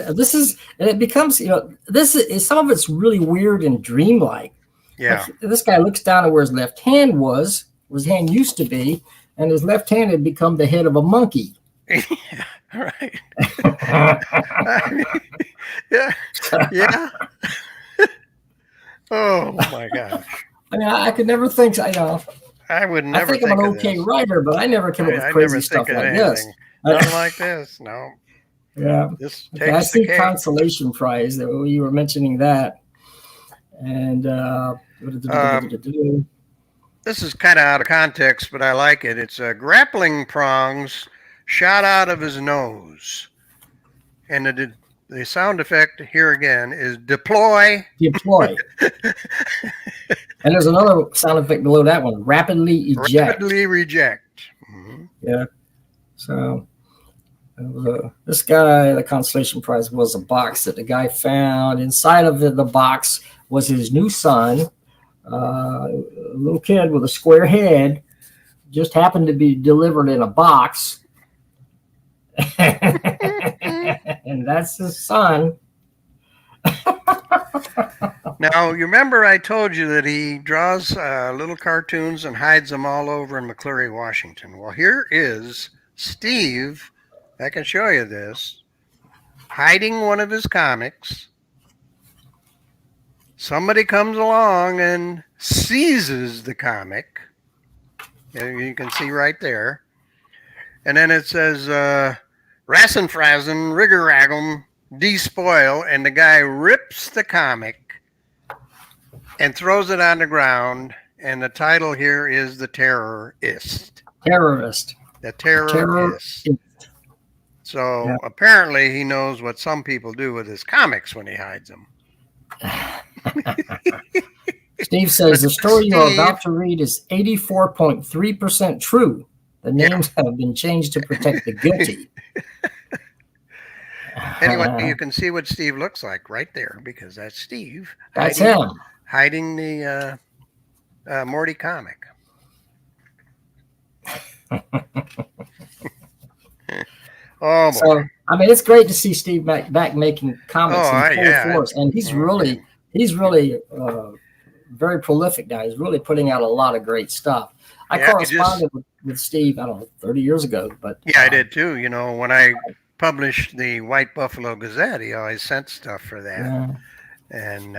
S2: it becomes, some of it's really weird and dreamlike.
S1: Yeah.
S2: Like, this guy looks down at where his left hand was, where his hand used to be, and his left hand had become the head of a monkey.
S1: Yeah, right. I mean, yeah. Oh my gosh.
S2: I mean, I could never think.
S1: I would never.
S2: I think I'm an okay writer, but I never came up with crazy stuff like this.
S1: Nothing like this. No.
S2: Yeah.
S1: I
S2: see consolation prize. You were mentioning that, and
S1: this is kind of out of context, but I like it. It's grappling prongs shot out of his nose, and the sound effect here again is deploy.
S2: Deploy. And there's another sound effect below that one: rapidly eject.
S1: Rapidly reject.
S2: Yeah. So. This guy, the consolation prize was a box that the guy found. Inside of the box was his new son, a little kid with a square head, just happened to be delivered in a box. And that's his son.
S1: Now, you remember I told you that he draws little cartoons and hides them all over in McCleary, Washington. Well, here is Steve. I can show you this. Hiding one of his comics. Somebody comes along and seizes the comic. You can see right there. And then it says, Rassenfrasen, Riggeragum, Despoil. And the guy rips the comic and throws it on the ground. And the title here is The Terrorist. The Terrorist. So apparently he knows what some people do with his comics when he hides them.
S2: Steve says the story you're about to read is 84.3% true. The names have been changed to protect the guilty.
S1: Anyway, you can see what Steve looks like right there, because that's Steve.
S2: That's him.
S1: Hiding the Morty comic. Oh, boy.
S2: So I mean, it's great to see Steve back making comics in full force, and he's really very prolific now. He's really putting out a lot of great stuff. I corresponded with Steve, I don't know, 30 years ago, but
S1: I did too. You know, when I published the White Buffalo Gazette, he always sent stuff for that. And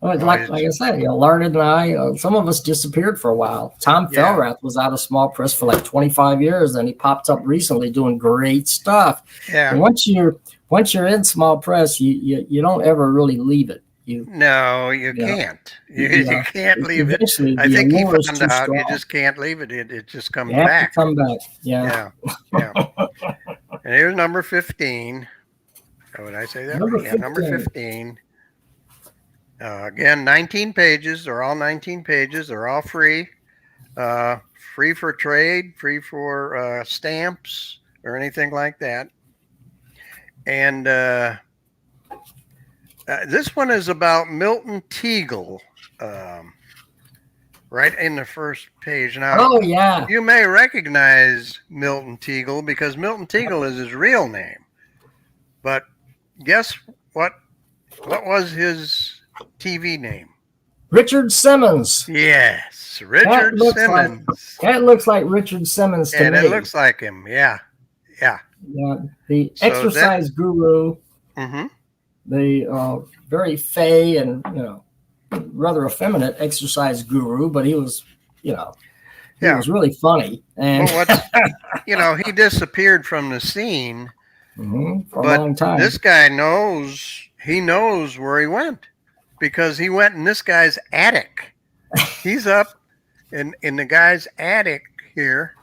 S2: like I said, Larned and I, some of us disappeared for a while. Tom Felrath was out of small press for like 25 years, and he popped up recently doing great stuff.
S1: Yeah.
S2: And once you're in small press, you don't ever really leave it.
S1: No, you can't. You can't leave it. I think he found out you just can't leave it. It just comes back.
S2: You have to come back. Yeah.
S1: And here's number 15. How would I say that? Number 15. Again, 19 pages. They're all 19 pages. They're all free. Free for trade, free for stamps or anything like that. And this one is about Milton Teagle, right in the first page. Now, you may recognize Milton Teagle because Milton Teagle is his real name. But guess what? What was his TV name?
S2: Richard Simmons.
S1: Yes, Richard Simmons.
S2: That looks like Richard Simmons to me.
S1: And it looks like him. Yeah.
S2: The exercise guru.
S1: Mm-hmm.
S2: The very fey and rather effeminate exercise guru, but he was he was really funny. And
S1: he disappeared from the scene
S2: for a long time.
S1: This guy knows where he went because he went in this guy's attic. He's up in the guy's attic here.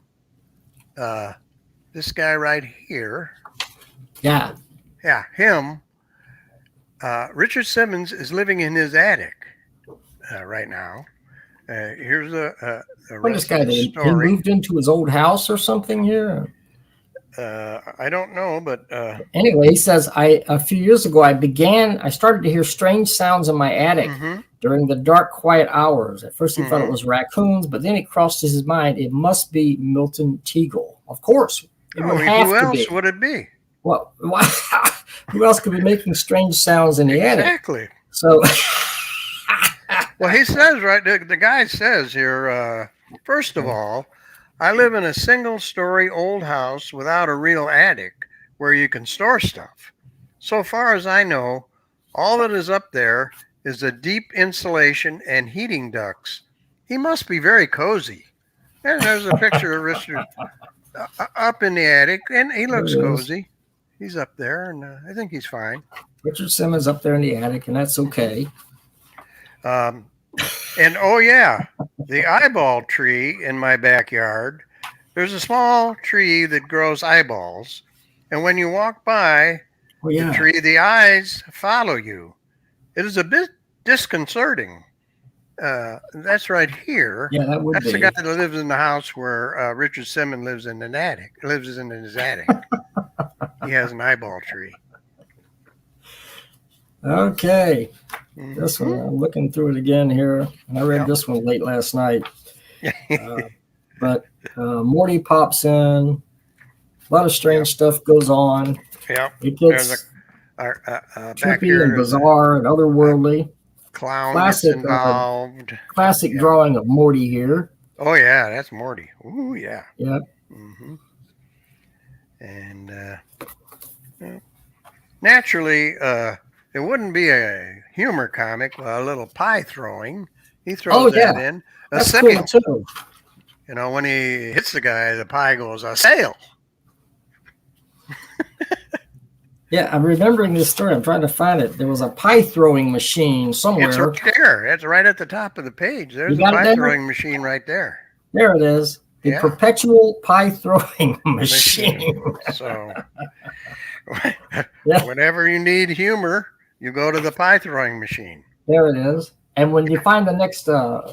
S1: This guy right here.
S2: Yeah,
S1: him. Richard Simmons is living in his attic right now. Here's a
S2: this guy he moved into his old house or something here.
S1: I don't know, but
S2: anyway, he says a few years ago I started to hear strange sounds in my attic during the dark, quiet hours. At first, he thought it was raccoons, but then it crossed his mind it must be Milton Teagle. Of course, it would have
S1: who
S2: to
S1: else
S2: be.
S1: would it be?
S2: Well, who else could be making strange sounds in the attic?
S1: Exactly.
S2: So,
S1: well, he says the guy says here. First of all, I live in a single-story old house without a real attic where you can store stuff. So far as I know, all that is up there is a deep insulation and heating ducts. He must be very cozy. And there's a picture of Richard up in the attic, and he looks cozy. He's up there, and I think he's fine.
S2: Richard Simmons up there in the attic, and that's okay.
S1: And the eyeball tree in my backyard, there's a small tree that grows eyeballs. And when you walk by the tree, the eyes follow you. It is a bit disconcerting. That's right here.
S2: Yeah, that would
S1: That's
S2: be.
S1: the guy that lives in the house where Richard Simmons lives in his attic. He has an eyeball tree.
S2: Okay. This one, I'm looking through it again here. I read this one late last night. But Morty pops in. A lot of strange stuff goes on.
S1: Yeah.
S2: It gets trippy and bizarre and otherworldly.
S1: Clown
S2: classic,
S1: involved.
S2: Classic drawing of Morty here.
S1: Oh, yeah. That's Morty. Ooh, yeah.
S2: Yep.
S1: Mm-hmm. And naturally, it wouldn't be a humor comic, a little pie throwing. He throws that in.
S2: That's cool too.
S1: When he hits the guy, the pie goes, a sail.
S2: Yeah, I'm remembering this story. I'm trying to find it. There was a pie throwing machine somewhere.
S1: It's right there. It's right at the top of the page. There's a pie throwing machine right there.
S2: There it is. The perpetual pie throwing machine.
S1: So whenever you need humor, you go to the pie throwing machine.
S2: There it is. And when you find the next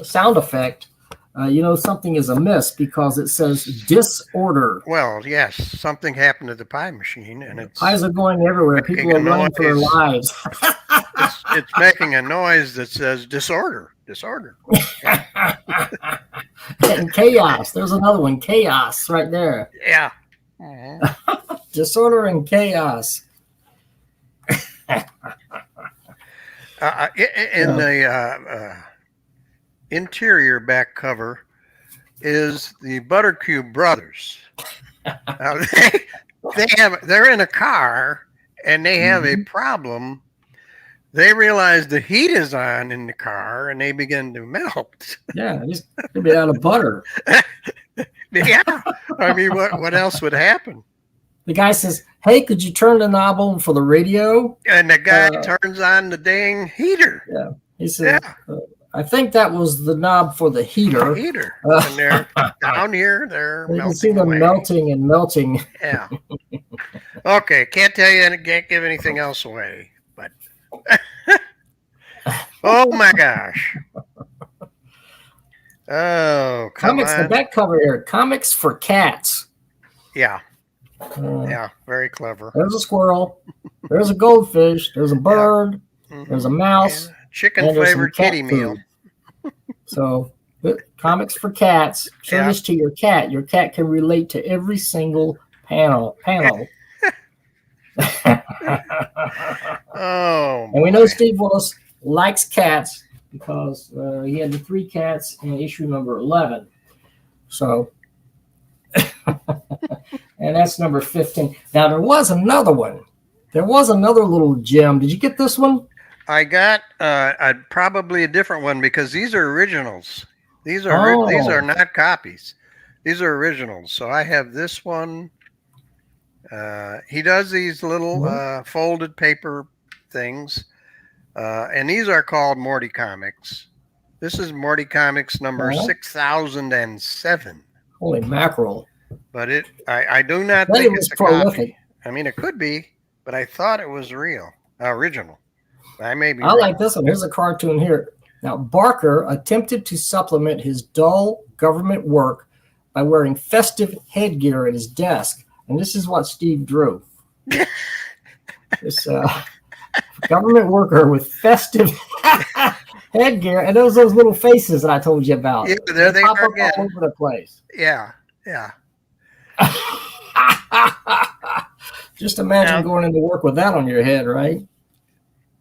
S2: sound effect, something is amiss because it says disorder.
S1: Well, yes, something happened to the pie machine, and
S2: pies are going everywhere. People are running for their lives.
S1: it's making a noise that says disorder.
S2: And chaos. There's another one. Chaos right there.
S1: Yeah.
S2: Disorder and chaos.
S1: In the interior back cover is the Buttercube brothers. Now they're in a car and they have a problem. they realize the heat is on in the car, and they begin to melt.
S2: Yeah, just a bit out of butter.
S1: Yeah, I mean, what else would happen?
S2: The guy says, "Hey, could you turn the knob on for the radio?"
S1: And the guy turns on the dang heater.
S2: Yeah, he says, "I think that was the knob for the heater."
S1: And they're down here. They're
S2: you
S1: melting
S2: can see them
S1: away.
S2: melting and melting.
S1: Yeah. Okay, can't tell you, and can't give anything else away, but oh my gosh. Oh, come
S2: Comics,
S1: on.
S2: the back cover here, comics for cats.
S1: Yeah. Yeah, very clever.
S2: There's a squirrel. There's a goldfish. There's a bird. There's a mouse.
S1: Chicken flavored kitty meal.
S2: So, comics for cats. Show this to your cat. Your cat can relate to every single panel.
S1: Oh.
S2: And we know Steve Willis likes cats because he had the 3 cats in issue number 11. So, and that's number 15. Now, there was another one. There was another little gem. Did you get this one?
S1: I got probably a different one because these are originals. These are not copies. These are originals. So I have this one. He does these little folded paper things. And these are called Morty Comics. This is Morty Comics number 6007.
S2: Holy mackerel.
S1: But I do not think it's a
S2: prolific.
S1: copy. I mean, it could be, but I thought it was original. I may be
S2: I
S1: wrong.
S2: like this one. Here's a cartoon here. Now, Barker attempted to supplement his dull government work by wearing festive headgear at his desk. And this is what Steve drew. This government worker with festive headgear. And those little faces that I told you about.
S1: Yeah, there they
S2: pop
S1: are
S2: up
S1: again.
S2: all over the place.
S1: Yeah.
S2: Just imagine going into work with that on your head, right?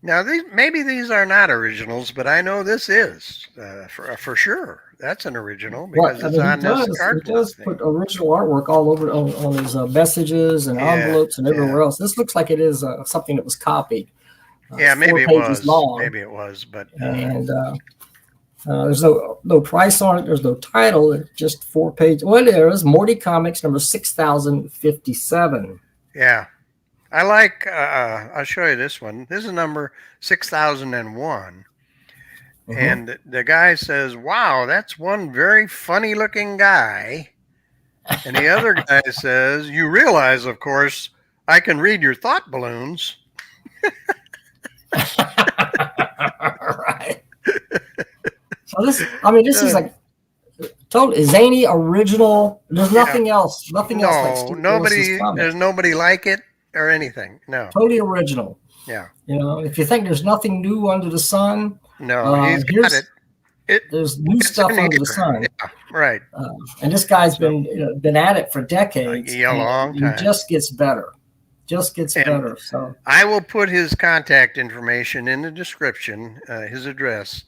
S1: Now, maybe these are not originals, but I know this is for sure. That's an original because it's on this cardboard.
S2: He does put original artwork all over on his messages and envelopes and everywhere else. This looks like it is something that was copied.
S1: Maybe it was.
S2: Long.
S1: Maybe it was, but
S2: and there's no price on it. There's no title. It's just 4 pages. Well, there is Morty Comics number 6057.
S1: Yeah. I like, I'll show you this one. This is number 6001. And the guy says, wow, that's one very funny looking guy. And the other guy says, you realize, of course, I can read your thought balloons.
S2: Right. So this is like totally zany, original. There's nothing else. Nothing else. Like
S1: there's nobody like it. Or anything, no.
S2: Totally original.
S1: Yeah.
S2: You know, if you think there's nothing new under the sun,
S1: he's got it.
S2: There's new stuff under the sun.
S1: Yeah, right.
S2: And this guy's been at it for decades.
S1: A long time.
S2: He just gets better. Better. So
S1: I will put his contact information in the description, his address.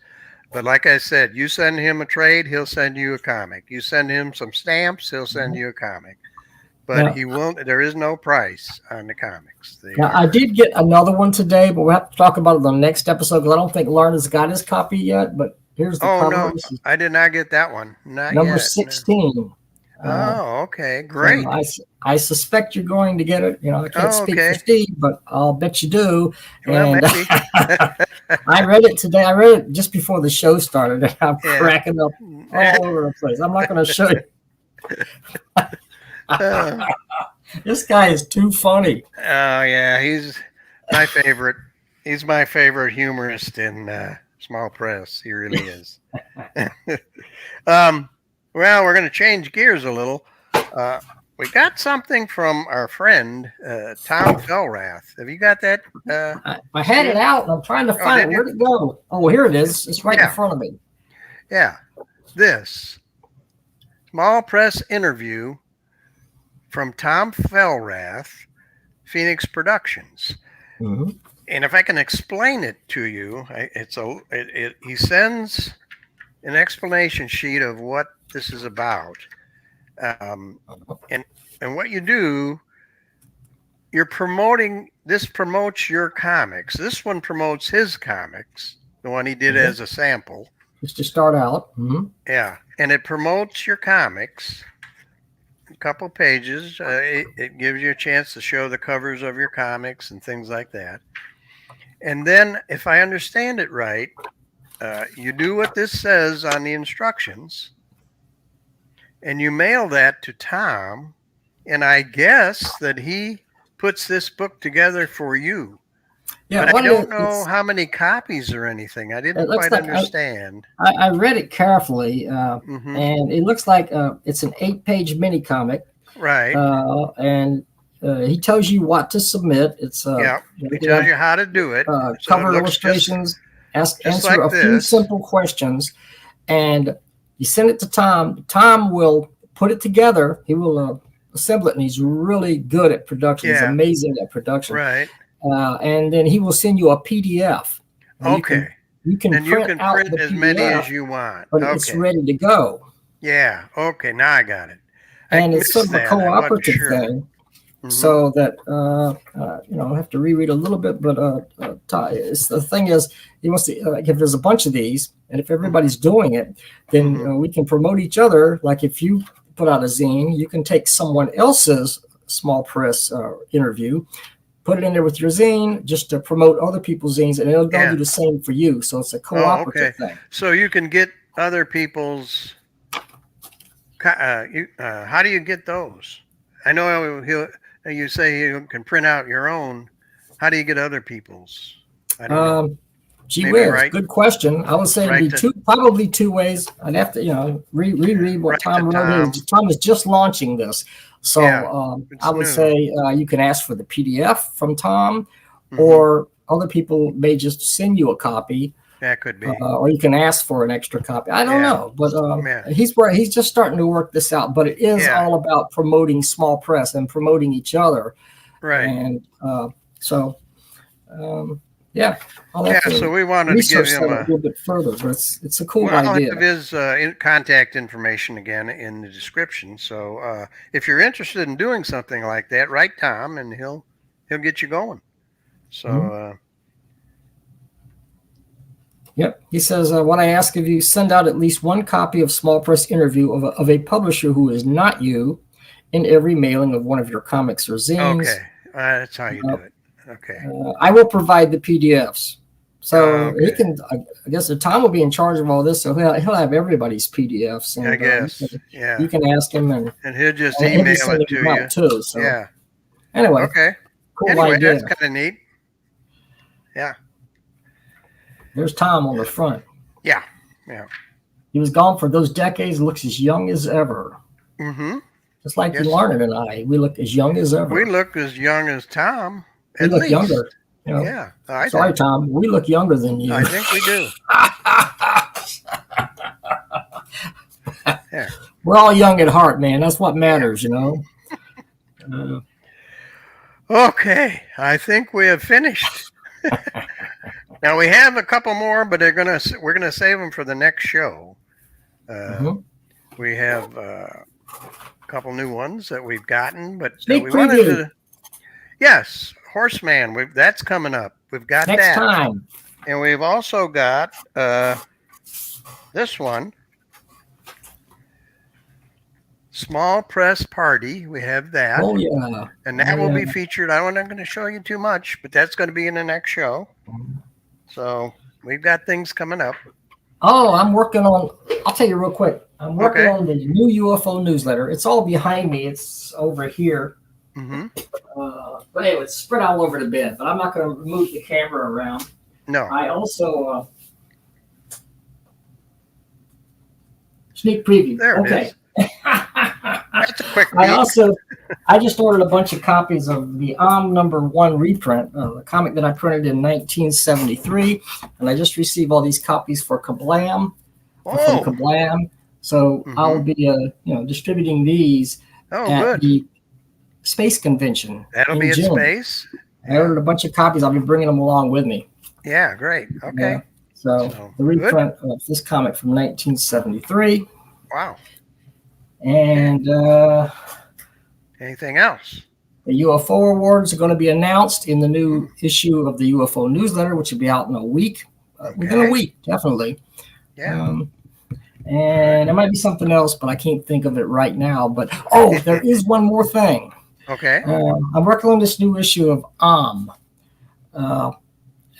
S1: But like I said, you send him a trade, he'll send you a comic. You send him some stamps, he'll send you a comic. But he won't. There is no price on the comics.
S2: I did get another one today, but we'll have to talk about it on the next episode because I don't think Larned has got his copy yet. But here's the cover.
S1: No, I did not get that one. Not
S2: number
S1: yet.
S2: 16.
S1: Okay, great.
S2: So I suspect you're going to get it. You know, I can't speak for Steve, but I'll bet you do.
S1: Well,
S2: and
S1: maybe.
S2: I read it today. I read it just before the show started, and I'm cracking up all over the place. I'm not going to show you. This guy is too funny.
S1: Oh yeah, he's my favorite. He's my favorite humorist in small press. He really is. Well, we're going to change gears a little. We got something from our friend Tom Felrath. Have you got that?
S2: I had it out, and I'm trying to find it. Where'd it go? Oh, here it is. It's right in front of me.
S1: Yeah, this small press interview from Tom Felrath, Phoenix Productions. And if I can explain it to you, he sends an explanation sheet of what this is about. And what you do, you're promoting, this promotes your comics. This one promotes his comics, the one he did as a sample.
S2: Just to start out.
S1: Yeah, and it promotes your comics. A couple pages. It gives you a chance to show the covers of your comics and things like that. And then, if I understand it right, you do what this says on the instructions, and you mail that to Tom, and I guess that he puts this book together for you.
S2: Yeah,
S1: but I don't know how many copies or anything. I didn't quite understand.
S2: I read it carefully, and it looks like it's an 8-page mini comic.
S1: Right.
S2: And he tells you what to submit. It's
S1: he tells you how to do it.
S2: Cover illustrations, answer a few simple questions, and you send it to Tom. Tom will put it together. He will assemble it, and he's really good at production. He's amazing at production.
S1: Right.
S2: And then he will send you a PDF.
S1: Okay.
S2: You can print
S1: as many as you want.
S2: But it's ready to go.
S1: Yeah. Okay. Now I got it.
S2: And it's sort of a cooperative thing. So that I have to reread a little bit, but the thing is, he wants to if there's a bunch of these, and if everybody's doing it, then we can promote each other. Like if you put out a zine, you can take someone else's small press interview, put it in there with your zine, just to promote other people's zines, and they'll do the same for you. So it's a cooperative thing.
S1: So you can get other people's. How do you get those? I know you say you can print out your own. How do you get other people's? I don't know.
S2: Gee whiz, good question. I would say it'd be probably two ways. I'd have to, reread what Tom wrote. Tom is just launching this. So I would say you can ask for the PDF from Tom, or other people may just send you a copy.
S1: That could be.
S2: Or you can ask for an extra copy. I don't know, but he's just starting to work this out. But it is all about promoting small press and promoting each other.
S1: Right.
S2: And so
S1: we wanted to give him
S2: a little bit further, but it's a cool idea.
S1: I'll have his contact information again in the description. So if you're interested in doing something like that, write Tom, and he'll get you going. So.
S2: Yep. He says, what I ask of you, send out at least one copy of small press interview of a publisher who is not you in every mailing of one of your comics or zines.
S1: Okay. That's how you do it. Okay.
S2: I will provide the PDFs. So he can, I guess Tom will be in charge of all this, so he'll have everybody's PDFs. And,
S1: I guess.
S2: You can ask him, and
S1: he'll just email it to you.
S2: Too, so. Anyway.
S1: Okay.
S2: Cool idea.
S1: That's kind of neat. Yeah.
S2: There's Tom on the front.
S1: Yeah.
S2: He was gone for those decades, looks as young as ever. Just like Larned and I. We look as young as ever.
S1: We look as young as Tom.
S2: We look younger.
S1: Yeah.
S2: Sorry, Tom. We look younger than you.
S1: I think we do.
S2: We're all young at heart, man. That's what matters,
S1: Okay. I think we have finished. Now we have a couple more, but we're gonna save them for the next show. We have a couple new ones that we've gotten, but we wanted to. Yes, Horseman. That's coming up. We've got
S2: next time,
S1: and we've also got this one. Small Press Party. We have that.
S2: Oh yeah,
S1: and that will be featured. I'm not going to show you too much, but that's going to be in the next show. So we've got things coming up.
S2: Oh, I'm working on. I'll tell you real quick. I'm working on the new UFO newsletter. It's all behind me. It's over here. But anyway, it's spread all over the bed. But I'm not going to move the camera around.
S1: No.
S2: I also sneak preview.
S1: There it is. That's a quick
S2: I just ordered a bunch of copies of the #1 reprint, the comic that I printed in 1973, and I just received all these copies for Kablam. From Kablam. So I'll be distributing these at the Space Convention.
S1: That'll be at Space.
S2: I ordered a bunch of copies. I'll be bringing them along with me.
S1: Yeah, great. Okay.
S2: Yeah. So the reprint of this comic from 1973.
S1: Wow.
S2: And
S1: anything else?
S2: The UFO awards are going to be announced in the new issue of the UFO newsletter, which will be out in a week. Within a week, definitely.
S1: Yeah.
S2: And there might be something else, but I can't think of it right now. But there is one more thing.
S1: Okay.
S2: I'm working on this new issue of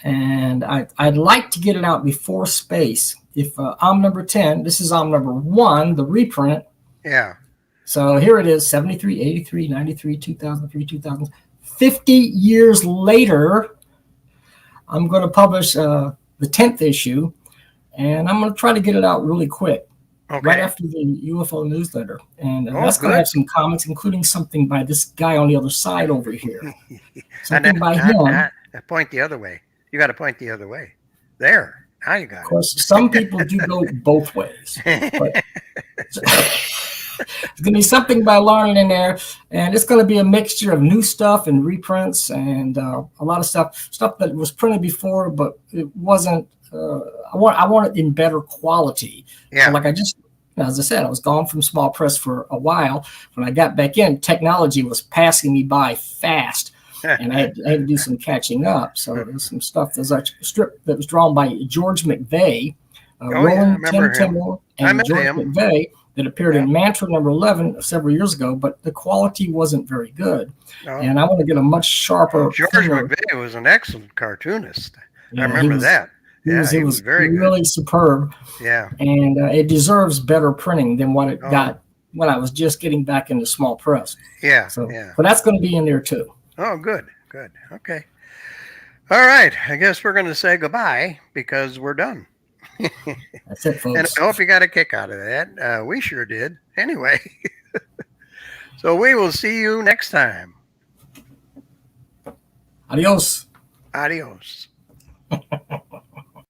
S2: and I'd like to get it out before Space. If number 10, this is number 1, the reprint.
S1: Yeah.
S2: So here it is, 73, 83, 93, 2003, 2000. 50 years later, I'm going to publish the 10th issue, and I'm going to try to get it out really quick, right after the UFO newsletter. And that's going to have some comics, including something by this guy on the other side over here. Something by him.
S1: Point the other way. You got to point the other way. There. Now you got it.
S2: Of course, some people do go both ways. But there's going to be something by Larned in there, and it's going to be a mixture of new stuff and reprints and a lot of stuff that was printed before, but it wasn't. I want it in better quality.
S1: Yeah.
S2: So as I said, I was gone from small press for a while. When I got back in, technology was passing me by fast, and I had to do some catching up. So there's some stuff. There's a strip that was drawn by George McVeigh, Roland Timtimore, and George McVeigh, that appeared in Mantra number 11 several years ago, but the quality wasn't very good. And I want to get a much sharper.
S1: George McVeigh was an excellent cartoonist. I remember that.
S2: He was very really superb.
S1: Yeah.
S2: And it deserves better printing than what it got when I was just getting back into small press.
S1: Yeah.
S2: So, but that's going to be in there too.
S1: Oh, good. Good. Okay. All right. I guess we're going to say goodbye because we're done.
S2: That's it, folks.
S1: And I hope you got a kick out of that. We sure did. Anyway. So we will see you next time.
S2: Adios.
S1: Adios.